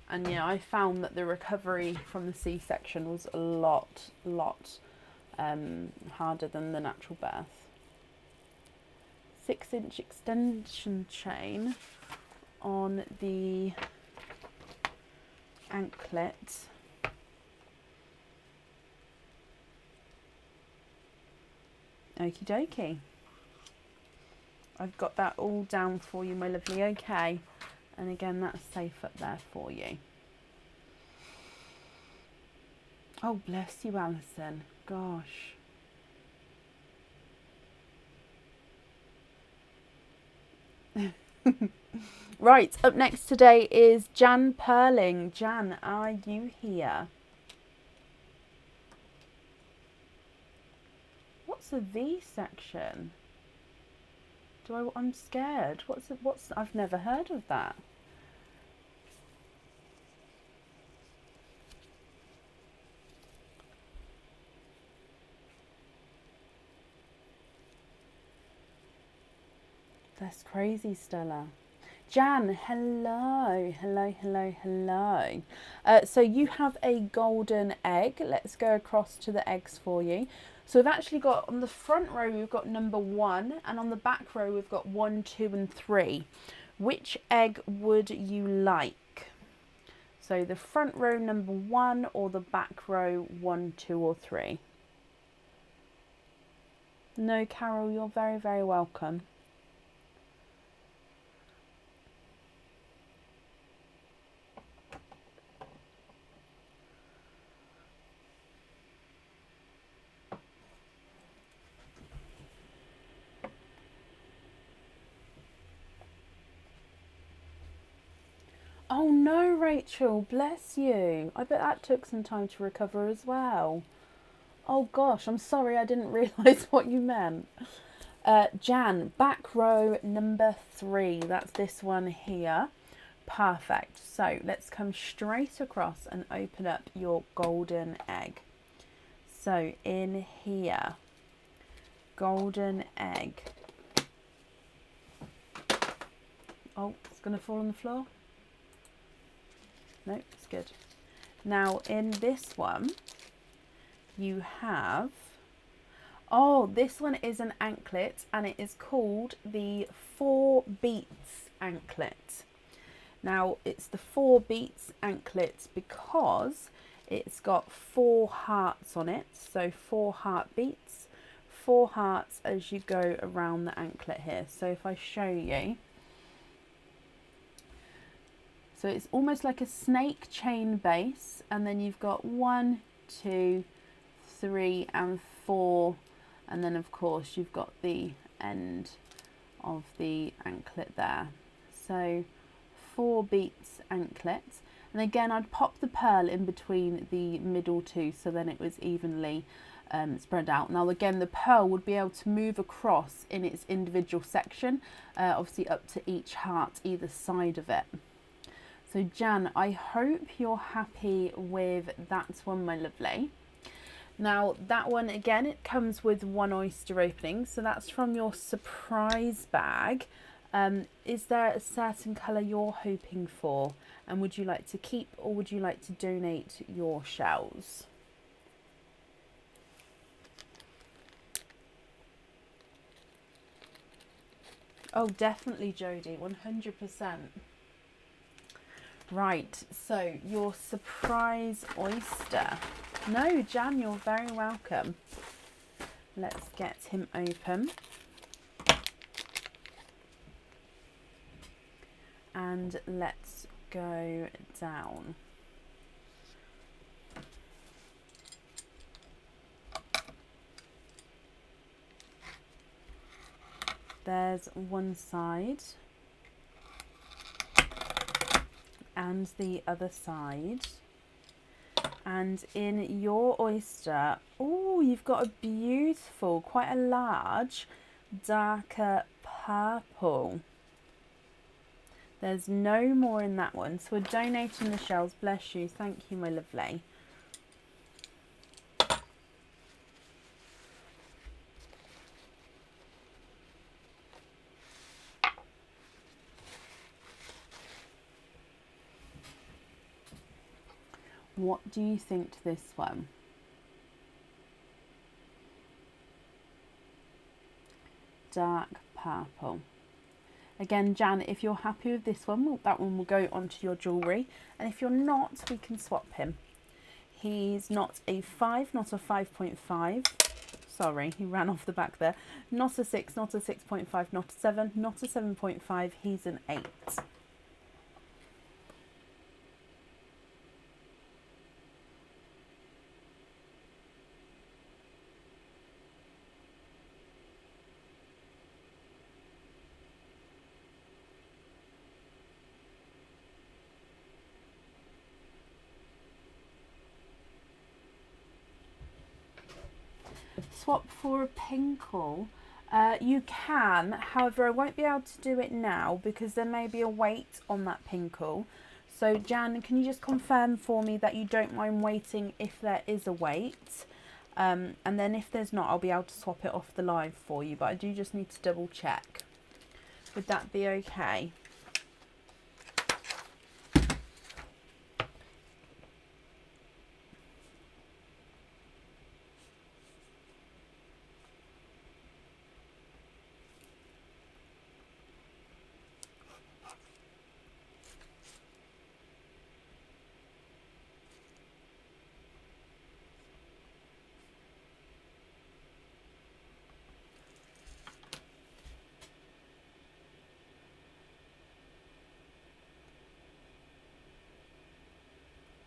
And yeah, I found that the recovery from the C-section was a lot harder than the natural birth. 6-inch extension chain on the anklet. Okie dokie. I've got that all down for you, my lovely. Okay. And again, that's safe up there for you. Oh, bless you, Alison. Gosh. Right, up next today is Jan Perling. Jan, are you here? What's a V section? I'm scared. I've never heard of that. That's crazy, Stella. Jan, hello. So you have a golden egg. Let's go across to the eggs for you. So we've actually got, on the front row, we've got number 1, and on the back row, we've got 1, 2, and 3. Which egg would you like? So the front row, number 1, or the back row, 1, 2, or 3? No, Carol, you're very, very welcome. Oh no, Rachel, bless you. I bet that took some time to recover as well. Oh gosh, I'm sorry, I didn't realise what you meant. Jan, back row number 3. That's this one here. Perfect. So let's come straight across and open up your golden egg. So in here, golden egg. Oh, it's going to fall on the floor. No, it's good. Now in this one, you have, oh, this one is an anklet and it is called the 4 beats anklet. Now it's the 4 beats anklet because it's got 4 hearts on it. So 4 heartbeats, 4 hearts as you go around the anklet here. So if I show you, so it's almost like a snake chain base, and then you've got 1, 2, 3 and 4, and then of course you've got the end of the anklet there. So 4 beats anklet, and again I'd pop the pearl in between the middle two so then it was evenly spread out. Now again, the pearl would be able to move across in its individual section, obviously up to each heart either side of it. So Jan, I hope you're happy with that one, my lovely. Now that one, again, it comes with 1 oyster opening, so that's from your surprise bag. Is there a certain colour you're hoping for, and would you like to keep or would you like to donate your shells? Oh, definitely, Jodie, 100%. Right, so your surprise oyster. No, Jan, you're very welcome. Let's get him open. And let's go down. There's one side. And the other side. And in your oyster, oh, you've got a beautiful, quite a large, darker purple. There's no more in that one, so we're donating the shells. Bless you. Thank you, my lovely. What do you think to this one? Dark purple. Again, Jan, if you're happy with this one, that one will go onto your jewellery. And if you're not, we can swap him. He's not a 5, not a 5.5. Sorry, he ran off the back there. Not a 6, not a 6.5, not a 7, not a 7.5. He's an 8. Swap for a pinkle. You can, however I won't be able to do it now because there may be a weight on that pinkle. So Jan, can you just confirm for me that you don't mind waiting if there is a weight, and then if there's not, I'll be able to swap it off the live for you, but I do just need to double check. Would that be okay?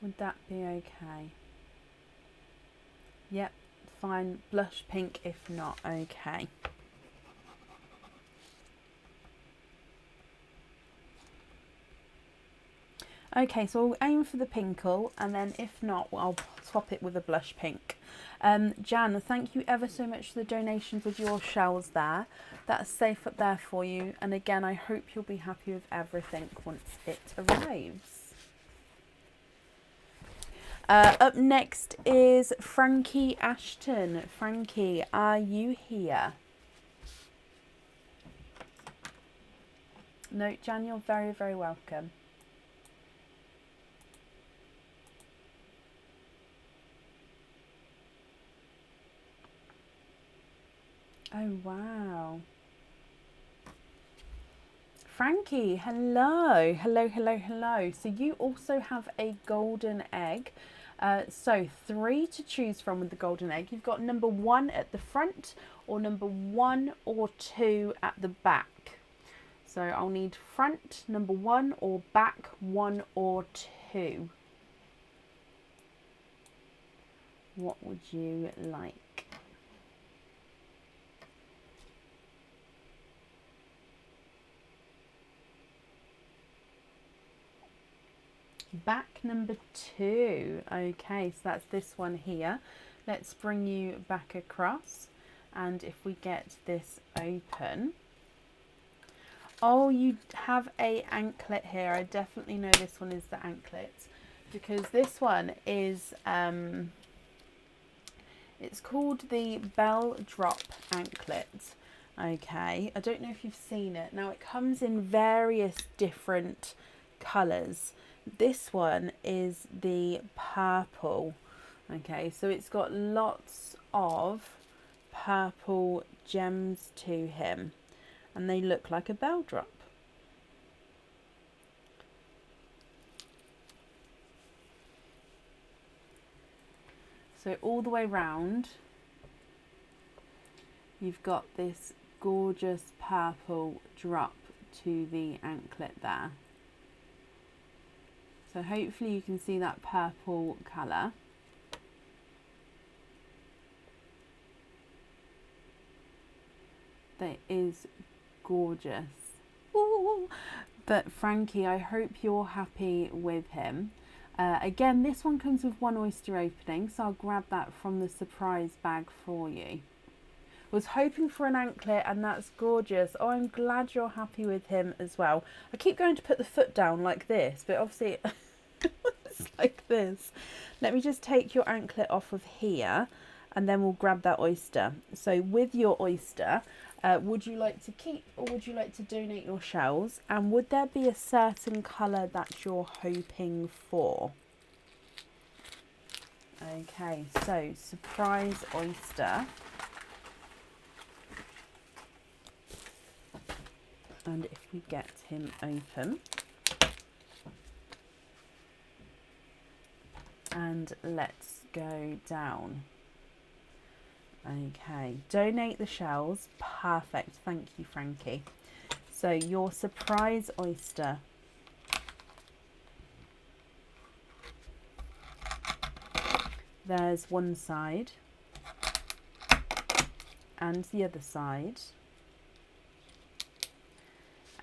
Would that be okay? Yep, fine. Blush pink if not. Okay. Okay, so we'll aim for the pinkle, and then if not, I'll swap it with a blush pink. Jan, thank you ever so much for the donations of your shells there. That's safe up there for you. And again, I hope you'll be happy with everything once it arrives. Up next is Frankie Ashton. Frankie, are you here? No, Jan, you're very, very welcome. Oh, wow. Frankie, hello. Hello, hello, hello. So you also have a golden egg. So 3 to choose from with the golden egg. You've got number 1 at the front or number 1 or 2 at the back. So I'll need front, number 1, or back, 1 or 2. What would you like? Back number 2. Okay, so that's this one here. Let's bring you back across. And if we get this open. Oh, you have a anklet here. I definitely know this one is the anklet. Because this one is, it's called the Bell Drop Anklet. Okay, I don't know if you've seen it. Now it comes in various different colours. This one is the purple. Okay, so it's got lots of purple gems to him and they look like a bell drop. So all the way round you've got this gorgeous purple drop to the anklet there. So hopefully you can see that purple colour. That is gorgeous. Ooh. But Frankie, I hope you're happy with him. Again, this one comes with 1 oyster opening, so I'll grab that from the surprise bag for you. Was hoping for an anklet and that's gorgeous. Oh, I'm glad you're happy with him as well. I keep going to put the foot down like this, but obviously it's like this. Let me just take your anklet off of here and then we'll grab that oyster. So with your oyster, would you like to keep or would you like to donate your shells? And would there be a certain colour that you're hoping for? Okay, so surprise oyster. And if we get him open, and let's go down. Okay, donate the shells. Perfect. Thank you, Frankie. So your surprise oyster. There's one side and the other side.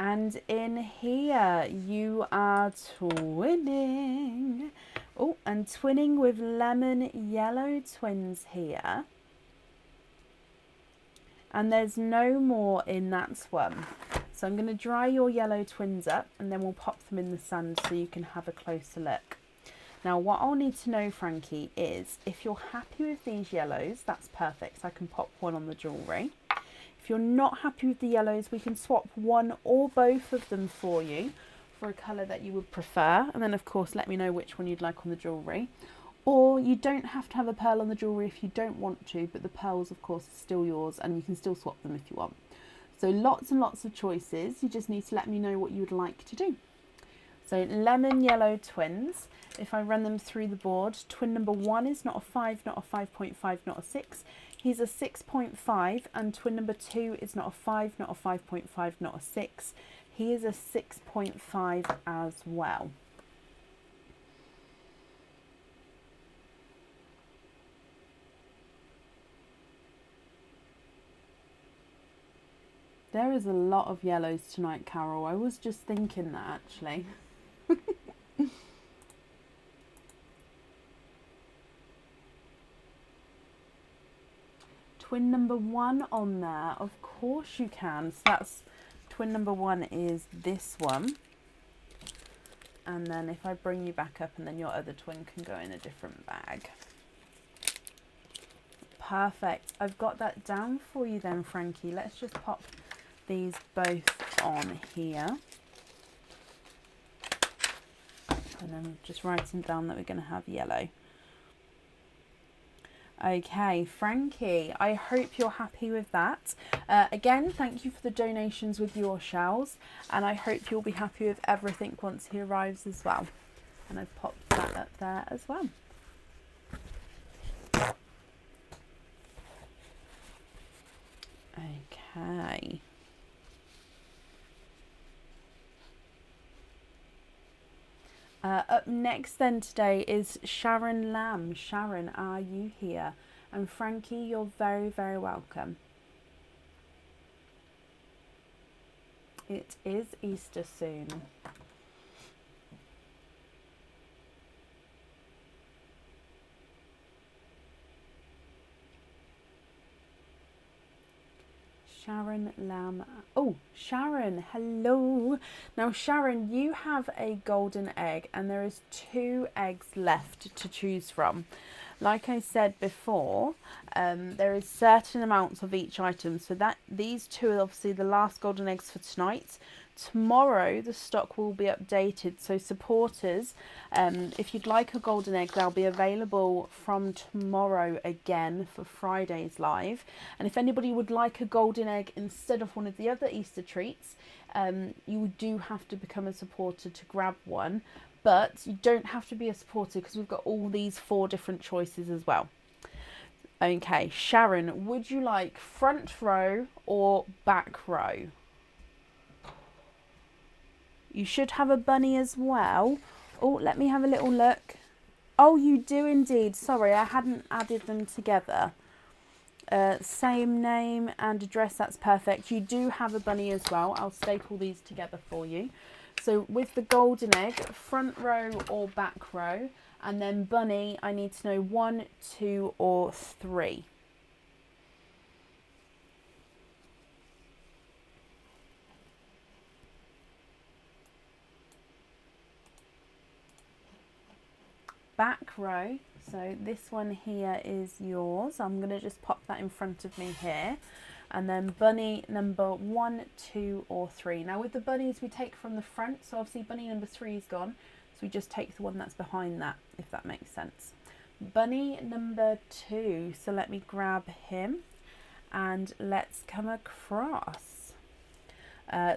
And in here you are twinning. Oh, and twinning with lemon yellow twins here. And there's no more in that one. So I'm going to dry your yellow twins up and then we'll pop them in the sun so you can have a closer look. Now what I'll need to know, Frankie, is if you're happy with these yellows, that's perfect. So I can pop one on the jewellery. If you're not happy with the yellows, we can swap one or both of them for you for a colour that you would prefer. And then of course, let me know which one you'd like on the jewellery. Or you don't have to have a pearl on the jewellery if you don't want to, but the pearls of course are still yours and you can still swap them if you want. So lots and lots of choices. You just need to let me know what you would like to do. So lemon yellow twins. If I run them through the board, twin number 1 is not a 5, not a 5.5, not a 6. He's a 6.5, and twin number 2 is not a 5, not a 5.5, not a 6. He is a 6.5 as well. There is a lot of yellows tonight, Carol. I was just thinking that actually. Twin number 1 on there, of course you can. So that's twin number 1 is this one. And then if I bring you back up, and then your other twin can go in a different bag. Perfect. I've got that down for you then, Frankie. Let's just pop these both on here. And then just writing down that we're going to have yellow. Okay, Frankie, I hope you're happy with that. Again, thank you for the donations with your shells, and I hope you'll be happy with everything once he arrives as well. And I've popped that up there as well. Okay. Up next then today is Sharon Lamb. Sharon, are you here? And Frankie, you're very, very welcome. It is Easter soon. Sharon Lamb. Oh, Sharon, hello. Now, Sharon, you have a golden egg, and there is 2 eggs left to choose from. Like I said before, there is certain amounts of each item. So that these 2 are obviously the last golden eggs for tonight. Tomorrow, the stock will be updated. So supporters, if you'd like a golden egg, they'll be available from tomorrow again for Friday's live. And if anybody would like a golden egg instead of one of the other Easter treats, you do have to become a supporter to grab one. But you don't have to be a supporter because we've got all these 4 different choices as well. Okay, Sharon, would you like front row or back row? You should have a bunny as well. Oh, let me have a little look. Oh, you do indeed. Sorry, I hadn't added them together. Same name and address, that's perfect. You do have a bunny as well. I'll staple these together for you. So with the golden egg, front row or back row, and then bunny, I need to know 1, 2 or 3. Back row, so this one here is yours. I'm going to just pop that in front of me here. And then bunny number 1, 2 or 3. Now with the bunnies we take from the front, so obviously bunny number 3 is gone, so we just take the one that's behind that, if that makes sense. Bunny number 2, so let me grab him and let's come across.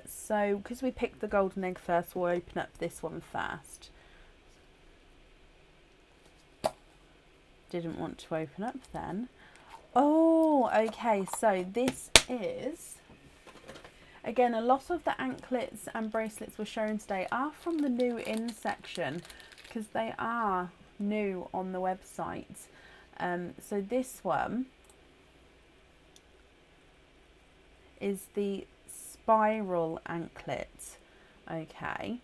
So because we picked the golden egg first, we'll open up this one first. Didn't want to open up then. Oh, okay, so this is, again, a lot of the anklets and bracelets we're showing today are from the new in section because they are new on the website. So this one is the Spiral Anklet, okay.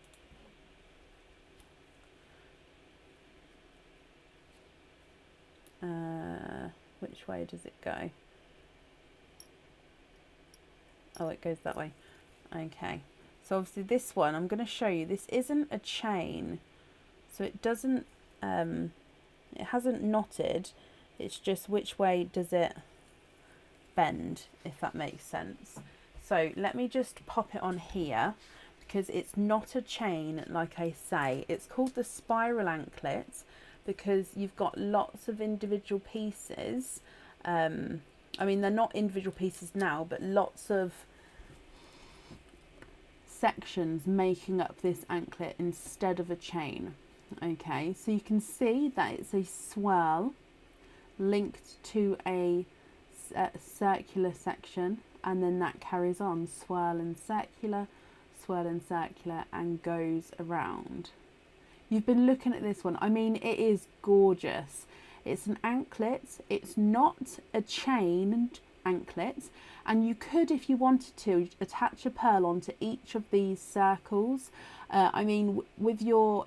Which way does it go? Oh, it goes that way. Okay. So obviously this one, I'm going to show you, this isn't a chain. So it doesn't, it hasn't knotted. It's just which way does it bend, if that makes sense. So let me just pop it on here because it's not a chain, like I say. It's called the Spiral Anklet because you've got lots of individual pieces. I mean, they're not individual pieces now, but lots of sections making up this anklet instead of a chain. Okay, so you can see that it's a swirl linked to a circular section, and then that carries on, swirl and circular, and goes around. You've been looking at this one. I mean, it is gorgeous. It's an anklet. It's not a chained anklet. And you could, if you wanted to, attach a pearl onto each of these circles. I mean, with your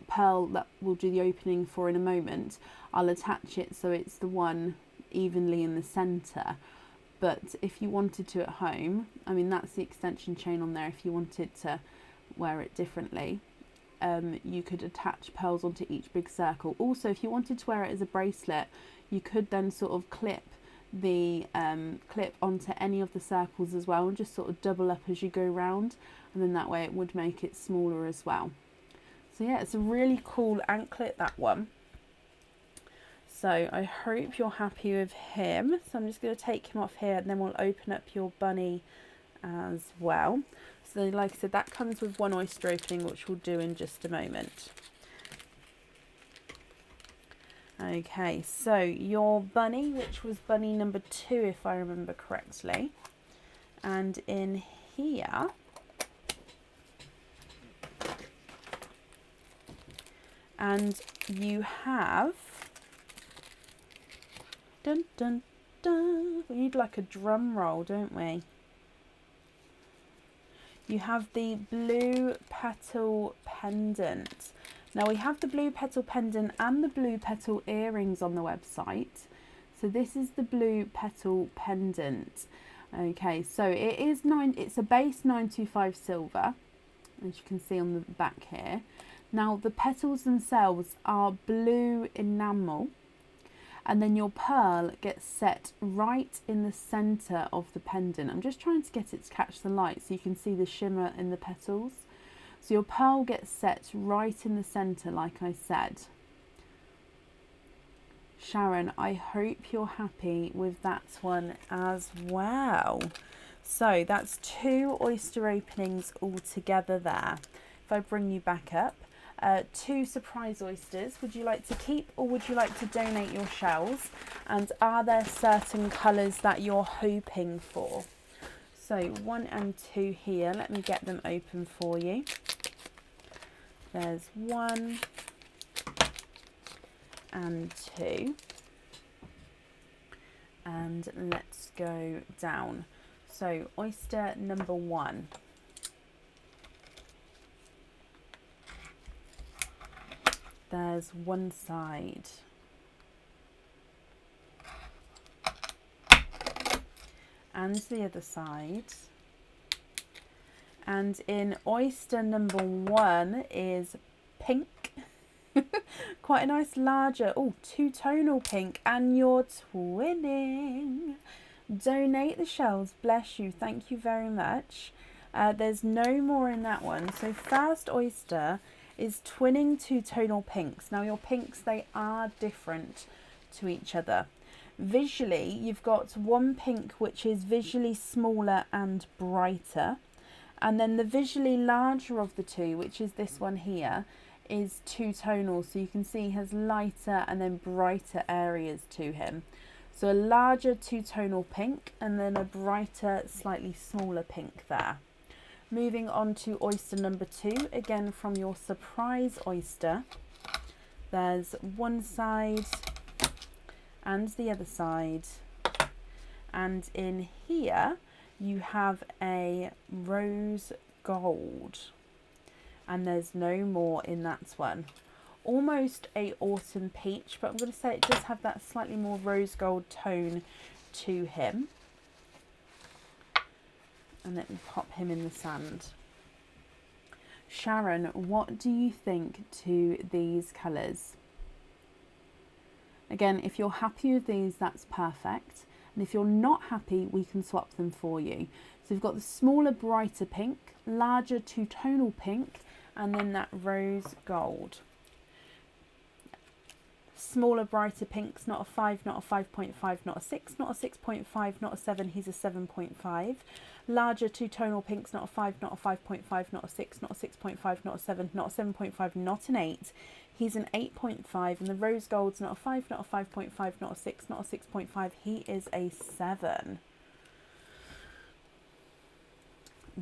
pearl that we'll do the opening for in a moment, I'll attach it so it's the one evenly in the centre. But if you wanted to at home, I mean, that's the extension chain on there if you wanted to wear it differently. you could attach pearls onto each big circle. Also, if you wanted to wear it as a bracelet, you could then sort of clip the clip onto any of the circles as well, and just sort of double up as you go round, and then that way it would make it smaller as well. So yeah, it's a really cool anklet, that one. So I hope you're happy with him. So I'm just going to take him off here, and then we'll open up your bunny as well. So like I said, that comes with one oyster opening, which we'll do in just a moment. Okay, so your bunny, which was bunny number 2 if I remember correctly, and in here and you have, dun dun dun, we need like a drum roll, don't we? You have the blue petal pendant. Now we have the blue petal pendant and the blue petal earrings on the website. So this is the blue petal pendant. Okay, so it's a base 925 silver, as you can see on the back here. Now the petals themselves are blue enamel, and then your pearl gets set right in the center of the pendant. I'm just trying to get it to catch the light so you can see the shimmer in the petals. So your pearl gets set right in the center, like I said. Sharon, I hope you're happy with that one as well. So that's 2 oyster openings all together there. If I bring you back up, 2 surprise oysters. Would you like to keep, or would you like to donate your shells? And are there certain colours that you're hoping for? So 1 and 2 here. Let me get them open for you. There's 1 and 2. And let's go down. So oyster number 1. There's one side. And the other side. And in oyster number 1 is pink. Quite a nice larger, oh, 2-tonal pink, and you're twinning. Donate the shells, bless you, thank you very much. There's no more in that one. So first oyster is twinning 2-tonal pinks. Now your pinks, they are different to each other. Visually, you've got one pink which is visually smaller and brighter, and then the visually larger of the two, which is this one here, is 2-tonal, so you can see he has lighter and then brighter areas to him. So a larger 2-tonal pink and then a brighter, slightly smaller pink there. Moving on to oyster number 2, again from your surprise oyster. There's one side and the other side. And in here you have a rose gold. And there's no more in that one. Almost a autumn peach, but I'm going to say it does have that slightly more rose gold tone to him. And let me pop him in the sand. Sharon, what do you think to these colours? Again, if you're happy with these, that's perfect. And if you're not happy, we can swap them for you. So we've got the smaller, brighter pink, larger 2-tonal pink, and then that rose gold. Smaller, brighter pinks, not a 5, not a 5.5, not a 6, not a 6.5, not a 7, he's a 7.5. Larger 2-tonal pinks, not a 5, not a 5.5, not a 6, not a 6.5, not a 7, not a 7.5, not an 8. He's an 8.5, and the rose gold's not a 5, not a 5.5, not a 6, not a 6.5, he is a 7.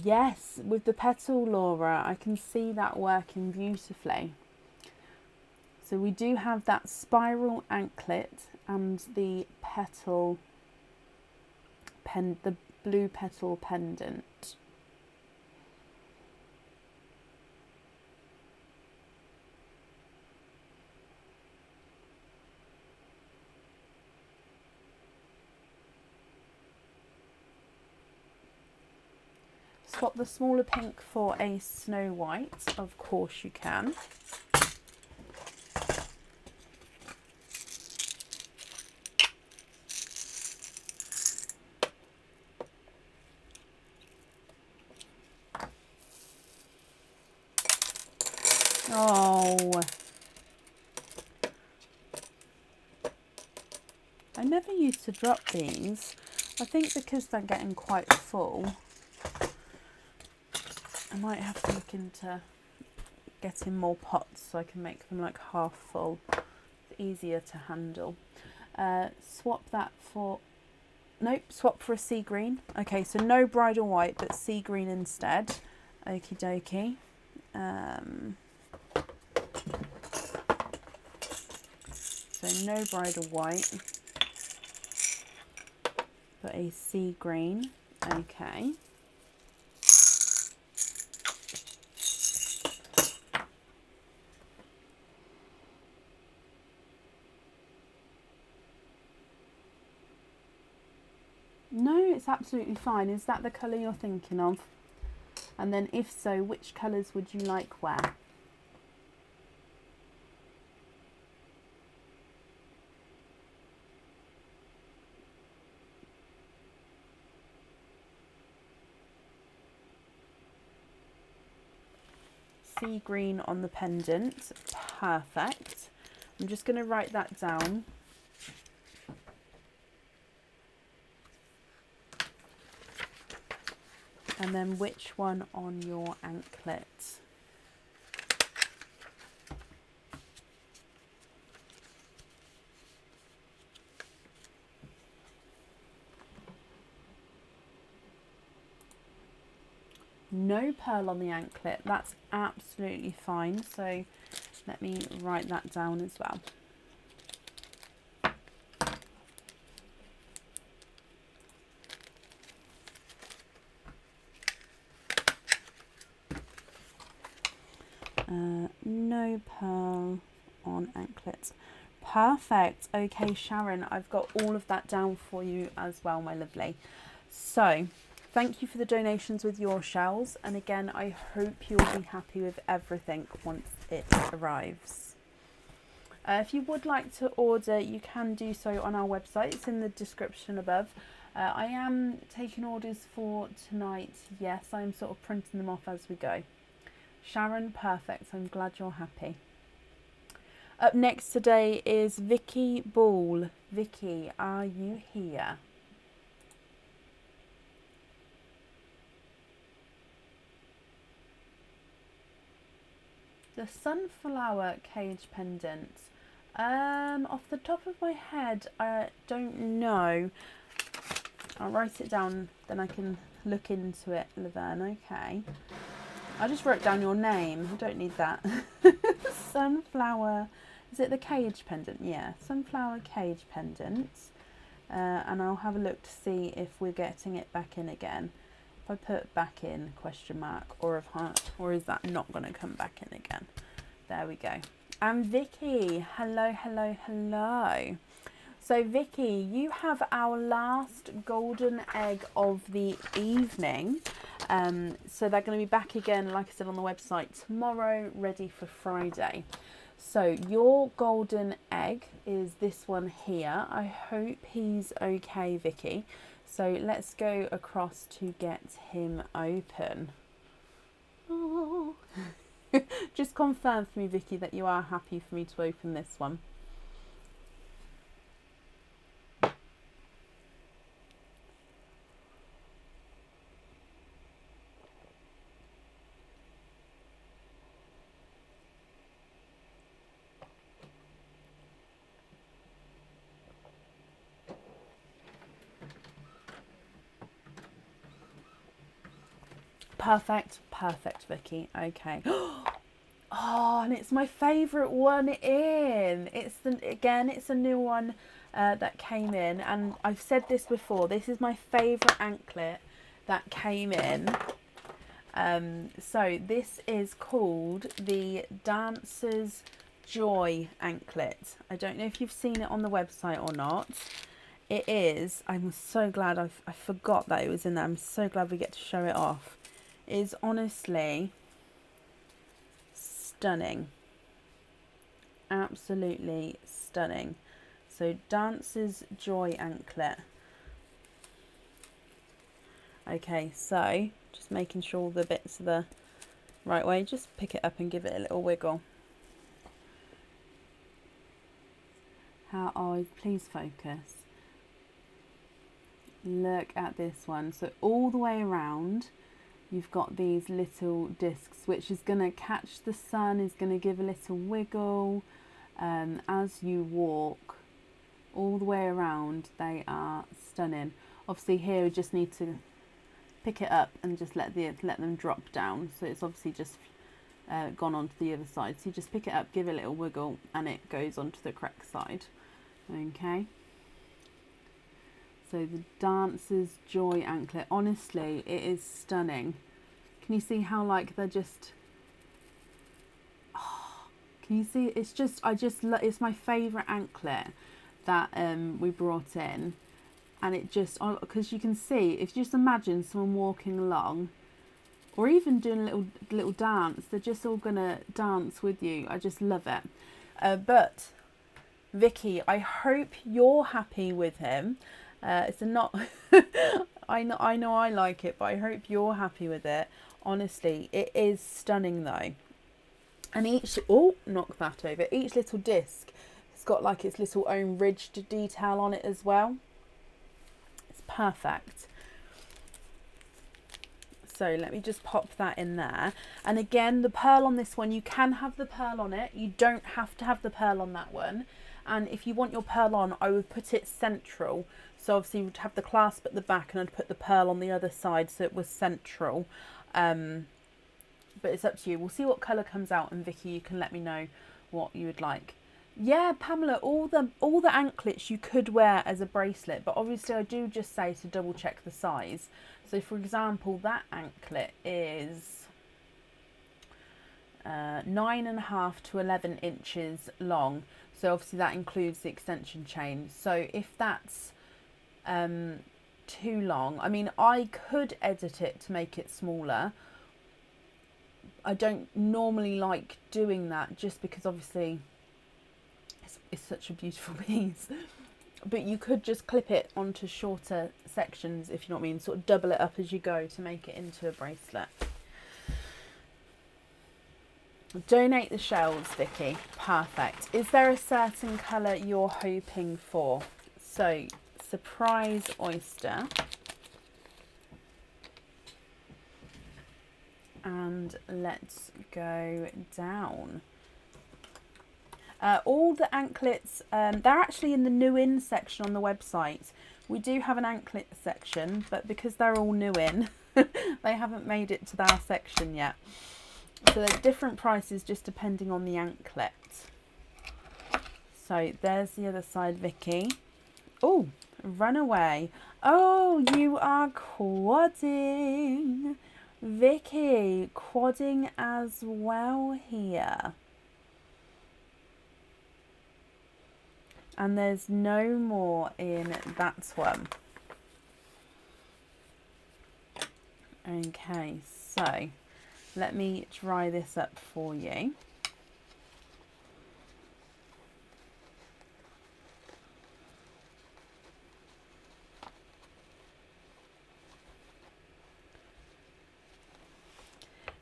Yes, with the petal, Laura, I can see that working beautifully. So we do have that spiral anklet and the petal the blue petal pendant. swap the smaller pink for a Snow White? Of course you can. Oh, I never used to drop these. I think because they're getting quite full, I might have to look into getting more pots so I can make them like half full. It's easier to handle. Swap that for, nope, swap for a sea green. Okay, so no bridal white, but sea green instead. Okie dokie. So no bridal white, but a sea green. Okay. No, it's absolutely fine. Is that the colour you're thinking of? And then if so, which colours would you like where? Sea green on the pendant. Perfect. I'm just going to write that down. And then which one on your anklet? No pearl on the anklet. That's absolutely fine. So let me write that down as well. No pearl on anklets. Perfect. Okay, Sharon, I've got all of that down for you as well, my lovely. So thank you for the donations with your shells. And again, I hope you'll be happy with everything once it arrives. If you would like to order, you can do so on our website. It's in the description above. I am taking orders for tonight. Yes, I'm sort of printing them off as we go. Sharon, perfect. I'm glad you're happy. Up next today is Vicky Ball. Vicky, are you here? The sunflower cage pendant. Off the top of my head, I don't know. I'll write it down, then I can look into it, Laverne. Okay. I just wrote down your name. I don't need that. Sunflower. Is it the cage pendant? Yeah, sunflower cage pendant. And I'll have a look to see if we're getting it back in again. If I put back in question mark, or is that not going to come back in again? There we go. And Vicky, hello, hello, hello. So Vicky, you have our last golden egg of the evening. So they're going to be back again, like I said on the website, tomorrow, ready for Friday. So your golden egg is this one here. I hope he's okay, Vicky. So let's go across to get him open. Oh. Just confirm for me, Vicky, that you are happy for me to open this one. Perfect, perfect, Vicky. Okay. Oh, and it's my favourite one in. It's a new one that came in, and I've said this before. This is my favourite anklet that came in. So this is called the Dancers Joy Anklet. I don't know if you've seen it on the website or not. It is. I'm so glad I forgot that it was in there. I'm so glad we get to show it off. is honestly stunning. Absolutely stunning. So Dancers Joy Anklet. Okay, so just making sure all the bits are the right way. Just pick it up and give it a little wiggle. How, oh, please focus. Look at this one. So all the way around, you've got these little discs, which is going to catch the sun, is going to give a little wiggle as you walk. All the way around, they are stunning. Obviously here we just need to pick it up and just let them drop down. So it's obviously just gone onto the other side. So you just pick it up, give it a little wiggle, and it goes onto the correct side. Okay. So the Dancers Joy Anklet, honestly, it is stunning. Can you see how like they're just, oh, can you see? It's just, it's my favourite anklet that we brought in. And it just, because you can see, if you just imagine someone walking along or even doing a little dance, they're just all going to dance with you. I just love it. But Vicky, I hope you're happy with him. It's not, I know I like it, but I hope you're happy with it. Honestly, it is stunning though. And each, oh, knock that over. Each little disc has got like its little own ridged detail on it as well. It's perfect. So let me just pop that in there. And again, the pearl on this one, you can have the pearl on it. You don't have to have the pearl on that one. And if you want your pearl on, I would put it central. So obviously you would have the clasp at the back and I'd put the pearl on the other side so it was central. But it's up to you. We'll see what colour comes out, and Vicky, you can let me know what you would like. Yeah, Pamela, all the anklets you could wear as a bracelet, but obviously I do just say to double check the size. So for example, that anklet is 9.5 to 11 inches long. So obviously that includes the extension chain. So if that's too long, I mean, I could edit it to make it smaller. I don't normally like doing that just because obviously it's such a beautiful piece. But you could just clip it onto shorter sections, if you know what I mean, sort of double it up as you go to make it into a bracelet. Donate the shells, Vicky. Perfect. Is there a certain colour you're hoping for? So, surprise oyster. And let's go down. All the anklets, they're actually in the new in section on the website. We do have an anklet section, but because they're all new in, they haven't made it to our section yet. So there's different prices just depending on the anklet. So there's the other side, Vicky. Oh, runaway. Oh, you are quadding. Vicky, quadding as well here. And there's no more in that one. Okay, so let me dry this up for you.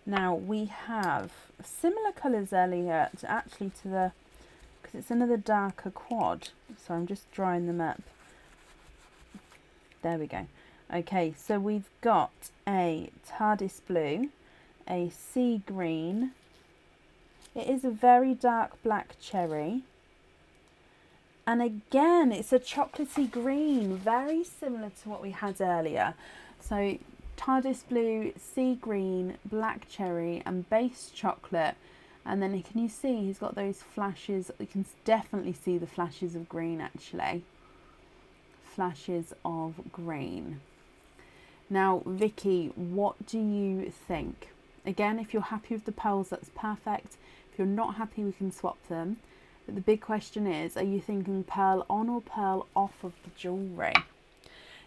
Now we have similar colours earlier actually to the, because it's another darker quad, so I'm just drying them up. There we go. Okay, so we've got a TARDIS blue, a sea green, it is a very dark black cherry, and again it's a chocolatey green, very similar to what we had earlier. So TARDIS blue, sea green, black cherry and base chocolate. And then can you see he's got those flashes? You can definitely see the flashes of green actually. Flashes of green. Now, Vicky, what do you think? Again, if you're happy with the pearls, that's perfect. If you're not happy, we can swap them. But the big question is, are you thinking pearl on or pearl off of the jewellery?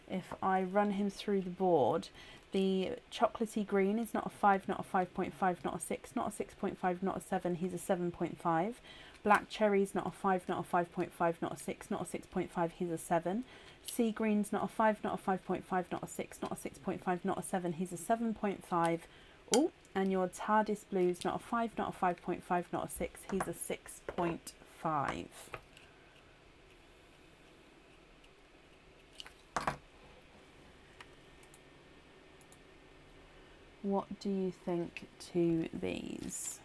If I run him through the board, The chocolatey green is not a 5, not a 5.5, not a 6, not a 6.5, not a 7. He's a 7.5. Black cherry is not a 5, not a 5.5, not a 6, not a 6.5. He's a 7. Sea green's not a 5, not a 5.5, not a 6, not a 6.5, not a 7. He's a 7.5. Oh, and your TARDIS blue's not a 5, not a 5.5, not a 6. He's a 6.5. What do you think to these?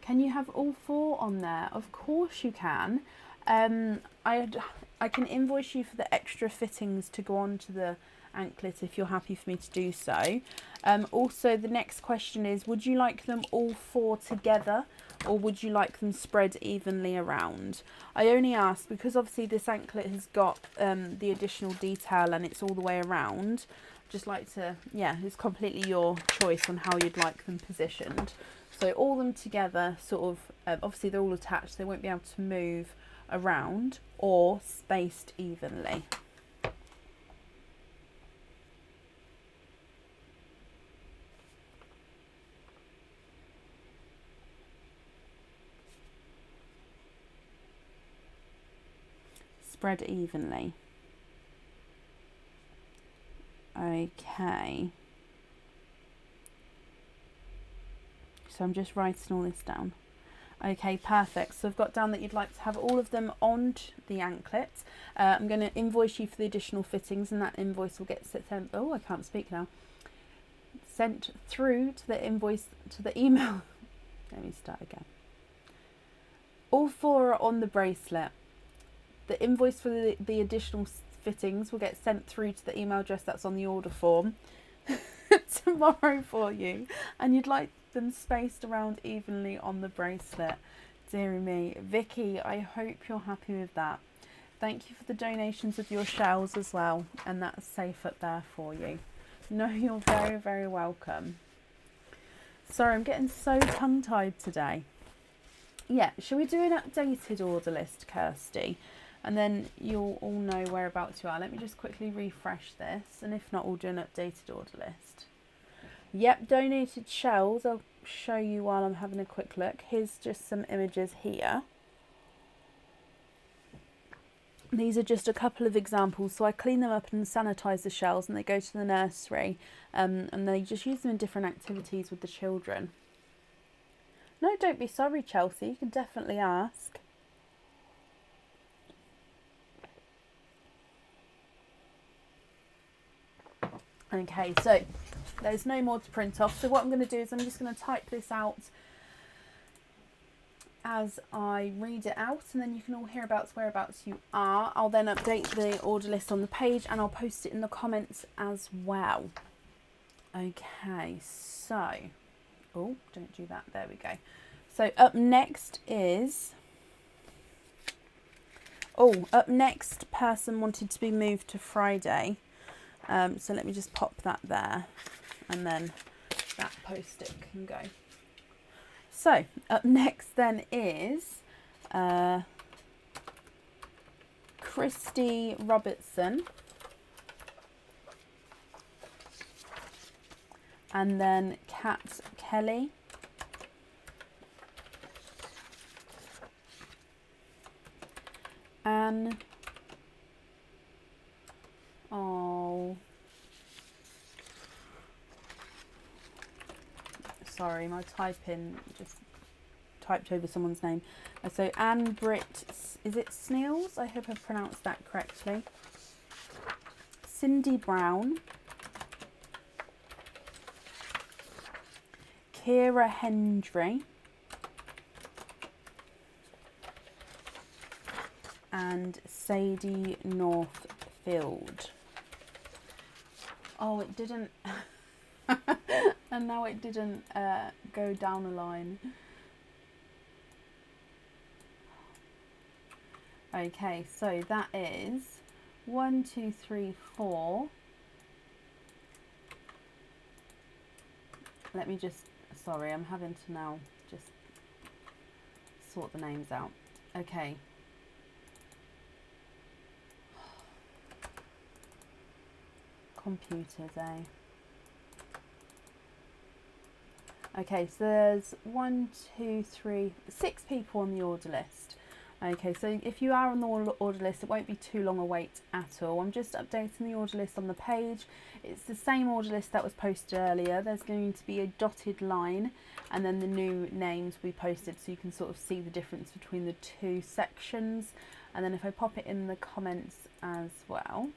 Can you have all 4 on there? Of course you can. I can invoice you for the extra fittings to go on to the anklet if you're happy for me to do so. Also, the next question is, would you like them all 4 together, or would you like them spread evenly around? I only ask because obviously this anklet has got the additional detail and it's all the way around. Just like to, yeah, it's completely your choice on how you'd like them positioned. So all of them together, sort of, obviously they're all attached, they won't be able to move around, or spaced evenly. Spread evenly. Okay. So I'm just writing all this down. Okay, perfect. So I've got down that you'd like to have all of them on the anklet. I'm going to invoice you for the additional fittings, and that invoice will get sent. Oh, I can't speak now. Sent through to the invoice, to the email. Let me start again. All 4 are on the bracelet. The invoice for the additional fittings will get sent through to the email address that's on the order form tomorrow for you, and you'd like them spaced around evenly on the bracelet. Dearie me. Vicky, I hope you're happy with that. Thank you for the donations of your shells as well, and that's safe up there for you. No, you're very, very welcome. Sorry, I'm getting so tongue-tied today. Yeah, shall we do an updated order list, Kirsty? And then you'll all know whereabouts you are. Let me just quickly refresh this, and if not, we'll do an updated order list. Yep, donated shells. I'll show you while I'm having a quick look. Here's just some images here. These are just a couple of examples. So I clean them up and sanitize the shells, and they go to the nursery, and they just use them in different activities with the children. No, don't be sorry, Chelsea. You can definitely ask. Okay, so there's no more to print off. So what I'm going to do is I'm just going to type this out as I read it out, and then you can all hear about whereabouts you are. I'll then update the order list on the page, and I'll post it in the comments as well. Okay, so, oh, don't do that. There we go. So up next is, up next person wanted to be moved to Friday. So let me just pop that there, and then that post-it can go. So up next then is Christy Robertson, and then Kat Kelly, Anne. Oh, sorry, my typing just typed over someone's name. So Anne Britt, is it Sneals? I hope I've pronounced that correctly. Cindy Brown, Kira Hendry, and Sadie Northfield. Oh, it didn't. And now it didn't go down a line. Okay, so that is 1, 2, 3, 4. Let me just, sorry, I'm having to now just sort the names out. Okay. Computers, eh? Okay, so there's 6 people on the order list. Okay, so if you are on the order list, it won't be too long a wait at all. I'm just updating the order list on the page. It's the same order list that was posted earlier. There's going to be a dotted line and then the new names we posted, so you can sort of see the difference between the 2 sections. And then if I pop it in the comments as well.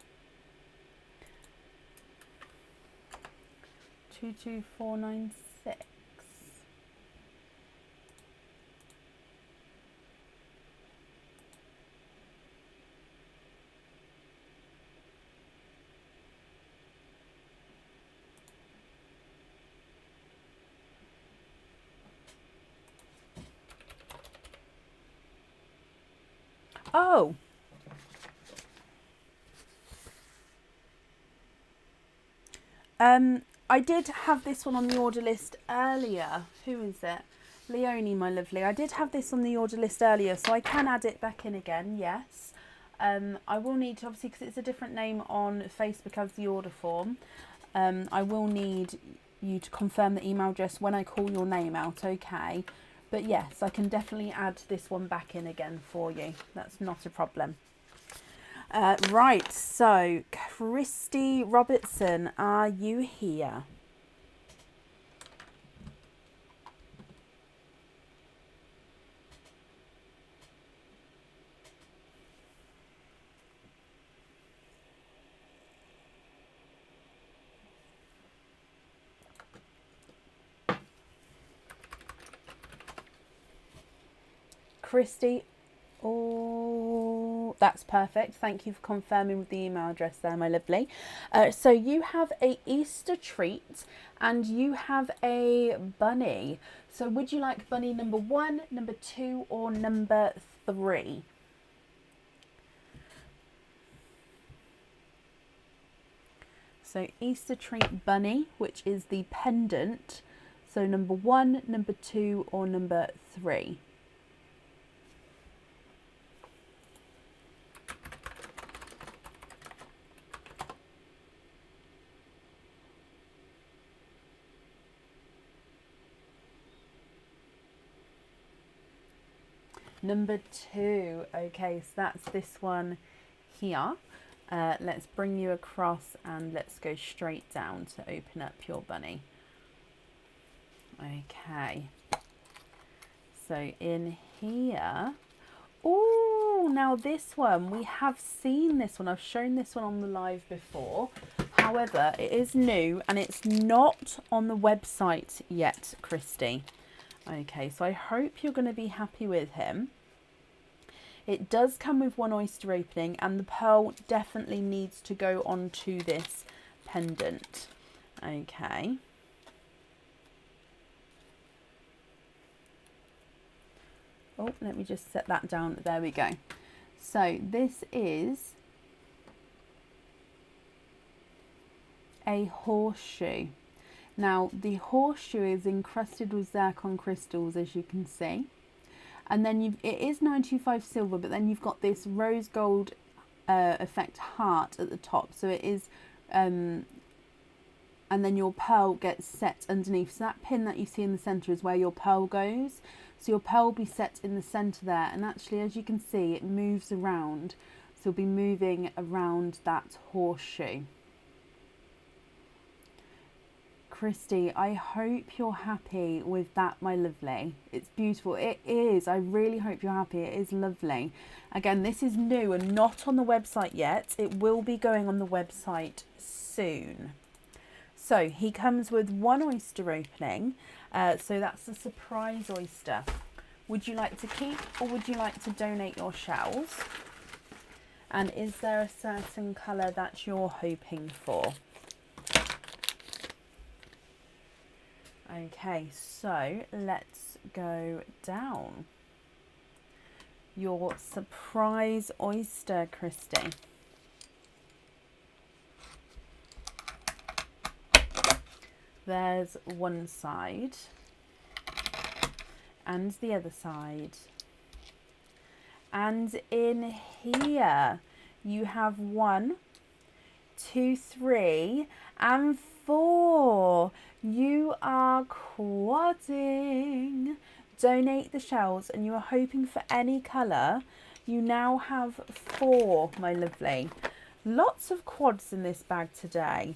22496. Oh, I did have this one on the order list earlier. Who is it? Leonie, my lovely. I did have this on the order list earlier, so I can add it back in again, yes. I will need to, obviously, because it's a different name on Facebook as the order form, I will need you to confirm the email address when I call your name out, okay? But yes, I can definitely add this one back in again for you. That's not a problem. Right, so Christy Robertson, are you here? Christy, oh, that's perfect. Thank you for confirming with the email address there, my lovely. So you have a Easter treat and you have a bunny. So would you like bunny number 1, number 2, or number 3? So Easter treat bunny, which is the pendant. So number 1, number 2, or number 3? Number 2. Okay, so that's this one here. Let's bring you across and let's go straight down to open up your bunny. Okay. So in here, oh, now this one, we have seen this one. I've shown this one on the live before. However, it is new and it's not on the website yet, Christy. Okay, so I hope you're going to be happy with him. It does come with 1 oyster opening and the pearl definitely needs to go onto this pendant. Okay. Oh, let me just set that down. There we go. So this is a horseshoe. Now the horseshoe is encrusted with zircon crystals, as you can see, and then it is 925 silver, but then you've got this rose gold effect heart at the top, so it is and then your pearl gets set underneath. So that pin that you see in the center is where your pearl goes, so your pearl will be set in the center there, and actually, as you can see, it moves around, so you'll be moving around that horseshoe. Christy, I hope you're happy with that, my lovely. It's beautiful. It is. I really hope you're happy. It is lovely. Again, this is new and not on the website yet. It will be going on the website soon. So he comes with 1 oyster opening. So that's a surprise oyster. Would you like to keep or would you like to donate your shells? And is there a certain colour that you're hoping for? Okay, so let's go down. Your surprise oyster, Christy. There's one side and the other side. And in here you have 1, 2, 3 and 4. You are quadding. Donate the shells and you are hoping for any colour. You now have 4, my lovely. Lots of quads in this bag today.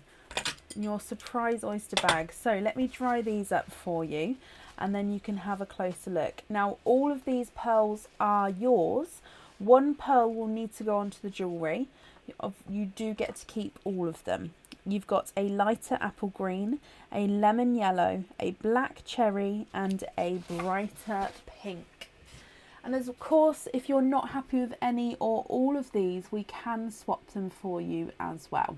Your surprise oyster bag. So let me dry these up for you and then you can have a closer look. Now all of these pearls are yours. 1 pearl will need to go onto the jewellery. You do get to keep all of them. You've got a lighter apple green, a lemon yellow, a black cherry and a brighter pink. And of course, if you're not happy with any or all of these, we can swap them for you as well.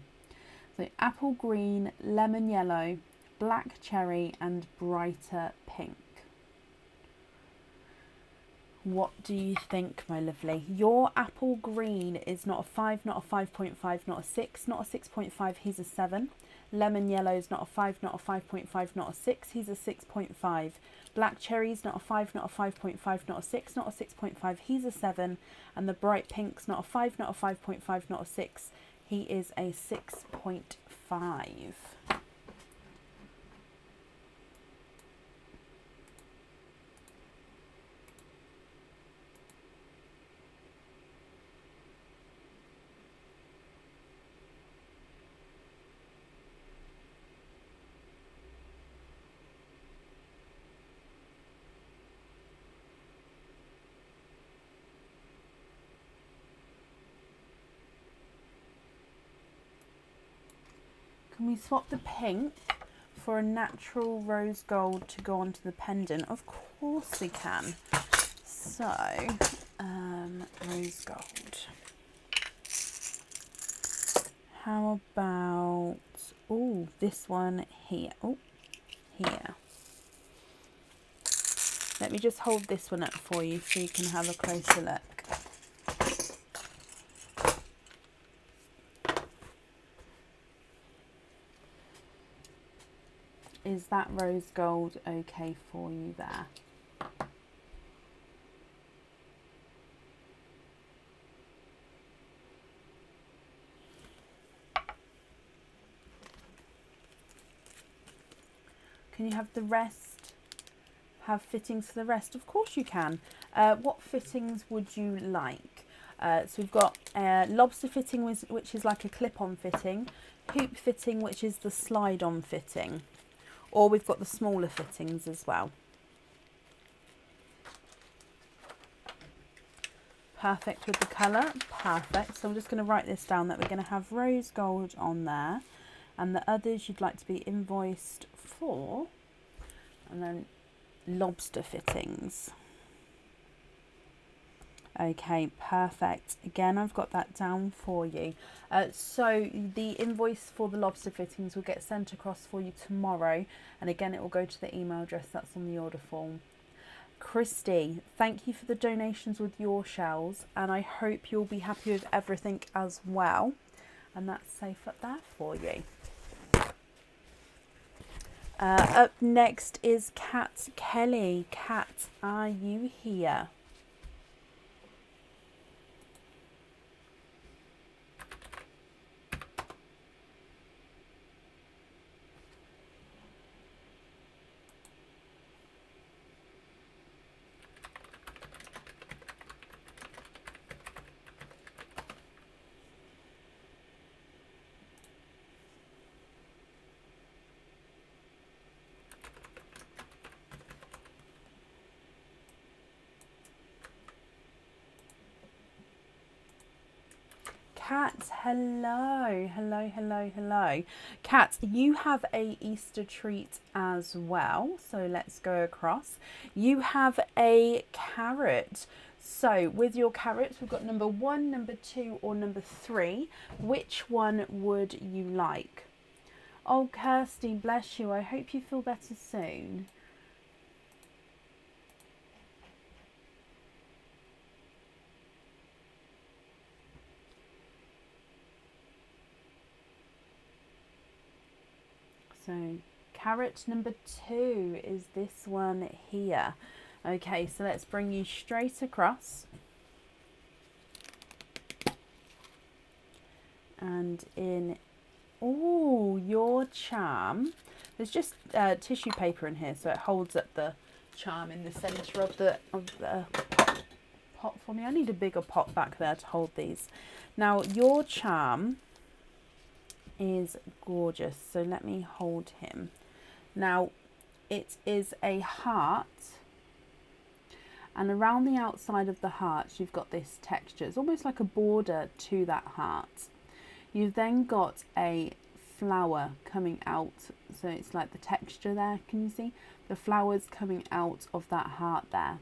So apple green, lemon yellow, black cherry and brighter pink. What do you think, my lovely? Your apple green is not a 5, not a 5.5, not a 6, not a 6.5, he's a 7. Lemon yellow is not a 5, not a 5.5, not a 6, he's a 6.5. Black cherry's not a 5, not a 5.5, not a 6, not a 6.5, he's a 7. And the bright pink's not a 5, not a 5.5, not a 6, he is a 6.5. Can we swap the pink for a natural rose gold to go onto the pendant? Of course we can. So, rose gold. How about, oh, this one here. Oh, here. Let me just hold this one up for you so you can have a closer look. Is that rose gold okay for you there? Can you have the rest? Have fittings for the rest? Of course you can. What fittings would you like? So we've got lobster fitting, which is like a clip-on fitting, hoop fitting, which is the slide-on fitting, or we've got the smaller fittings as well. Perfect with the colour, perfect. So I'm just going to write this down that we're going to have rose gold on there, and the others you'd like to be invoiced for, and then lobster fittings. Okay, perfect. Again, I've got that down for you. So the invoice for the lobster fittings will get sent across for you tomorrow. And again, it will go to the email address that's on the order form. Christy, thank you for the donations with your shells. And I hope you'll be happy with everything as well. And that's safe up there for you. Up next is Kat Kelly. Kat, are you here? Kat, hello, hello, hello, hello. Kat, you have a Easter treat as well, so let's go across. You have a carrot. So with your carrots, we've got number 1, number 2 or number 3. Which one would you like? Oh, Kirsty, bless you. I hope you feel better soon. So carrot number 2 is this one here. Okay, so let's bring you straight across. And in, oh, your charm. There's just tissue paper in here, so it holds up the charm in the centre of the pot for me. I need a bigger pot back there to hold these. Now, your charm is gorgeous, so let me hold him. Now, it is a heart, and around the outside of the heart you've got this texture. It's almost like a border to that heart. You've then got a flower coming out, so it's like the texture there. Can you see the flowers coming out of that heart there?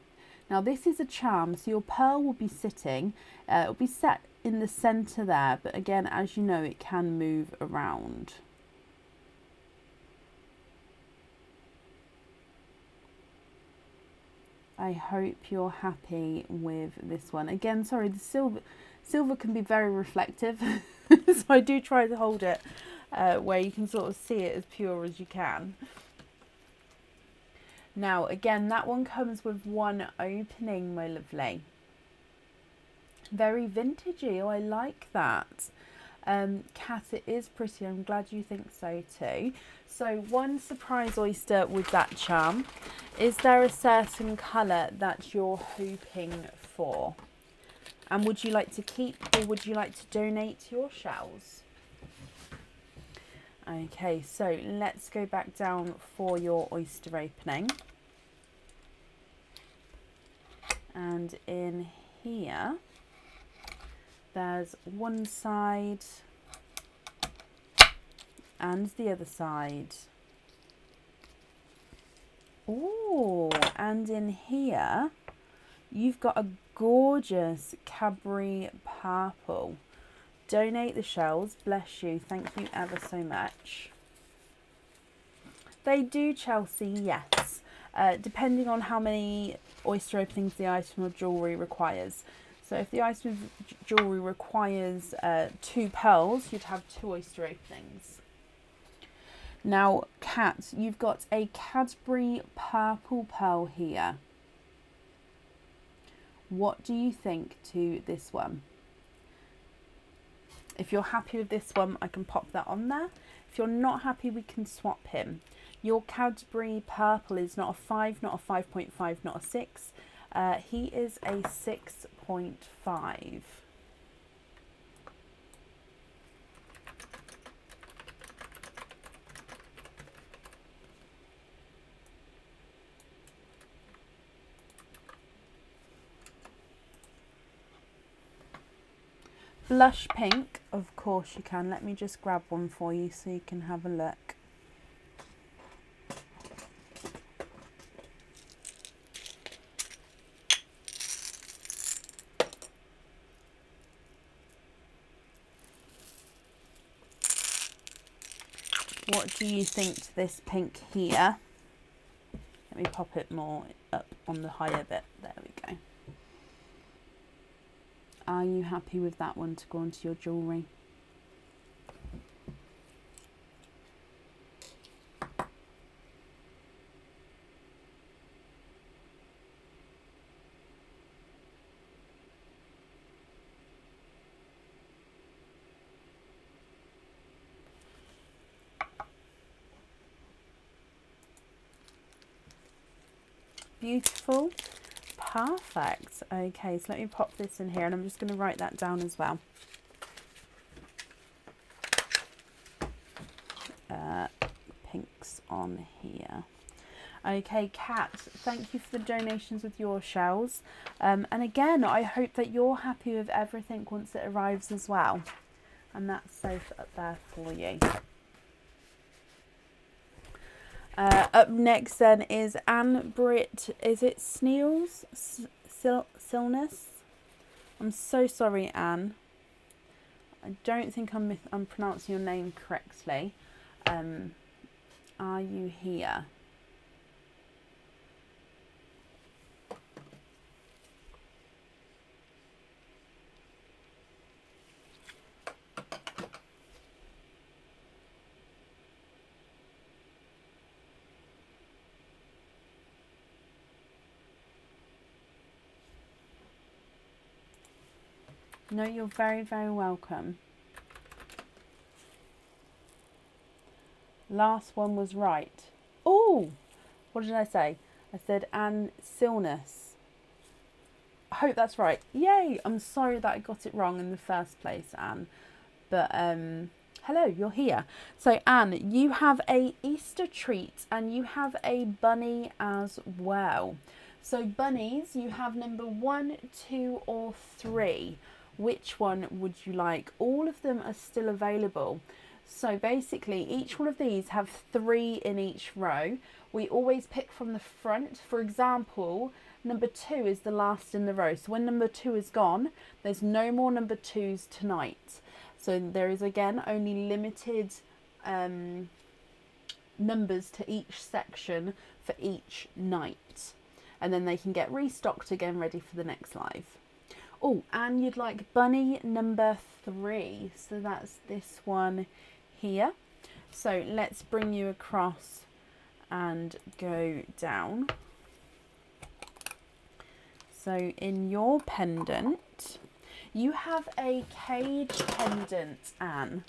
Now this is a charm, so your pearl will be sitting, it will be set in the center there, but again, as you know, it can move around. I hope you're happy with this one. Again, sorry, the silver can be very reflective, so I do try to hold it where you can sort of see it as pure as you can. Now, again, that one comes with one opening, my lovely. Very vintagey. Oh, I like that. Kat, it is pretty. I'm glad you think so too. So one surprise oyster with that charm. Is there a certain colour that you're hoping for? And would you like to keep or would you like to donate your shells? Okay, so let's go back down for your oyster opening. And in here, there's one side and the other side. Oh, and in here, you've got a gorgeous Cadbury purple. Donate the shells, bless you, thank you ever so much. They do, Chelsea, yes. Depending on how many oyster openings the item of jewellery requires. So if the item of jewellery requires 2 pearls, you'd have 2 oyster openings. Now, Kat, you've got a Cadbury purple pearl here. What do you think to this one? If you're happy with this one, I can pop that on there. If you're not happy, we can swap him. Your Cadbury purple is not a 5, not a 5.5, not a 6. He is a 6.5. Blush pink, of course you can. Let me just grab one for you so you can have a look. What do you think to this pink here? Let me pop it more up on the higher bit. There we go. Are you happy with that one to go onto your jewellery? Beautiful. Perfect. Okay, so let me pop this in here and I'm just going to write that down as well. Pinks on here. Okay, Kat, thank you for the donations with your shells. And again, I hope that you're happy with everything once it arrives as well. And that's safe up there for you. Up next then is Anne Britt, is it Sneals? Silness? I'm so sorry, Anne. I don't think I'm pronouncing your name correctly. Are you here? No, you're very, very welcome. Last one was right. Oh, what did I say? I said Anne Silness. I hope that's right. Yay! I'm sorry that I got it wrong in the first place, Anne. But hello, you're here. So Anne, you have a Easter treat and you have a bunny as well. So bunnies, you have number 1, 2 or 3. Which one would you like? All of them are still available. So basically each one of these have 3 in each row. We always pick from the front. For example, number 2 is the last in the row. So when number 2 is gone, there's no more number 2s tonight. So there is again only limited numbers to each section for each night. And then they can get restocked again, ready for the next live. Oh, and you'd like bunny number 3. So that's this one here. So let's bring you across and go down. So in your pendant, you have a cage pendant, Anne.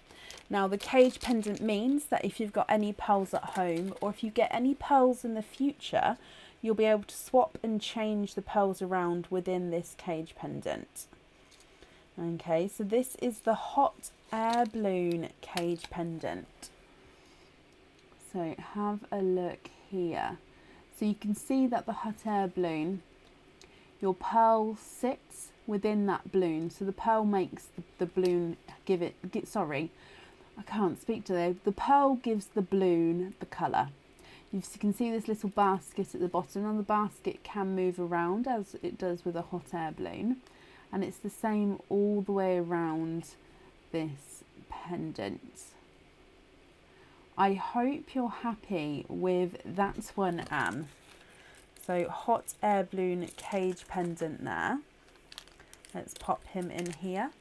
Now the cage pendant means that if you've got any pearls at home, or if you get any pearls in the future, you'll be able to swap and change the pearls around within this cage pendant. Okay, so this is the hot air balloon cage pendant. So have a look here. So you can see that the hot air balloon, your pearl sits within that balloon. So the pearl makes the balloon sorry, I can't speak today. The pearl gives the balloon the colour. You can see this little basket at the bottom, and the basket can move around as it does with a hot air balloon. And it's the same all the way around this pendant. I hope you're happy with that one, Anne. So hot air balloon cage pendant there. Let's pop him in here.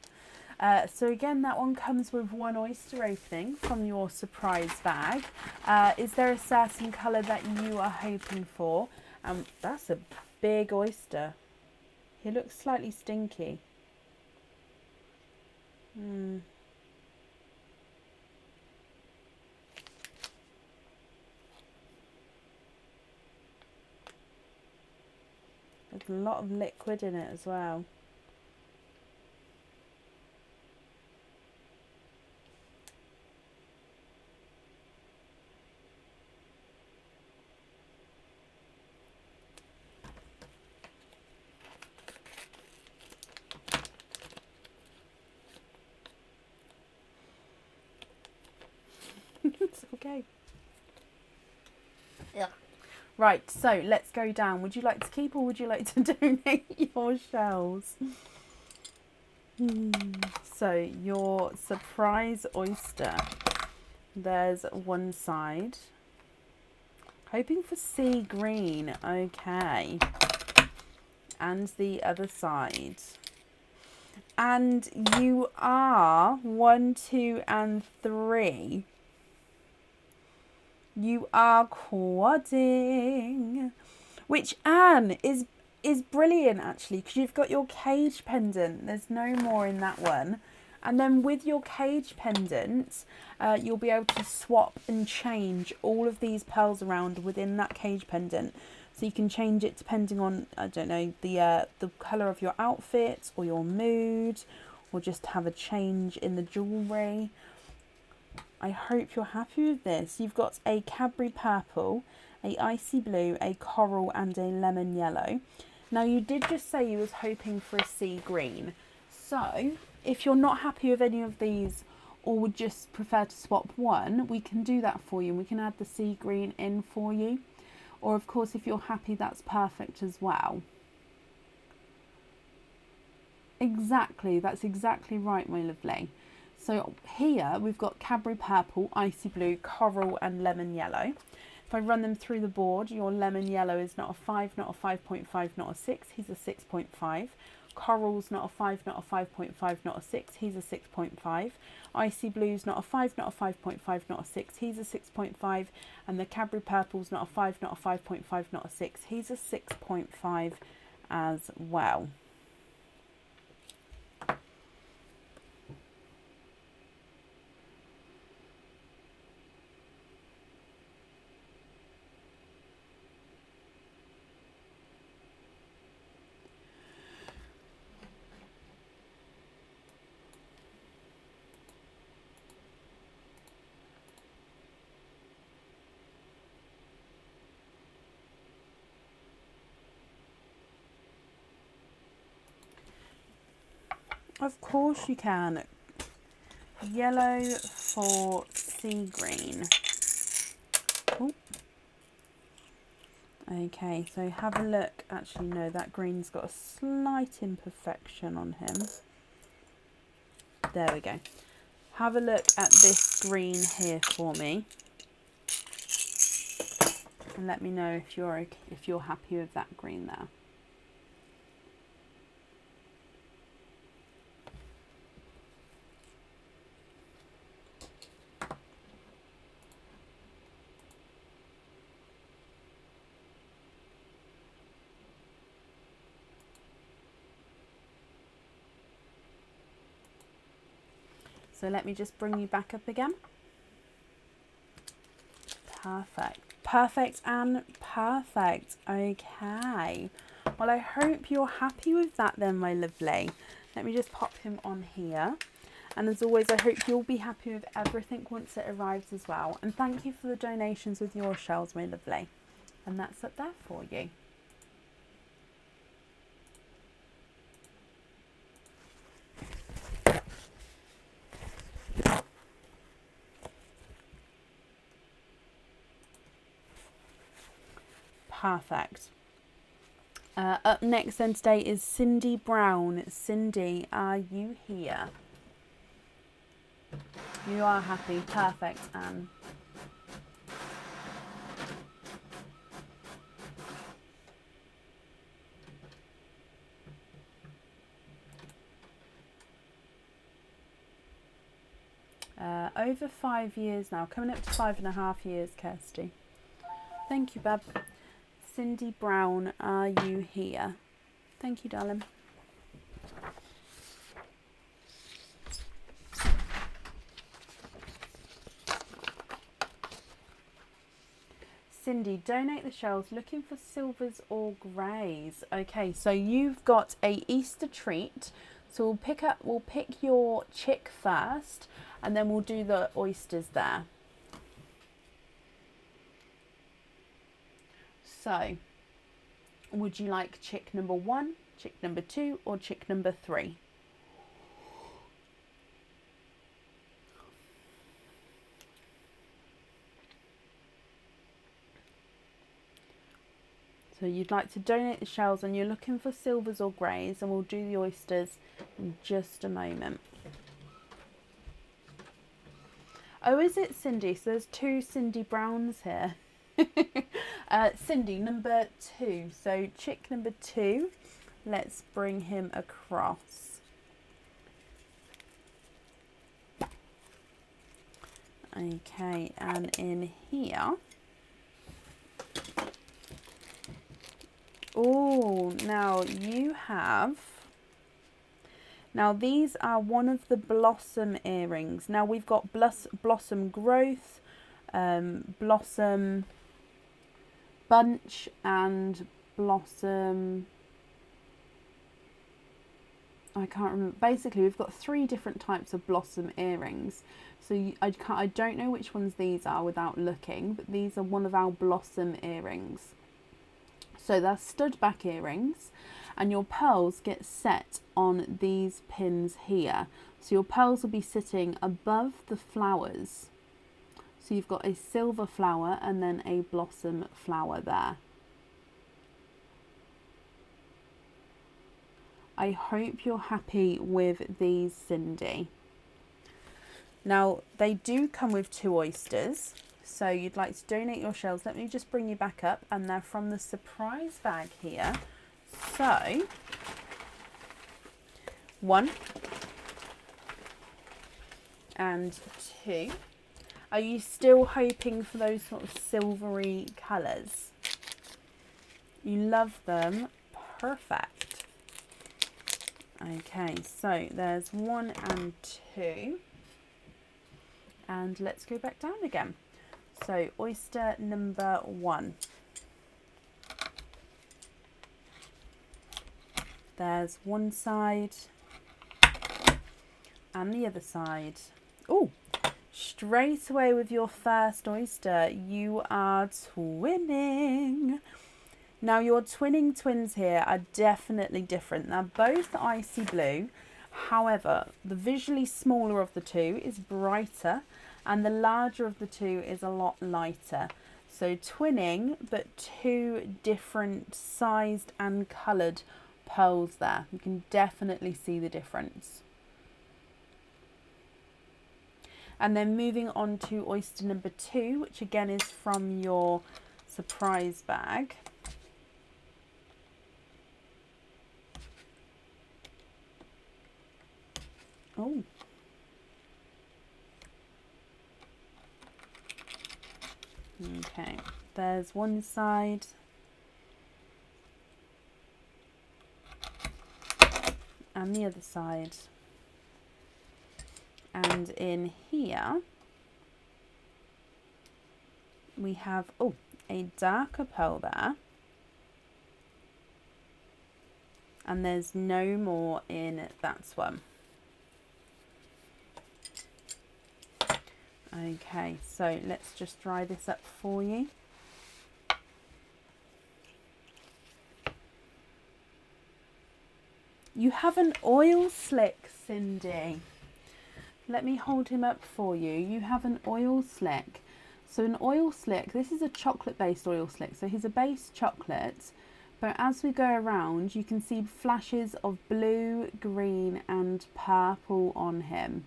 So again, that one comes with 1 oyster opening from your surprise bag. Is there a certain colour that you are hoping for? That's a big oyster. He looks slightly stinky. There's a lot of liquid in it as well. It's okay. Yeah. Right, so let's go down. Would you like to keep or would you like to donate your shells? So your surprise oyster. There's one side. Hoping for sea green. Okay. And the other side. And you are 1, 2 and 3. You are quadding, which Anne is brilliant actually, because you've got your cage pendant. There's no more in that one. And then with your cage pendant, you'll be able to swap and change all of these pearls around within that cage pendant. So you can change it depending on, I don't know, the colour of your outfit or your mood, or just have a change in the jewellery. I hope you're happy with this. You've got a Cadbury purple, a icy blue, a coral and a lemon yellow. Now you did just say you was hoping for a sea green. So if you're not happy with any of these or would just prefer to swap one, we can do that for you and we can add the sea green in for you. Or of course if you're happy, that's perfect as well. Exactly, that's exactly right, my lovely. So here we've got Cadbury purple, icy blue, coral and lemon yellow. If I run them through the board, your lemon yellow is not a 5, not a 5.5, not a 6, he's a 6.5. Coral's not a 5, not a 5.5, not a 6, he's a 6.5. Icy blue's not a 5, not a 5.5, not a 6, he's a 6.5. And the Cadbury purple's not a 5, not a 5.5, not a 6, he's a 6.5 as well. Of course you can. Yellow for sea green. Ooh. Okay, so have a look. Actually, no, that green's got a slight imperfection on him. There we go. Have a look at this green here for me. And let me know if you're happy with that green there. So let me just bring you back up again. Perfect. Perfect and perfect. Okay. Well, I hope you're happy with that then, my lovely. Let me just pop him on here. And as always, I hope you'll be happy with everything once it arrives as well. And thank you for the donations with your shells, my lovely. And that's up there for you. Perfect. Up next then today is Cindy Brown. Cindy, are you here? You are happy. Perfect, Anne. Over 5 years now, coming up to 5.5 years, Kirsty. Thank you, Bab. Cindy Brown, are you here? Thank you, darling. Cindy, donate the shells, looking for silvers or greys. Okay, so you've got a Easter treat. So we'll pick your chick first, and then we'll do the oysters there. So, would you like chick number 1, chick number 2, or chick number 3? So you'd like to donate the shells and you're looking for silvers or greys, and we'll do the oysters in just a moment. Oh, is it Cindy? So there's 2 Cindy Browns here. Cindy, number 2. So chick number 2, let's bring him across. Okay, and in here. Oh, now you have. Now these are one of the blossom earrings. Now we've got blossom growth, blossom bunch, and blossom. I can't remember. Basically, we've got 3 different types of blossom earrings. So I don't know which ones these are without looking, but these are one of our blossom earrings. So they're stud back earrings, and your pearls get set on these pins here. So your pearls will be sitting above the flowers. So you've got a silver flower and then a blossom flower there. I hope you're happy with these, Cindy. Now they do come with 2 oysters. So you'd like to donate your shells. Let me just bring you back up, and they're from the surprise bag here. So 1 and 2. Are you still hoping for those sort of silvery colours? You love them. Perfect. Okay, so there's 1 and 2. And let's go back down again. So oyster number 1. There's one side and the other side. Oh, straight away with your first oyster, you are twinning. Now your twinning twins here are definitely different. They're both icy blue, However, the visually smaller of the two is brighter and the larger of the two is a lot lighter. So twinning, but two different sized and coloured pearls there. You can definitely see the difference. And then moving on to oyster number 2, which again is from your surprise bag. Oh. Okay, there's one side. And the other side. And in here we have a darker pearl there, and there's no more in that one. Okay, so let's just dry this up for you. You have an oil slick, Cindy. Let me hold him up for you. You have an oil slick. So an oil slick, this is a chocolate based oil slick. So he's a base chocolate, but as we go around, you can see flashes of blue, green and purple on him.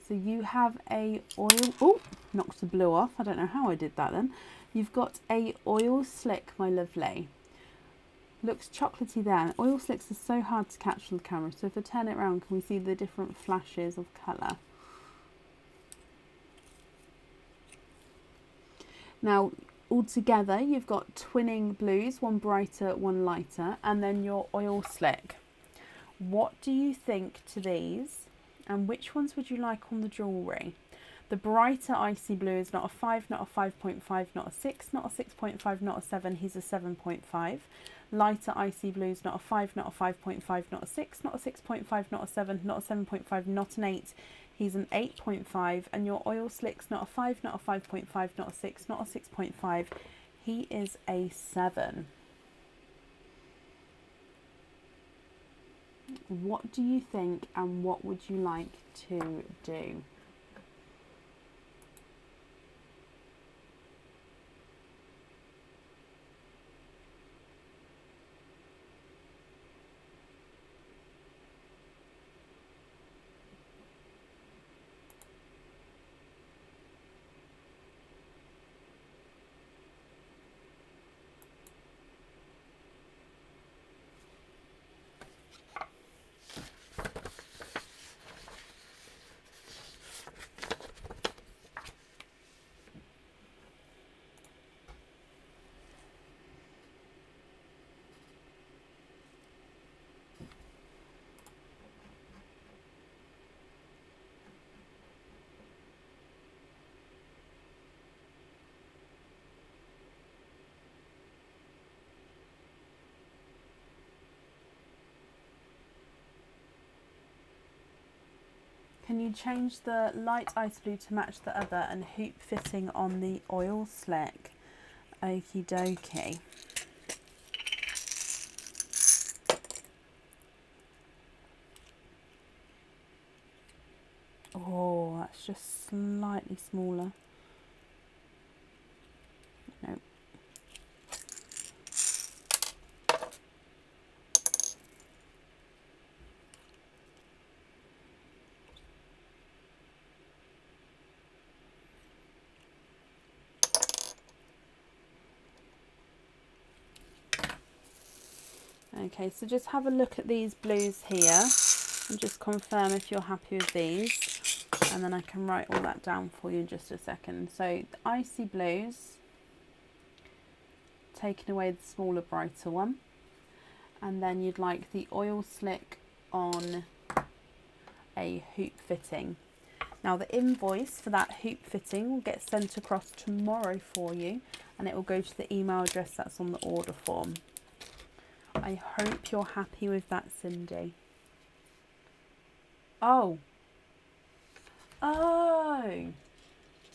So you have a oil, knocked the blue off. I don't know how I did that then. You've got a oil slick, my lovely. Looks chocolatey there. Oil slicks are so hard to catch on the camera, so if I turn it around, can we see the different flashes of colour? Now, altogether, you've got twinning blues, one brighter, one lighter, and then your oil slick. What do you think to these, and which ones would you like on the jewellery? The brighter icy blue is not a 5, not a 5.5, not a 6, not a 6.5, not a 7, he's a 7.5. Lighter icy blue is not a 5, not a 5.5, not a 6, not a 6.5, not a 7, not a 7.5, not an 8, he's an 8.5. And your oil slick's not a 5, not a 5.5, not a 6, not a 6.5, he is a 7. What do you think, and what would you like to do? Can you change the light ice blue to match the other and hoop fitting on the oil slick? Okie dokie. Oh, that's just slightly smaller. Nope. Okay, so just have a look at these blues here and just confirm if you're happy with these, and then I can write all that down for you in just a second. So the icy blues, taking away the smaller brighter one, and then you'd like the oil slick on a hoop fitting. Now the invoice for that hoop fitting will get sent across tomorrow for you, and it will go to the email address that's on the order form. I hope you're happy with that, Cindy. Oh, to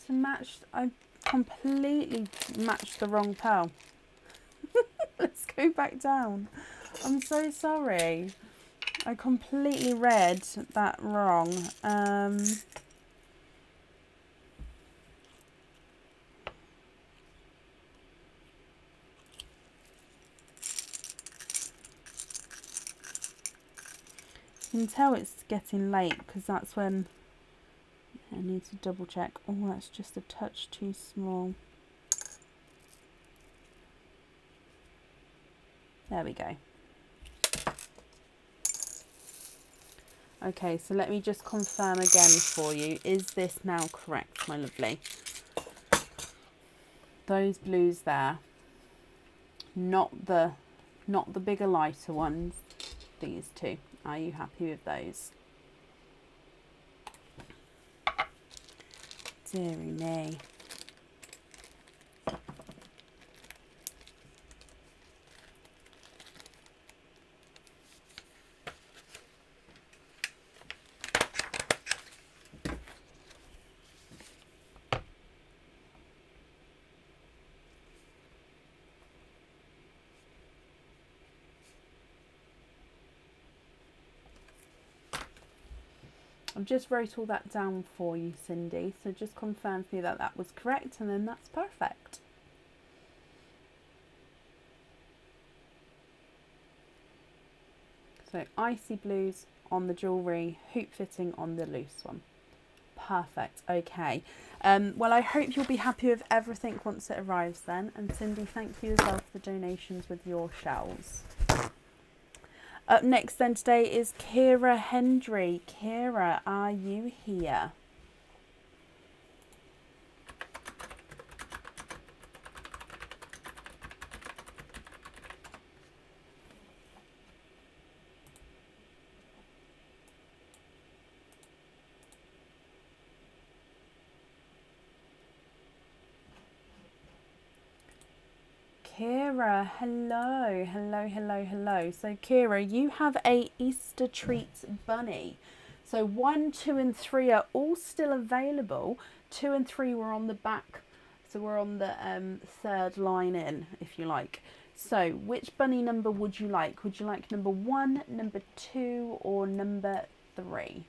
match, I completely matched the wrong pearl. Let's go back down. I'm so sorry. I completely read that wrong. You can tell it's getting late because that's when I need to double check. Oh, that's just a touch too small. There we go. Okay, so let me just confirm again for you. Is this now correct, my lovely? Those blues there, not the bigger, lighter ones. These two. Are you happy with those? Dearie me. I've just wrote all that down for you, Cindy, so just confirm for me that that was correct, and then that's perfect. So icy blues on the jewellery, hoop fitting on the loose one. Perfect, okay. Well, I hope you'll be happy with everything once it arrives then, and Cindy, thank you as well for the donations with your shells. Up next then today is Kira Hendry. Kira, are you here? Kira, hello, hello, hello, hello. So Kira, you have a Easter treats bunny. So 1, 2 and 3 are all still available. 2 and 3 were on the back, so we're on the third line in, if you like. So which bunny number would you like? Would you like number 1, number 2 or number 3?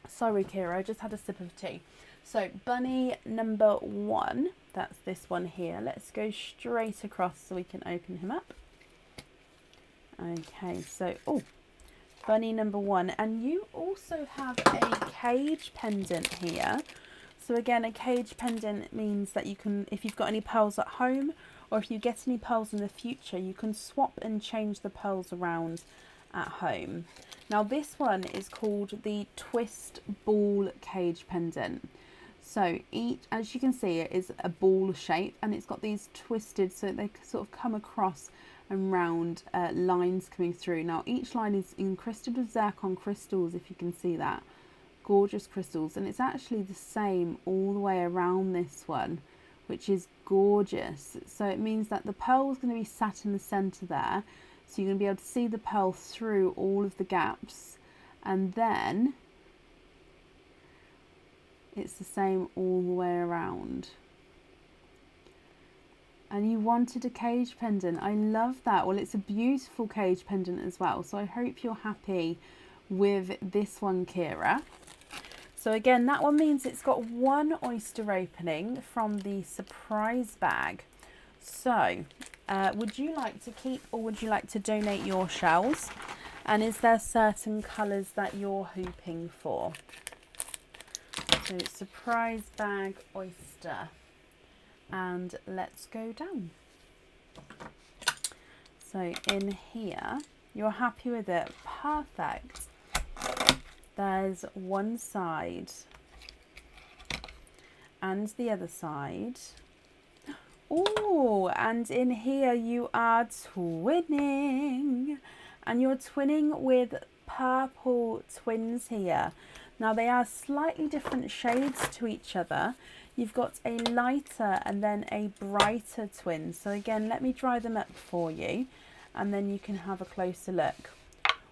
Sorry, Kira, I just had a sip of tea. So bunny number 1, that's this one here. Let's go straight across so we can open him up. Okay, so, oh, bunny number 1. And you also have a cage pendant here. So again, a cage pendant means that you can, if you've got any pearls at home, or if you get any pearls in the future, you can swap and change the pearls around at home. Now this one is called the Twist Ball Cage Pendant. So each, as you can see, it is a ball shape and it's got these twisted, so they sort of come across and round lines coming through. Now each line is encrusted with zircon crystals, if you can see that. Gorgeous crystals, and it's actually the same all the way around this one, which is gorgeous. So it means that the pearl is going to be sat in the center there. So you're going to be able to see the pearl through all of the gaps, and then it's the same all the way around. And you wanted a cage pendant. I love that. Well, it's a beautiful cage pendant as well. So I hope you're happy with this one, Kira. So again, that one means it's got 1 oyster opening from the surprise bag. So would you like to keep or would you like to donate your shells? And is there certain colours that you're hoping for? So surprise bag oyster. And let's go down. So in here, you're happy with it. Perfect. There's one side and the other side. Oh, and in here you are twinning. And you're twinning with purple twins here. Now they are slightly different shades to each other. You've got a lighter and then a brighter twin. So again, let me dry them up for you and then you can have a closer look.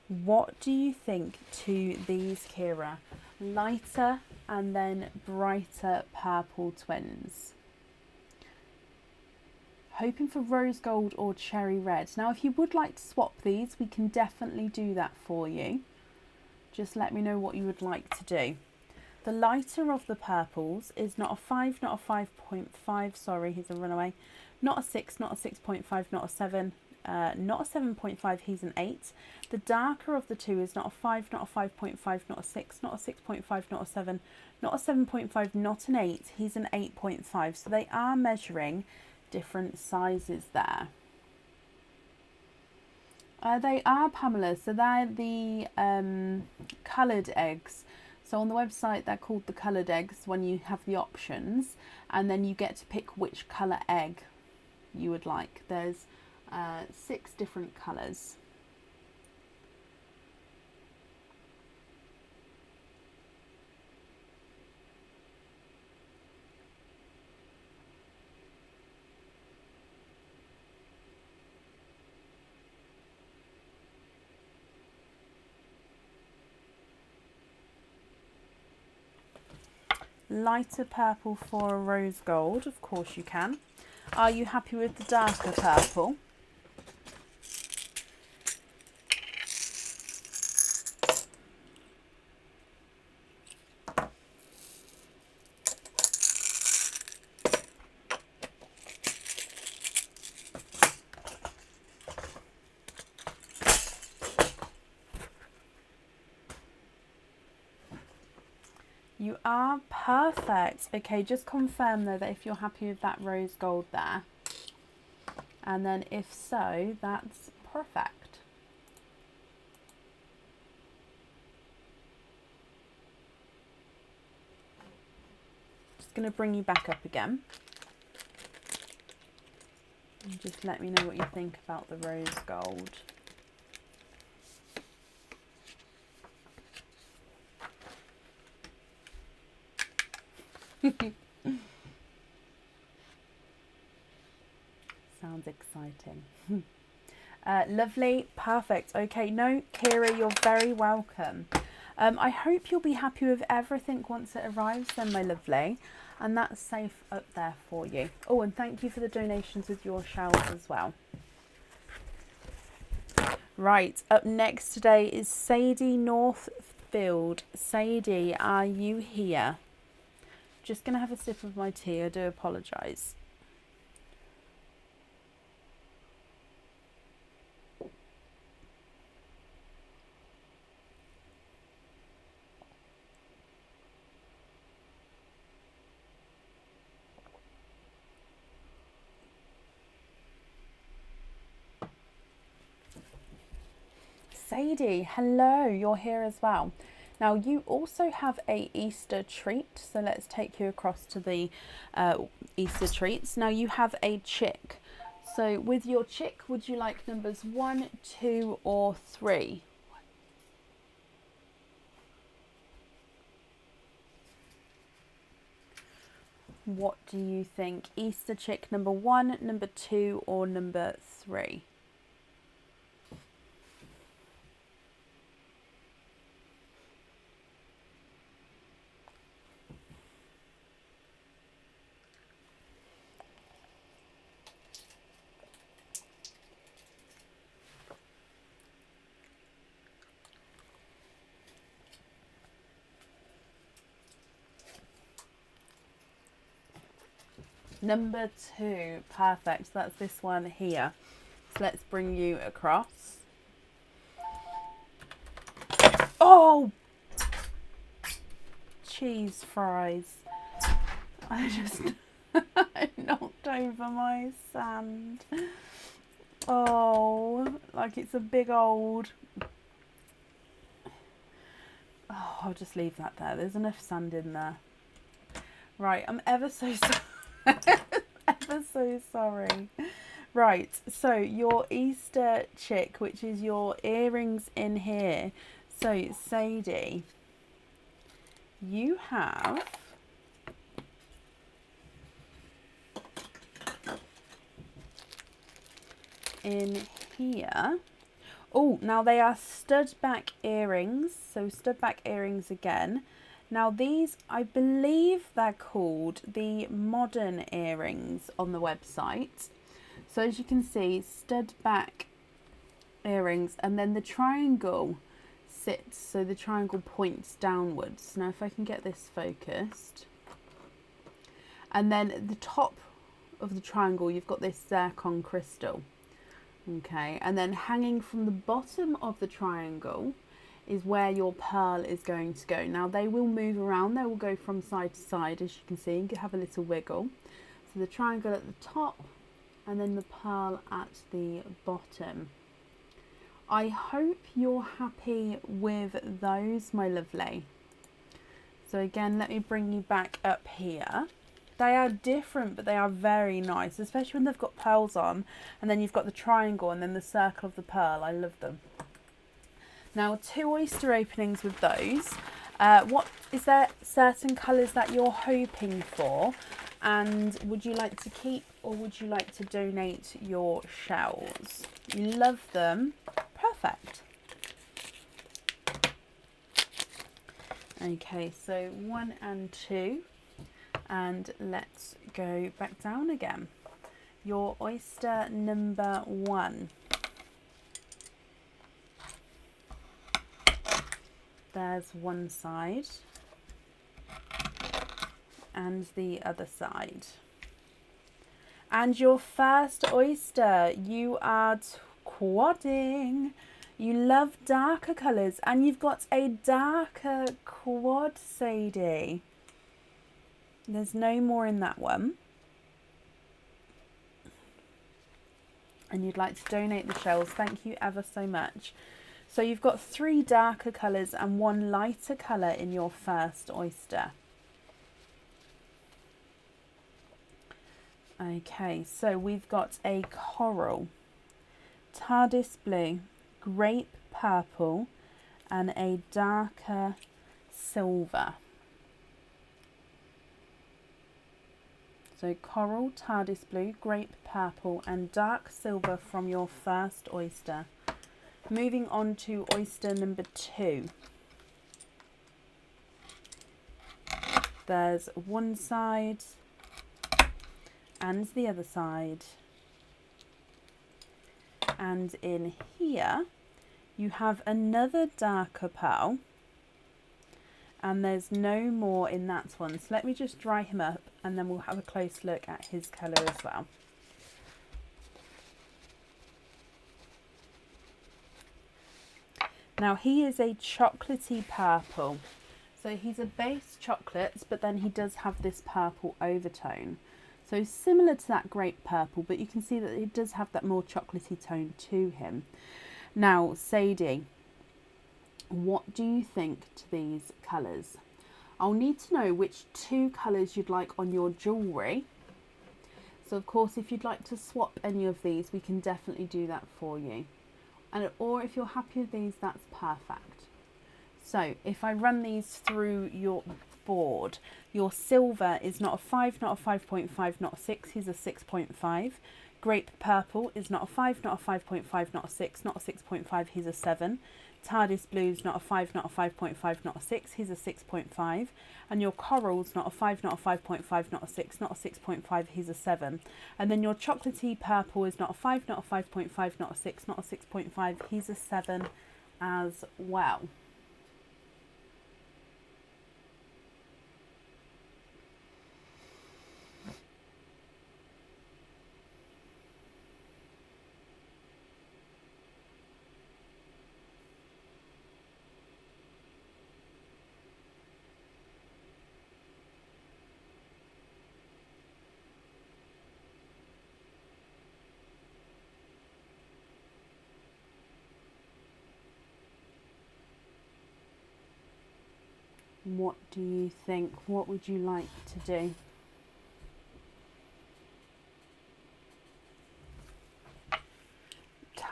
What do you think to these, Kira? Lighter and then brighter purple twins. Hoping for rose gold or cherry red. Now if you would like to swap these, we can definitely do that for you. Just let me know what you would like to do. The lighter of the purples is not a 5, not a 5.5, sorry, he's a runaway. Not a 6, not a 6.5, not a 7, not a 7.5, he's an 8. The darker of the two is not a 5, not a 5.5, not a 6, not a 6.5, not a 7, not a 7.5, not an 8, he's an 8.5. So they are measuring different sizes there. They are, Pamela, so they're the coloured eggs. So on the website they're called the coloured eggs when you have the options, and then you get to pick which colour egg you would like. There's 6 different colours. Lighter purple for a rose gold, of course you can. Are you happy with the darker purple? You are perfect. Okay, just confirm though that if you're happy with that rose gold there. And then if so, that's perfect. Just going to bring you back up again. And just let me know what you think about the rose gold. Sounds exciting. Lovely, perfect. Okay, no, Kira, you're very welcome. I hope you'll be happy with everything once it arrives then, my lovely. And that's safe up there for you. Oh, and thank you for the donations with your shells as well. Right, up next today is Sadie Northfield. Sadie, are you here? Just going to have a sip of my tea. I do apologise. Sadie, hello, you're here as well. Now you also have a Easter treat, so let's take you across to the Easter treats. Now you have a chick. So with your chick, would you like numbers 1, 2 or 3? What do you think? Easter chick number 1, number 2 or number 3? Number 2, perfect. That's this one here. So let's bring you across. Oh! Cheese fries. I just I knocked over my sand. Oh, like it's a big old... Oh, I'll just leave that there. There's enough sand in there. Right, I'm ever so sorry. Ever so sorry. Right, so your Easter chick, which is your earrings in here. So Sadie, you have in here. Oh, now they are stud back earrings. So stud back earrings again. Now these, I believe they're called the modern earrings on the website. So as you can see, stud back earrings, and then the triangle sits, so the triangle points downwards. Now if I can get this focused. And then the top of the triangle, you've got this zircon crystal. Okay, and then hanging from the bottom of the triangle is where your pearl is going to go. Now they will move around, they will go from side to side, as you can see, you can have a little wiggle. So the triangle at the top and then the pearl at the bottom. I hope you're happy with those, my lovely. So again, let me bring you back up here. They are different, but they are very nice, especially when they've got pearls on, and then you've got the triangle and then the circle of the pearl. I love them. Now, 2 oyster openings with those. What is there certain colours that you're hoping for? And would you like to keep or would you like to donate your shells? You love them. Perfect. Okay, so 1 and 2. And let's go back down again. Your oyster number 1. There's one side and the other side. And your first oyster, you are quadding. You love darker colours, and you've got a darker quad, Sadie. There's no more in that one. And you'd like to donate the shells. Thank you ever so much. So you've got 3 darker colours and 1 lighter colour in your first oyster. Okay, so we've got a coral, TARDIS blue, grape purple and a darker silver. So coral, TARDIS blue, grape purple and dark silver from your first oyster. Moving on to oyster number 2. There's one side and the other side. And in here you have another darker pearl. And there's no more in that one. So let me just dry him up and then we'll have a close look at his colour as well. Now he is a chocolatey purple. So he's a base chocolate, but then he does have this purple overtone. So similar to that grape purple, but you can see that it does have that more chocolatey tone to him. Now, Sadie, what do you think to these colours? I'll need to know which 2 colours you'd like on your jewellery. So of course, if you'd like to swap any of these, we can definitely do that for you. Or if you're happy with these, that's perfect. So if I run these through your board, your silver is not a 5, not a 5.5, not a 6, he's a 6.5. Grape purple is not a 5, not a 5.5, not a 6, not a 6.5, he's a 7. TARDIS blue's not a 5, not a 5.5, not a 6, he's a 6.5. And your coral's not a 5, not a 5.5, not a 6, not a 6.5, he's a 7. And then your chocolatey purple is not a 5, not a 5.5, not a 6, not a 6.5, he's a 7 as well. What do you think? What would you like to do?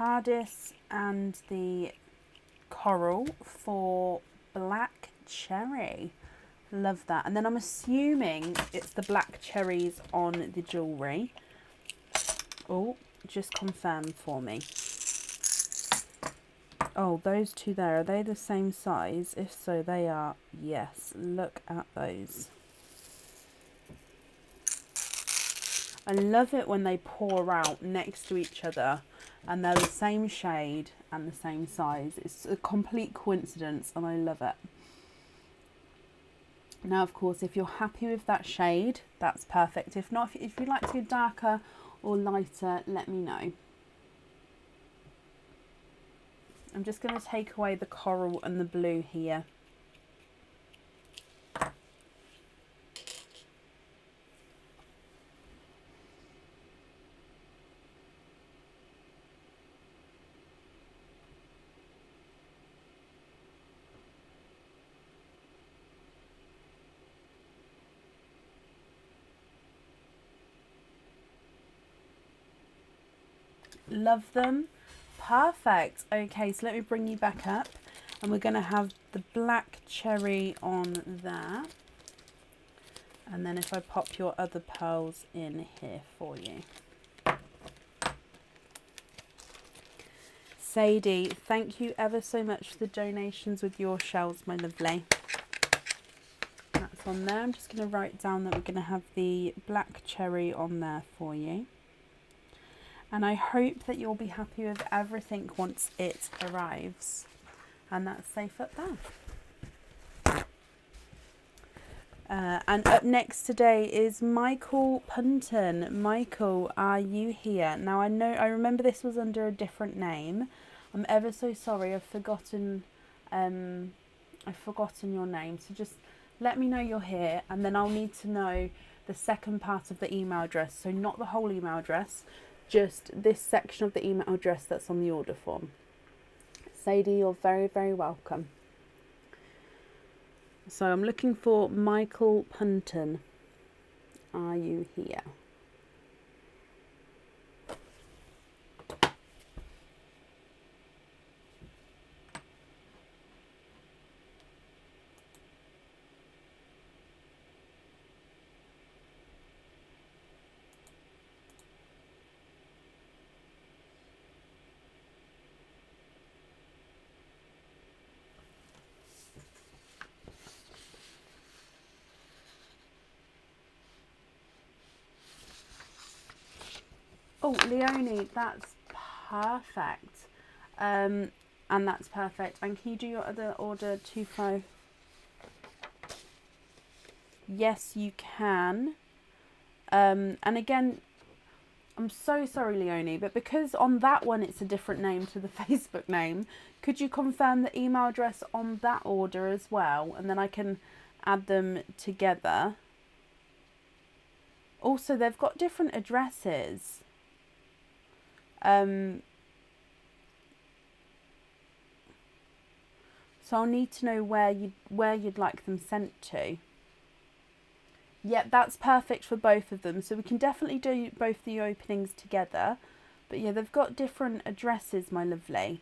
TARDIS and the coral for black cherry. Love that. And then I'm assuming it's the black cherries on the jewellery. Oh, just confirm for me. Oh, those two there, are they the same size? If so, they are. Yes, look at those. I love it when they pour out next to each other and they're the same shade and the same size. It's a complete coincidence and I love it. Now, of course, if you're happy with that shade, that's perfect. If not, if you'd like to go darker or lighter, let me know. I'm just going to take away the coral and the blue here. Love them. Perfect. Okay, so let me bring you back up and we're going to have the black cherry on there. And then if I pop your other pearls in here for you. Sadie, thank you ever so much for the donations with your shells, my lovely. That's on there. I'm just going to write down that we're going to have the black cherry on there for you. And I hope that you'll be happy with everything once it arrives. And that's safe up there. And up next today is Michael Punton. Michael, are you here? Now I remember this was under a different name. I'm ever so sorry, I've forgotten your name. So just let me know you're here and then I'll need to know the second part of the email address. So not the whole email address, just this section of the email address that's on the order form. Sadie, you're very, very welcome. So I'm looking for Michael Punton. Are you here? Oh, Leonie, that's perfect. And that's perfect. And can you do your other order 25? Yes, you can. And again, I'm so sorry, Leonie, but because on that one it's a different name to the Facebook name, could you confirm the email address on that order as well? And then I can add them together. Also, they've got different addresses. So I'll need to know where you'd like them sent to. Yep, that's perfect for both of them. So we can definitely do both the openings together. But yeah, they've got different addresses, my lovely.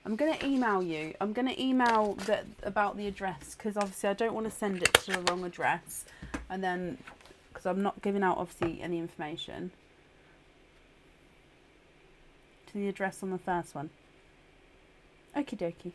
I'm going to email you. I'm going to email about the address because obviously I don't want to send it to the wrong address. And then, because I'm not giving out obviously any information. To the address on the first one. Okie dokie.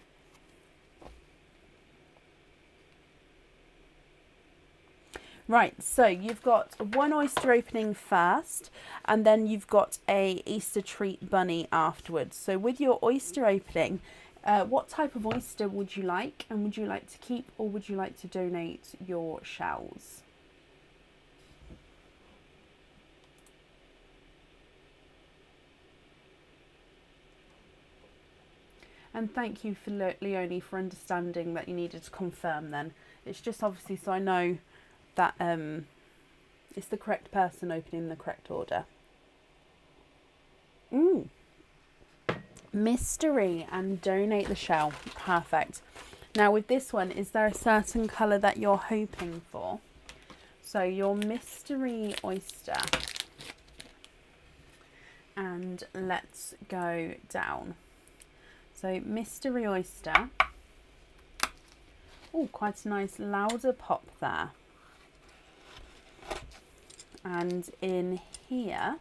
Right, so you've got one oyster opening first, and then you've got a Easter treat bunny afterwards. So with your oyster opening, what type of oyster would you like? And would you like to keep or would you like to donate your shells? And thank you for Leonie for understanding that you needed to confirm then. It's just obviously so I know that it's the correct person opening the correct order. Mystery and donate the shell. Perfect. Now with this one, is there a certain colour that you're hoping for? So your mystery oyster. And let's go down. So mystery oyster. Oh, quite a nice louder pop there. And in here,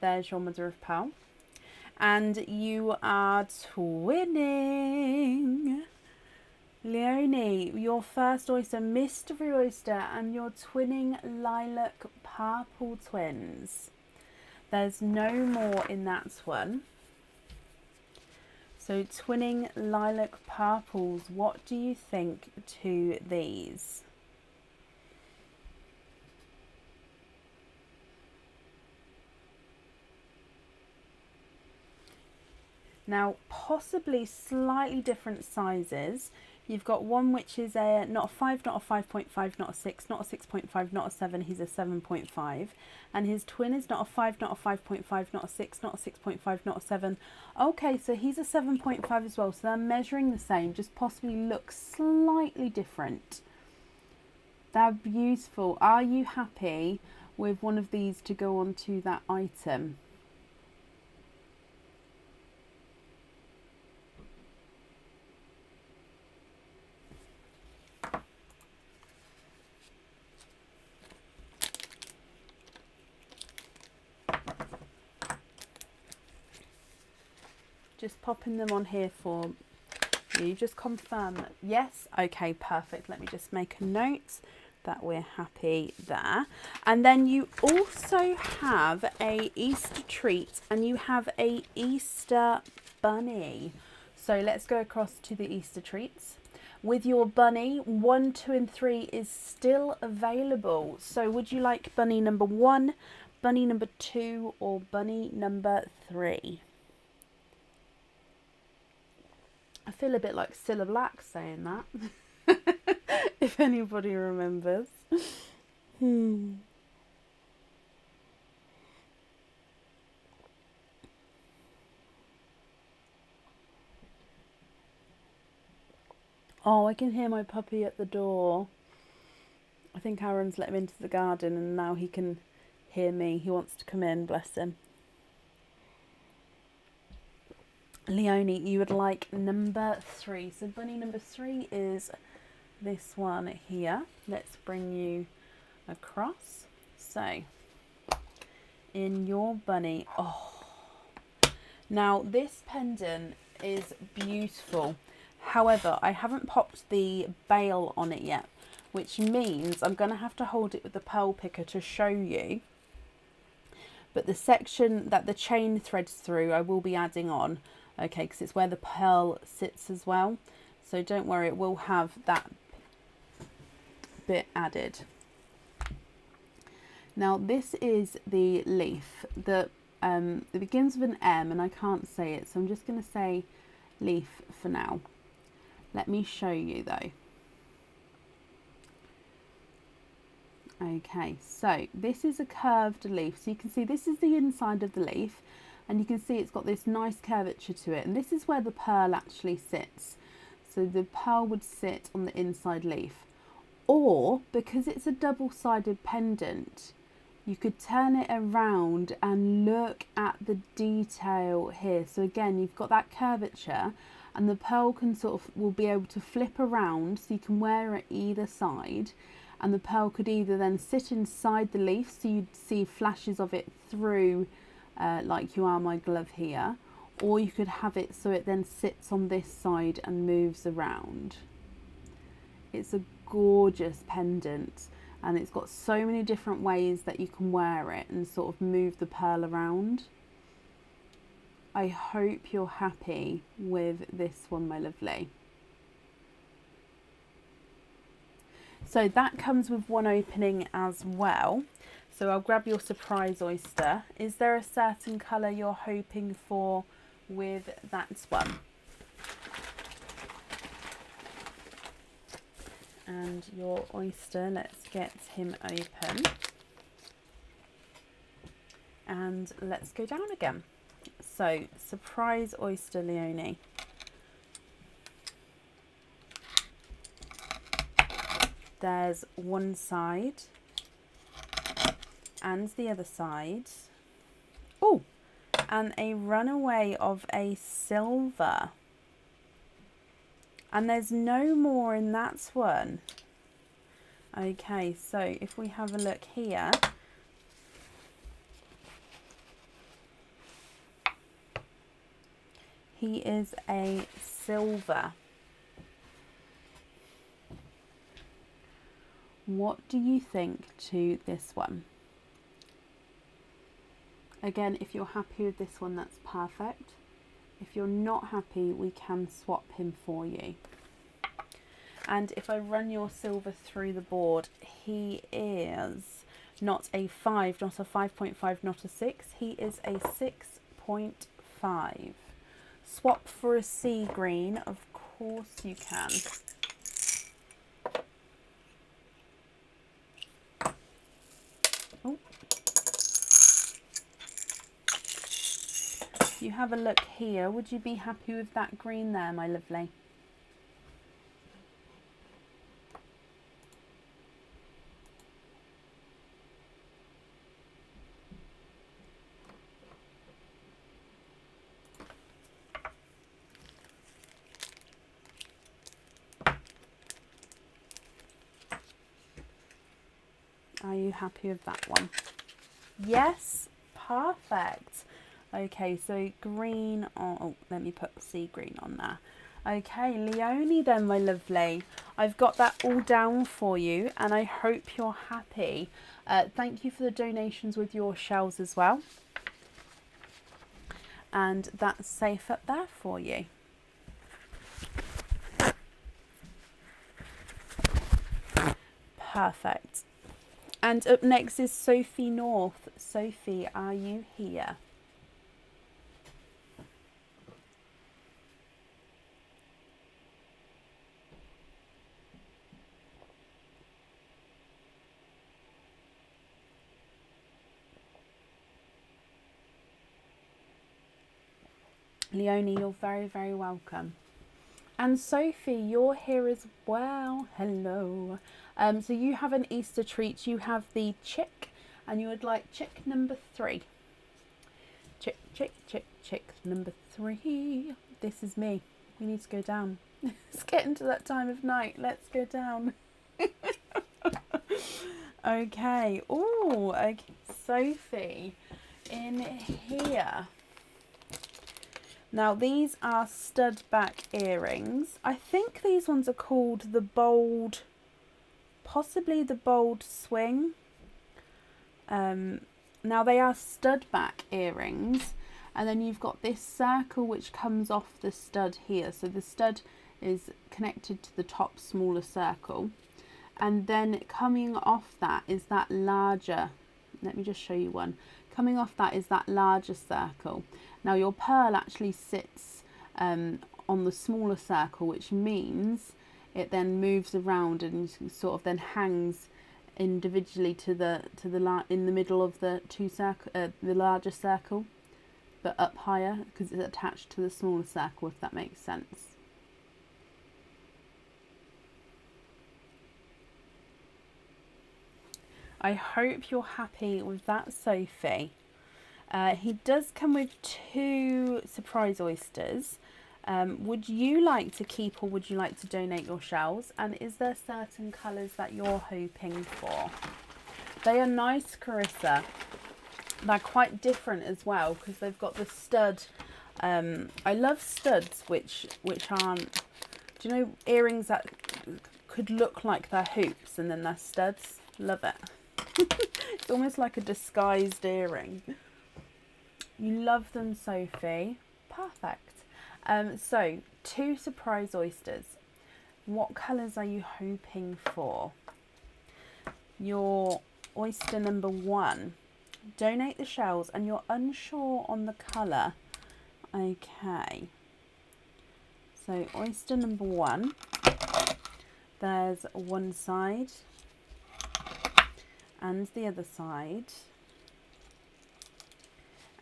there's your mother of pearl. And you are twinning. Leonie, your first oyster, mystery oyster, and you're twinning lilac purple twins. There's no more in that one. So twinning lilac purples, what do you think to these? Now, possibly slightly different sizes. You've got one which is not a 5, not a 5.5, not a 6, not a 6.5, not a 7, he's a 7.5. And his twin is not a 5, not a 5.5, not a 6, not a 6.5, not a 7. Okay, so he's a 7.5 as well. So they're measuring the same, just possibly look slightly different. They're beautiful. Are you happy with one of these to go onto that item? Just popping them on here for you. Just confirm that yes. Okay, perfect. Let me just make a note that we're happy there. And then you also have a Easter treat and you have a Easter bunny. So let's go across to the Easter treats. With your bunny, 1, 2 and 3 is still available. So would you like bunny number 1, bunny number 2 or bunny number 3? I feel a bit like Cilla Black saying that, if anybody remembers. Oh, I can hear my puppy at the door. I think Aaron's let him into the garden and now he can hear me. He wants to come in, bless him. Leonie, you would like number 3. So bunny number 3 is this one here. Let's bring you across. So in your bunny, oh, now this pendant is beautiful. However, I haven't popped the bail on it yet, which means I'm going to have to hold it with the pearl picker to show you. But the section that the chain threads through, I will be adding on. Okay, because it's where the pearl sits as well. So don't worry, it will have that bit added. Now this is the leaf that it begins with an M and I can't say it, so I'm just going to say leaf for now. Let me show you though. Okay, so this is a curved leaf. So you can see this is the inside of the leaf. And you can see it's got this nice curvature to it. And this is where the pearl actually sits. So the pearl would sit on the inside leaf. Or, because it's a double-sided pendant, you could turn it around and look at the detail here. So again, you've got that curvature and the pearl can will be able to flip around so you can wear it either side. And the pearl could either then sit inside the leaf so you'd see flashes of it through like you are my glove here, or you could have it so it then sits on this side and moves around. It's a gorgeous pendant and it's got so many different ways that you can wear it and sort of move the pearl around. I hope you're happy with this one, my lovely. So that comes with one opening as well. So I'll grab your surprise oyster. Is there a certain colour you're hoping for with that one? And your oyster, let's get him open. And let's go down again. So surprise oyster, Leonie. There's one side and the other side. Oh, and a runaway of a silver. And there's no more in that one. Okay, so if we have a look here, he is a silver. What do you think to this one? Again, if you're happy with this one, that's perfect. If you're not happy, we can swap him for you. And if I run your silver through the board, he is not a 5, not a 5.5, not a 6. He is a 6.5. Swap for a sea green, of course you can. Oh. You have a look here. Would you be happy with that green there, my lovely? Are you happy with that one? Yes, perfect. Okay, so green, oh, let me put sea green on there. Okay, Leonie then, my lovely. I've got that all down for you and I hope you're happy. Thank you for the donations with your shells as well. And that's safe up there for you. Perfect. And up next is Sophie North. Sophie, are you here? Leonie, you're very, very welcome. And Sophie, you're here as well. Hello. So you have an Easter treat. You have the chick, and you would like chick number 3. Chick, chick, chick, chick number 3. This is me. We need to go down. It's getting to that time of night. Let's go down. Okay. Oh, okay. Sophie, in here. Now these are stud back earrings. I think these ones are called the bold, possibly the bold swing. Now they are stud back earrings, and then you've got this circle which comes off the stud here. So the stud is connected to the top smaller circle, and then coming off that is that larger, let me just show you one. Coming off that is that larger circle. Now your pearl actually sits on the smaller circle, which means it then moves around and sort of then hangs individually to the in the middle of the the larger circle, but up higher because it's attached to the smaller circle, if that makes sense. I hope you're happy with that, Sophie. He does come with 2 surprise oysters. Would you like to keep or would you like to donate your shells? And is there certain colours that you're hoping for? They are nice, Carissa. They're quite different as well because they've got the stud. I love studs which aren't, do you know, earrings that could look like they're hoops and then they're studs? Love it. It's almost like a disguised earring. You love them, Sophie. Perfect. So 2 surprise oysters. What colours are you hoping for? Your oyster number 1. Donate the shells and you're unsure on the colour. Okay. So oyster number 1. There's one side and the other side.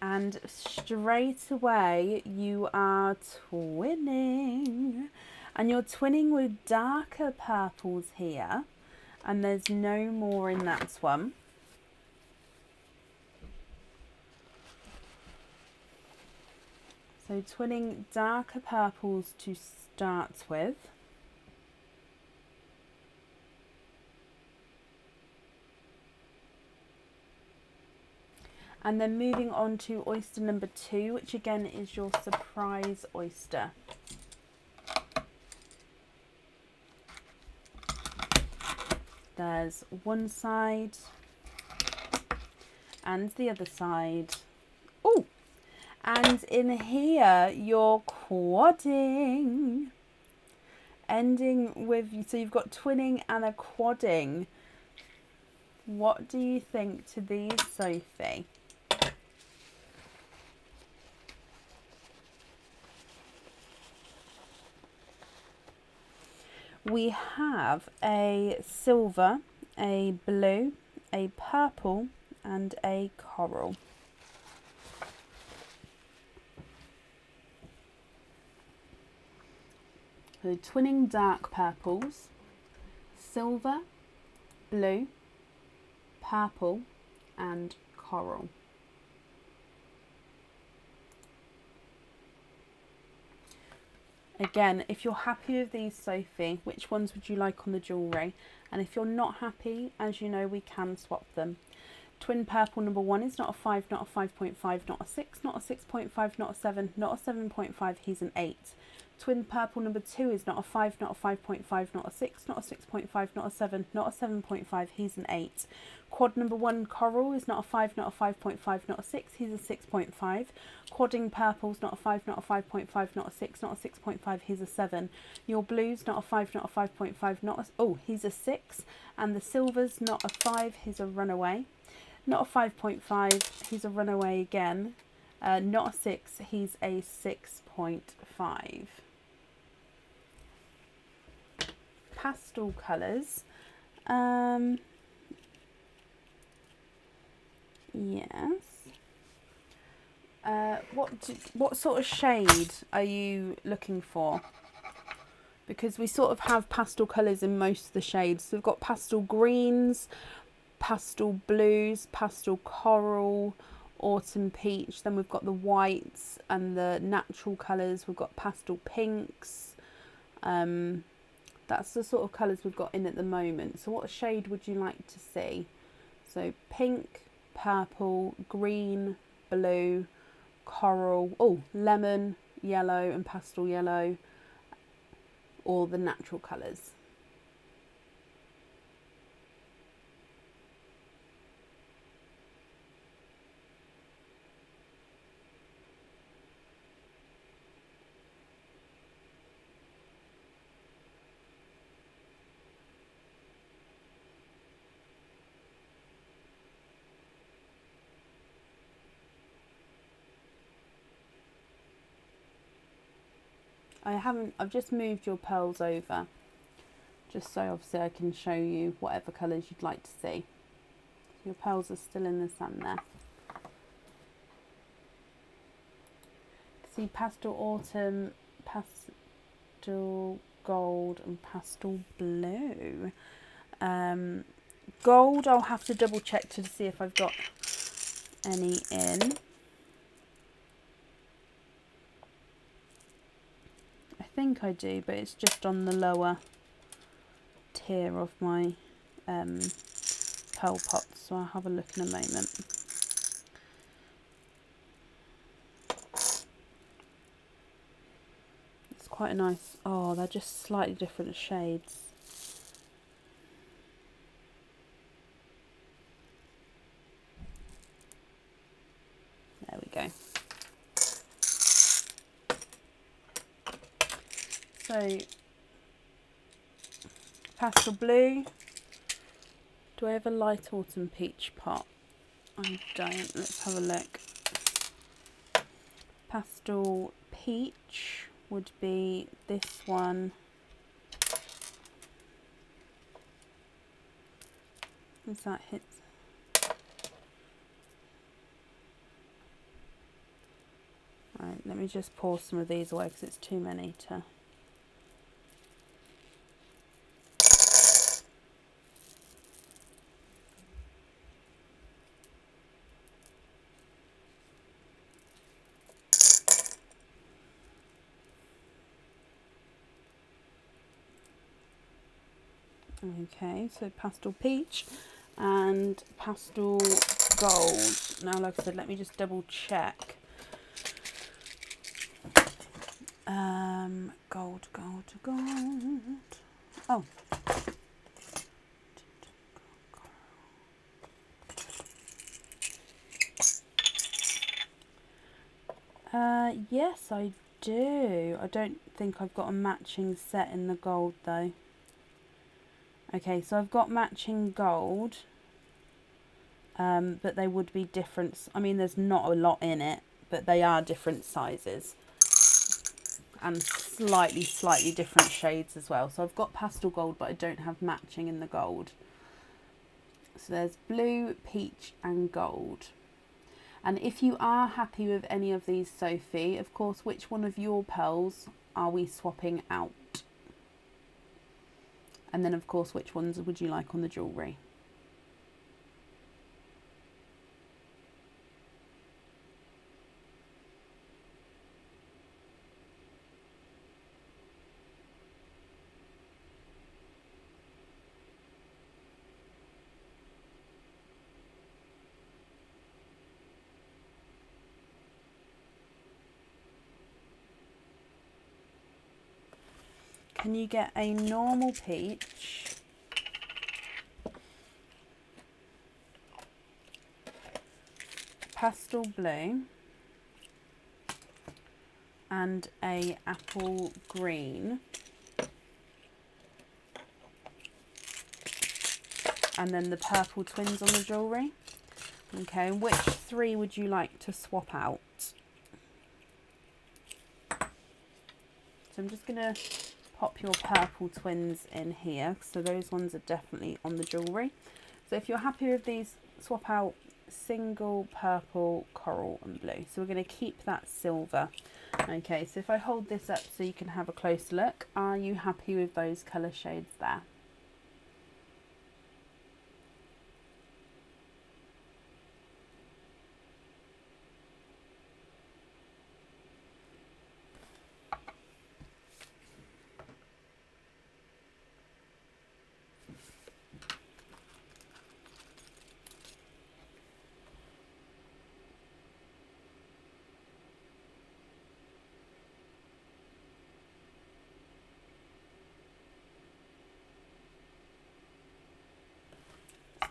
And straight away you are twinning, and you're twinning with darker purples here, and there's no more in that one. So twinning darker purples to start with. And then moving on to oyster number 2, which again is your surprise oyster. There's one side and the other side. Oh, and in here you're quadding. Ending with, so you've got twinning and a quadding. What do you think to these, Sophie? We have a silver, a blue, a purple and a coral. So twinning dark purples, silver, blue, purple and coral. Again, if you're happy with these, Sophie, which ones would you like on the jewellery? And if you're not happy, as you know, we can swap them. Twin purple number 1 is not a 5, not a 5.5, not a 6, not a 6.5, not a 7, not a 7.5, he's an 8. Twin purple number 2 is not a 5, not a 5.5, not a 6, not a 6.5, not a 7, not a 7.5, he's an 8. Quad number 1 coral is not a 5, not a 5.5, not a 6, he's a 6.5. Quadding purple's not a 5, not a 5.5, not a 6, not a 6.5, he's a 7. Your blue's not a 5, not a 5.5, not a, oh, he's a 6. And the silver's not a 5, he's a runaway. Not a 5.5, he's a runaway again. Not a 6, he's a 6.5. Pastel colours. Yes. What sort of shade are you looking for? Because we sort of have pastel colours in most of the shades. So we've got pastel greens, pastel blues, pastel coral, autumn peach. Then we've got the whites and the natural colours. We've got pastel pinks. That's the sort of colours we've got in at the moment. So what shade would you like to see? So pink, purple, green, blue, coral, oh, lemon, yellow and pastel yellow, or the natural colours. I've just moved your pearls over, just so obviously I can show you whatever colours you'd like to see. Your pearls are still in the sun there. See pastel autumn, pastel gold and pastel blue. Gold I'll have to double check to see if I've got any in. I think I do, but it's just on the lower tier of my pearl pots, so I'll have a look in a moment. It's quite a nice, oh, they're just slightly different shades. There we go. So, pastel blue. Do I have a light autumn peach pot? I don't. Let's have a look. Pastel peach would be this one. As that hits. Right, let me just pour some of these away because it's too many to. Okay, so pastel peach and pastel gold. Now, like I said, let me just double check. Gold, gold, gold. Oh. Yes, I do. I don't think I've got a matching set in the gold though. Okay, so I've got matching gold, but they would be different. I mean, there's not a lot in it, but they are different sizes and slightly different shades as well. So I've got pastel gold, but I don't have matching in the gold. So there's blue, peach and gold. And if you are happy with any of these, Sophie, of course, which one of your pearls are we swapping out? And then, of course, which ones would you like on the jewellery? Can you get a normal peach, pastel blue and a apple green, and then the purple twins on the jewellery? Okay, which three would you like to swap out? So I'm just going to pop your purple twins in here, so those ones are definitely on the jewellery. So if you're happy with these, swap out single purple, coral and blue. So we're going to keep that silver. Okay, so if I hold this up so you can have a closer look, are you happy with those colour shades there?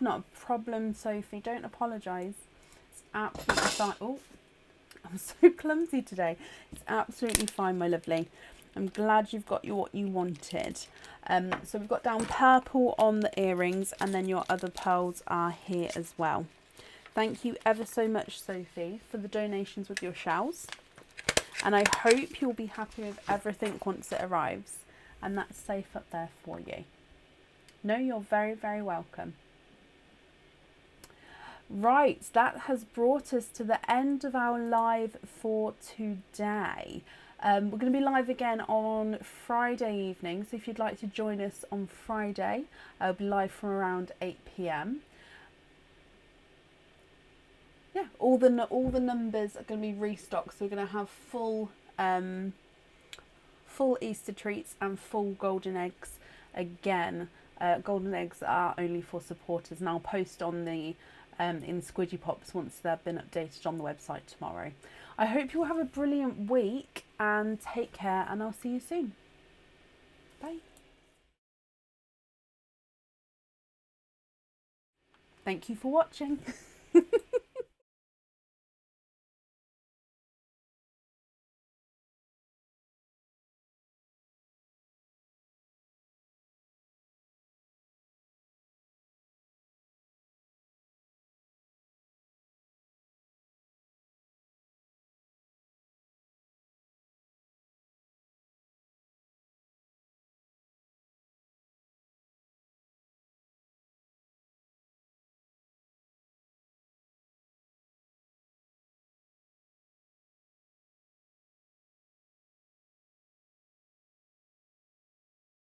Not a problem, Sophie. Don't apologise. It's absolutely fine. Oh, I'm so clumsy today. It's absolutely fine, my lovely. I'm glad you've got what you wanted. So we've got down purple on the earrings, and then your other pearls are here as well. Thank you ever so much, Sophie, for the donations with your shells. And I hope you'll be happy with everything once it arrives. And that's safe up there for you. No, you're very, very welcome. Right, that has brought us to the end of our live for today. We're going to be live again on Friday evening, so if you'd like to join us on Friday, I'll be live from around 8 p.m. Yeah, all the numbers are going to be restocked, so we're going to have full Easter treats and full golden eggs again. Golden eggs are only for supporters, and I'll post on the in Squidgy Pops once they've been updated on the website tomorrow. I hope you all have a brilliant week and take care, and I'll see you soon. Bye. Thank you for watching.